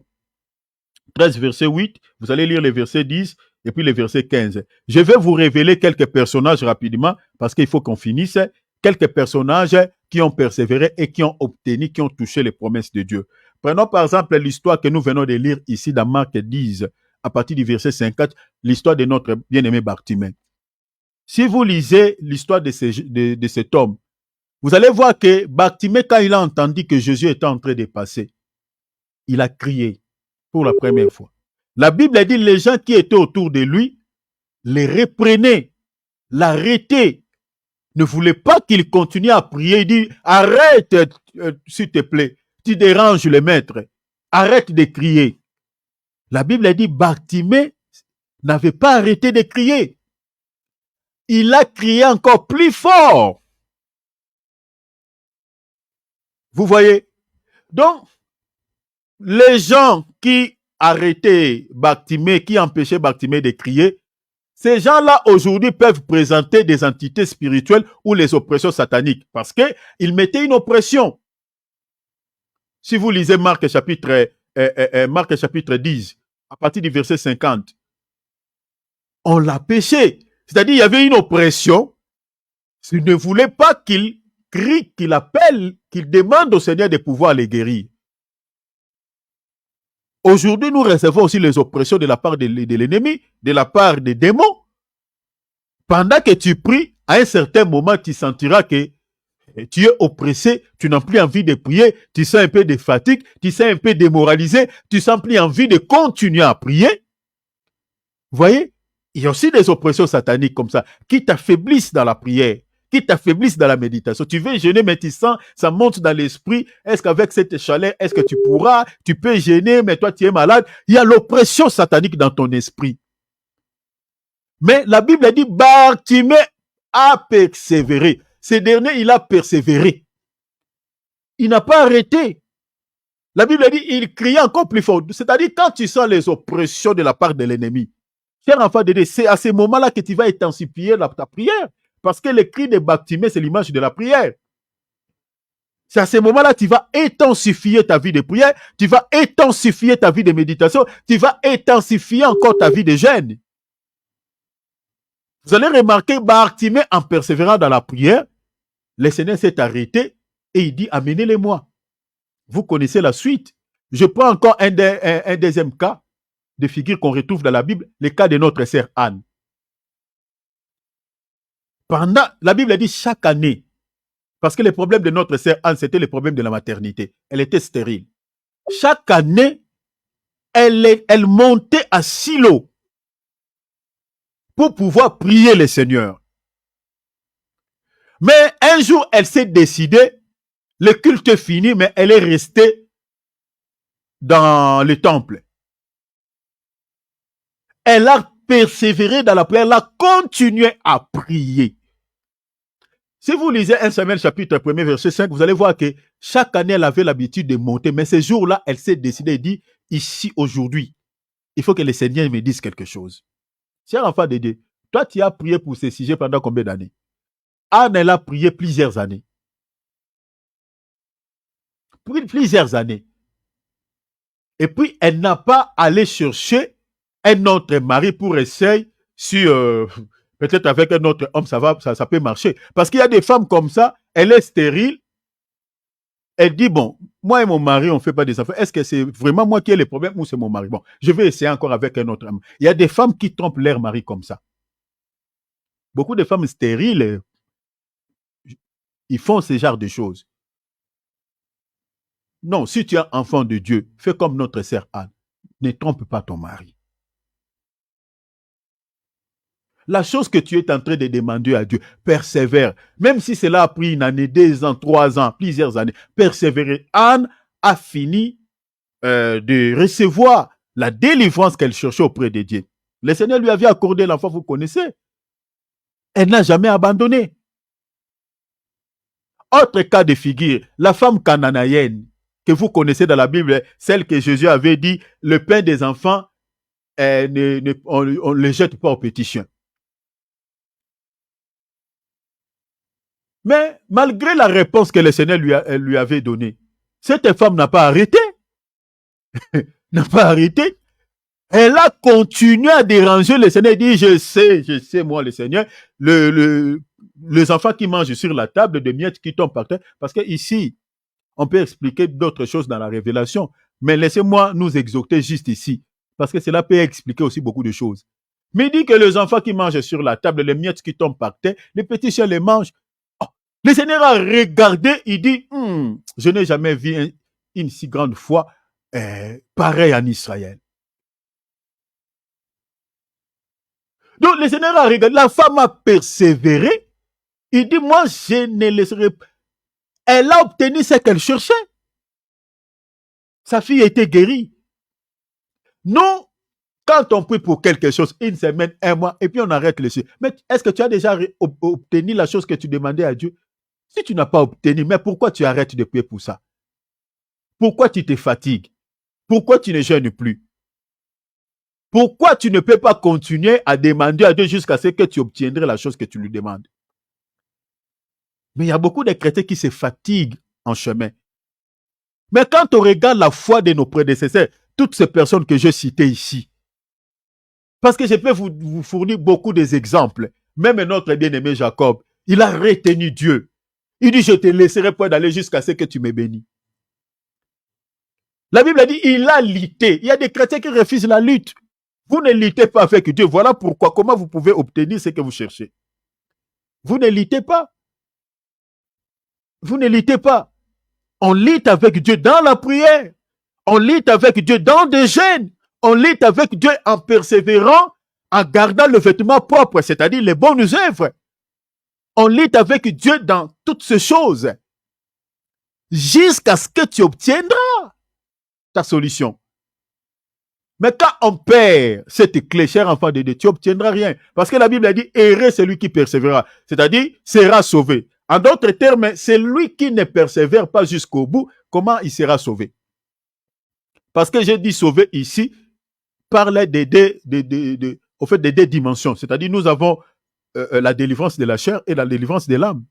13, verset 8. Vous allez lire les versets 10 et puis les versets 15. Je vais vous révéler quelques personnages rapidement parce qu'il faut qu'on finisse. Quelques personnages qui ont persévéré et qui ont obtenu, qui ont touché les promesses de Dieu. Prenons par exemple l'histoire que nous venons de lire ici dans Marc 10, à partir du verset 54, l'histoire de notre bien-aimé Bartimée. Si vous lisez l'histoire de cet homme, vous allez voir que Bartimée, quand il a entendu que Jésus était en train de passer, il a crié pour la première fois. La Bible dit que les gens qui étaient autour de lui les reprenaient, l'arrêtaient, ne voulaient pas qu'il continue à prier. Il dit, arrête, s'il te plaît, tu déranges le maître, arrête de crier. La Bible dit, Bartimée n'avait pas arrêté de crier. Il a crié encore plus fort. Vous voyez? Donc, les gens qui arrêtaient Bartimée, qui empêchaient Bartimée de crier, ces gens-là aujourd'hui peuvent présenter des entités spirituelles ou les oppressions sataniques parce qu'ils mettaient une oppression. Si vous lisez Marc chapitre 10, à partir du verset 50, on l'a péché. C'est-à-dire, il y avait une oppression. Il ne voulait pas qu'il crie, qu'il appelle, qu'il demande au Seigneur de pouvoir les guérir. Aujourd'hui, nous recevons aussi les oppressions de la part de l'ennemi, de la part des démons. Pendant que tu pries, à un certain moment, tu sentiras que tu es oppressé, tu n'as plus envie de prier, tu sens un peu de fatigue, tu sens un peu démoralisé, tu sens plus envie de continuer à prier. Vous voyez, il y a aussi des oppressions sataniques comme ça, qui t'affaiblissent dans la prière, qui t'affaiblissent dans la méditation. Tu veux jeûner, mais tu sens, ça monte dans l'esprit. Est-ce qu'avec cette chaleur, est-ce que tu pourras, tu peux jeûner, mais toi tu es malade. Il y a l'oppression satanique dans ton esprit. Mais la Bible dit, Bartimée a persévéré. Ce dernier, il a persévéré. Il n'a pas arrêté. La Bible dit, il criait encore plus fort. C'est-à-dire, quand tu sens les oppressions de la part de l'ennemi, cher enfant de Dieu, c'est à ce moment-là que tu vas intensifier ta prière. Parce que le cri de Bartimée, c'est l'image de la prière. C'est à ce moment-là que tu vas intensifier ta vie de prière, tu vas intensifier ta vie de méditation, tu vas intensifier encore ta vie de jeûne. Vous allez remarquer, Bartimée, en persévérant dans la prière, le Seigneur s'est arrêté et il dit, amenez-les-moi. Vous connaissez la suite. Je prends encore un deuxième cas de figure qu'on retrouve dans la Bible, le cas de notre sœur Anne. La Bible dit chaque année, parce que le problème de notre sœur Anne, c'était le problème de la maternité. Elle était stérile. Chaque année, elle montait à Silo pour pouvoir prier le Seigneur. Mais un jour, elle s'est décidée, le culte est fini, mais elle est restée dans le temple. Elle a persévéré dans la prière, elle a continué à prier. Si vous lisez 1 Samuel chapitre 1 verset 5, vous allez voir que chaque année, elle avait l'habitude de monter, mais ce jour-là, elle s'est décidée et dit, ici, aujourd'hui, il faut que le Seigneur me dise quelque chose. Cher enfant de Dieu, toi, tu as prié pour ce sujet pendant combien d'années? Anne, elle a prié plusieurs années. Plusieurs années. Et puis, elle n'a pas allé chercher un autre mari pour essayer si peut-être avec un autre homme, ça peut marcher. Parce qu'il y a des femmes comme ça, elle est stérile, elle dit, bon, moi et mon mari, on ne fait pas des enfants. Est-ce que c'est vraiment moi qui ai les problèmes ou c'est mon mari? Bon, je vais essayer encore avec un autre homme. Il y a des femmes qui trompent leur mari comme ça. Beaucoup de femmes stériles, ils font ce genre de choses. Non, si tu es enfant de Dieu, fais comme notre sœur Anne. Ne trompe pas ton mari. La chose que tu es en train de demander à Dieu, persévère. Même si cela a pris une année, 2 ans, 3 ans, plusieurs années, persévérer. Anne a fini de recevoir la délivrance qu'elle cherchait auprès de Dieu. Le Seigneur lui avait accordé l'enfant, vous connaissez. Elle n'a jamais abandonné. Autre cas de figure, la femme cananéenne que vous connaissez dans la Bible, celle que Jésus avait dit, le pain des enfants, on ne le jette pas aux petits chiens. Mais malgré la réponse que le Seigneur lui avait donnée, cette femme n'a pas arrêté. N'a pas arrêté. Elle a continué à déranger le Seigneur. Elle dit, je sais, moi, le Seigneur, les enfants qui mangent sur la table, des miettes qui tombent par terre. Parce que ici, on peut expliquer d'autres choses dans la révélation. Mais laissez-moi nous exhorter juste ici. Parce que cela peut expliquer aussi beaucoup de choses. Mais il dit que les enfants qui mangent sur la table, les miettes qui tombent par terre, les petits chiens les mangent. Oh, le Seigneur a regardé, il dit, je n'ai jamais vu une si grande foi pareille en Israël. Donc le Seigneur a regardé, la femme a persévéré. Il dit, moi, je ne laisserai pas. Elle a obtenu ce qu'elle cherchait. Sa fille a été guérie. Nous, quand on prie pour quelque chose, une semaine, un mois, et puis on arrête les choses. Mais est-ce que tu as déjà obtenu la chose que tu demandais à Dieu? Si tu n'as pas obtenu, mais pourquoi tu arrêtes de prier pour ça? Pourquoi tu te fatigues? Pourquoi tu ne jeûnes plus? Pourquoi tu ne peux pas continuer à demander à Dieu jusqu'à ce que tu obtiendrais la chose que tu lui demandes? Mais il y a beaucoup de chrétiens qui se fatiguent en chemin. Mais quand on regarde la foi de nos prédécesseurs, toutes ces personnes que je citais ici, parce que je peux vous fournir beaucoup d'exemples, même notre bien-aimé Jacob, il a retenu Dieu. Il dit, je te laisserai pas d'aller jusqu'à ce que tu me bénis. La Bible a dit, il a lutté. Il y a des chrétiens qui refusent la lutte. Vous ne luttez pas avec Dieu. Voilà pourquoi, comment vous pouvez obtenir ce que vous cherchez. Vous ne luttez pas. Vous ne luttez pas. On lutte avec Dieu dans la prière. On lutte avec Dieu dans des jeûnes. On lutte avec Dieu en persévérant, en gardant le vêtement propre, c'est-à-dire les bonnes œuvres. On lutte avec Dieu dans toutes ces choses. Jusqu'à ce que tu obtiendras ta solution. Mais quand on perd cette clé, cher enfant de Dieu, tu n'obtiendras rien. Parce que la Bible a dit, heureux celui qui persévérera. C'est-à-dire, sera sauvé. En d'autres termes, celui qui ne persévère pas jusqu'au bout, comment il sera sauvé? Parce que j'ai dit sauvé ici, parle des deux dimensions. C'est-à-dire, nous avons la délivrance de la chair et la délivrance de l'âme.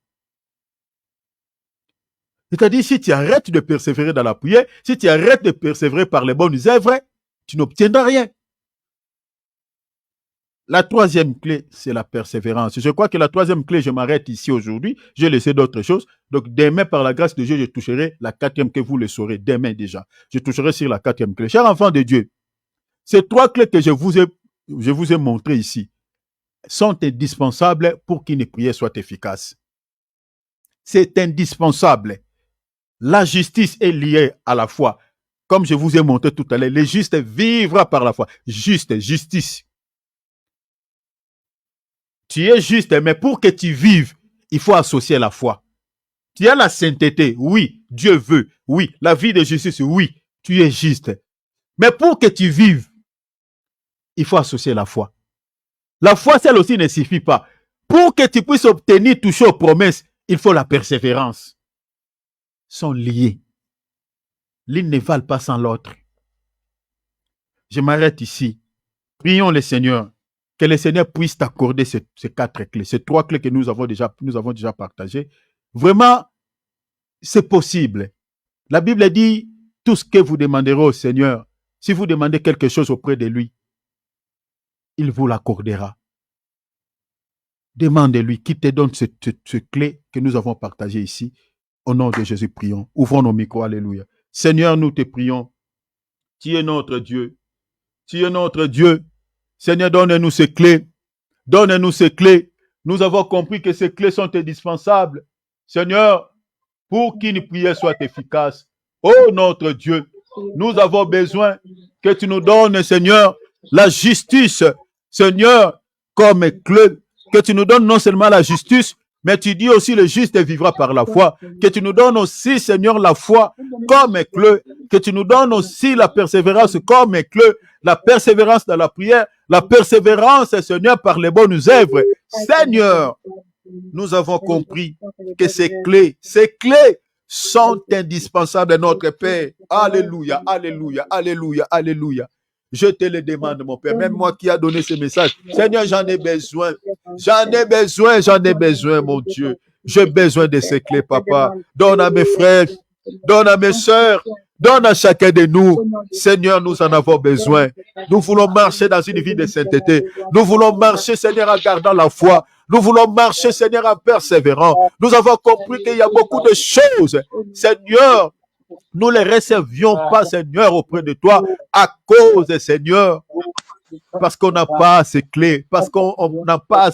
C'est-à-dire, si tu arrêtes de persévérer dans la prière, si tu arrêtes de persévérer par les bonnes œuvres, tu n'obtiendras rien. La troisième clé, c'est la persévérance. Je crois que la troisième clé, je m'arrête ici aujourd'hui. J'ai laissé d'autres choses. Donc, demain, par la grâce de Dieu, je toucherai la quatrième que vous le saurez demain déjà. Je toucherai sur la quatrième clé. Chers enfants de Dieu, ces trois clés que je vous ai montrées ici sont indispensables pour qu'une prière soit efficace. C'est indispensable. La justice est liée à la foi. Comme je vous ai montré tout à l'heure, le juste vivra par la foi. Juste, justice. Tu es juste, mais pour que tu vives, il faut associer la foi. Tu as la sainteté, oui, Dieu veut, oui, la vie de justice, oui, tu es juste. Mais pour que tu vives, il faut associer la foi. La foi, celle aussi, ne suffit pas. Pour que tu puisses obtenir, toucher aux promesses, il faut la persévérance. Ils sont liés. L'une ne valent pas sans l'autre. Je m'arrête ici. Prions le Seigneur. Que le Seigneur puisse t'accorder ces quatre clés, ces trois clés que nous avons déjà partagées. Vraiment, c'est possible. La Bible dit, tout ce que vous demanderez au Seigneur, si vous demandez quelque chose auprès de lui, il vous l'accordera. Demande-lui qu'il te donne cette clé que nous avons partagée ici. Au nom de Jésus, prions. Ouvrons nos micros, alléluia. Seigneur, nous te prions. Tu es notre Dieu. Tu es notre Dieu. Seigneur, donne-nous ces clés. Donne-nous ces clés. Nous avons compris que ces clés sont indispensables. Seigneur, pour qu'une prière soit efficace. Oh notre Dieu, nous avons besoin que tu nous donnes, Seigneur, la justice, Seigneur, comme clé. Que tu nous donnes non seulement la justice, mais tu dis aussi le juste vivra par la foi. Que tu nous donnes aussi, Seigneur, la foi comme clé. Que tu nous donnes aussi la persévérance comme clé. La persévérance dans la prière, la persévérance, Seigneur, par les bonnes œuvres. Seigneur, nous avons compris que ces clés sont indispensables à notre Père. Alléluia, alléluia, alléluia, alléluia. Je te le demande, mon Père, même moi qui a donné ce message. Seigneur, j'en ai besoin. J'en ai besoin, mon Dieu. J'ai besoin de ces clés, Papa. Donne à mes frères, donne à mes sœurs, donne à chacun de nous. Seigneur, nous en avons besoin. Nous voulons marcher dans une vie de sainteté. Nous voulons marcher, Seigneur, en gardant la foi. Nous voulons marcher, Seigneur, en persévérant. Nous avons compris qu'il y a beaucoup de choses. Seigneur, nous ne les réservions pas, Seigneur, auprès de toi, à cause, Seigneur, parce qu'on n'a pas ces clés, parce qu'on n'a pas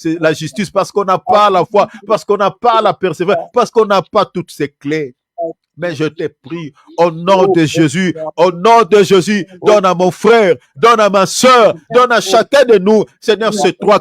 la justice, parce qu'on n'a pas la foi, parce qu'on n'a pas la persévérance, parce qu'on n'a pas toutes ces clés. Mais je te prie, au nom de Jésus, donne à mon frère, donne à ma soeur, donne à chacun de nous, Seigneur, ces trois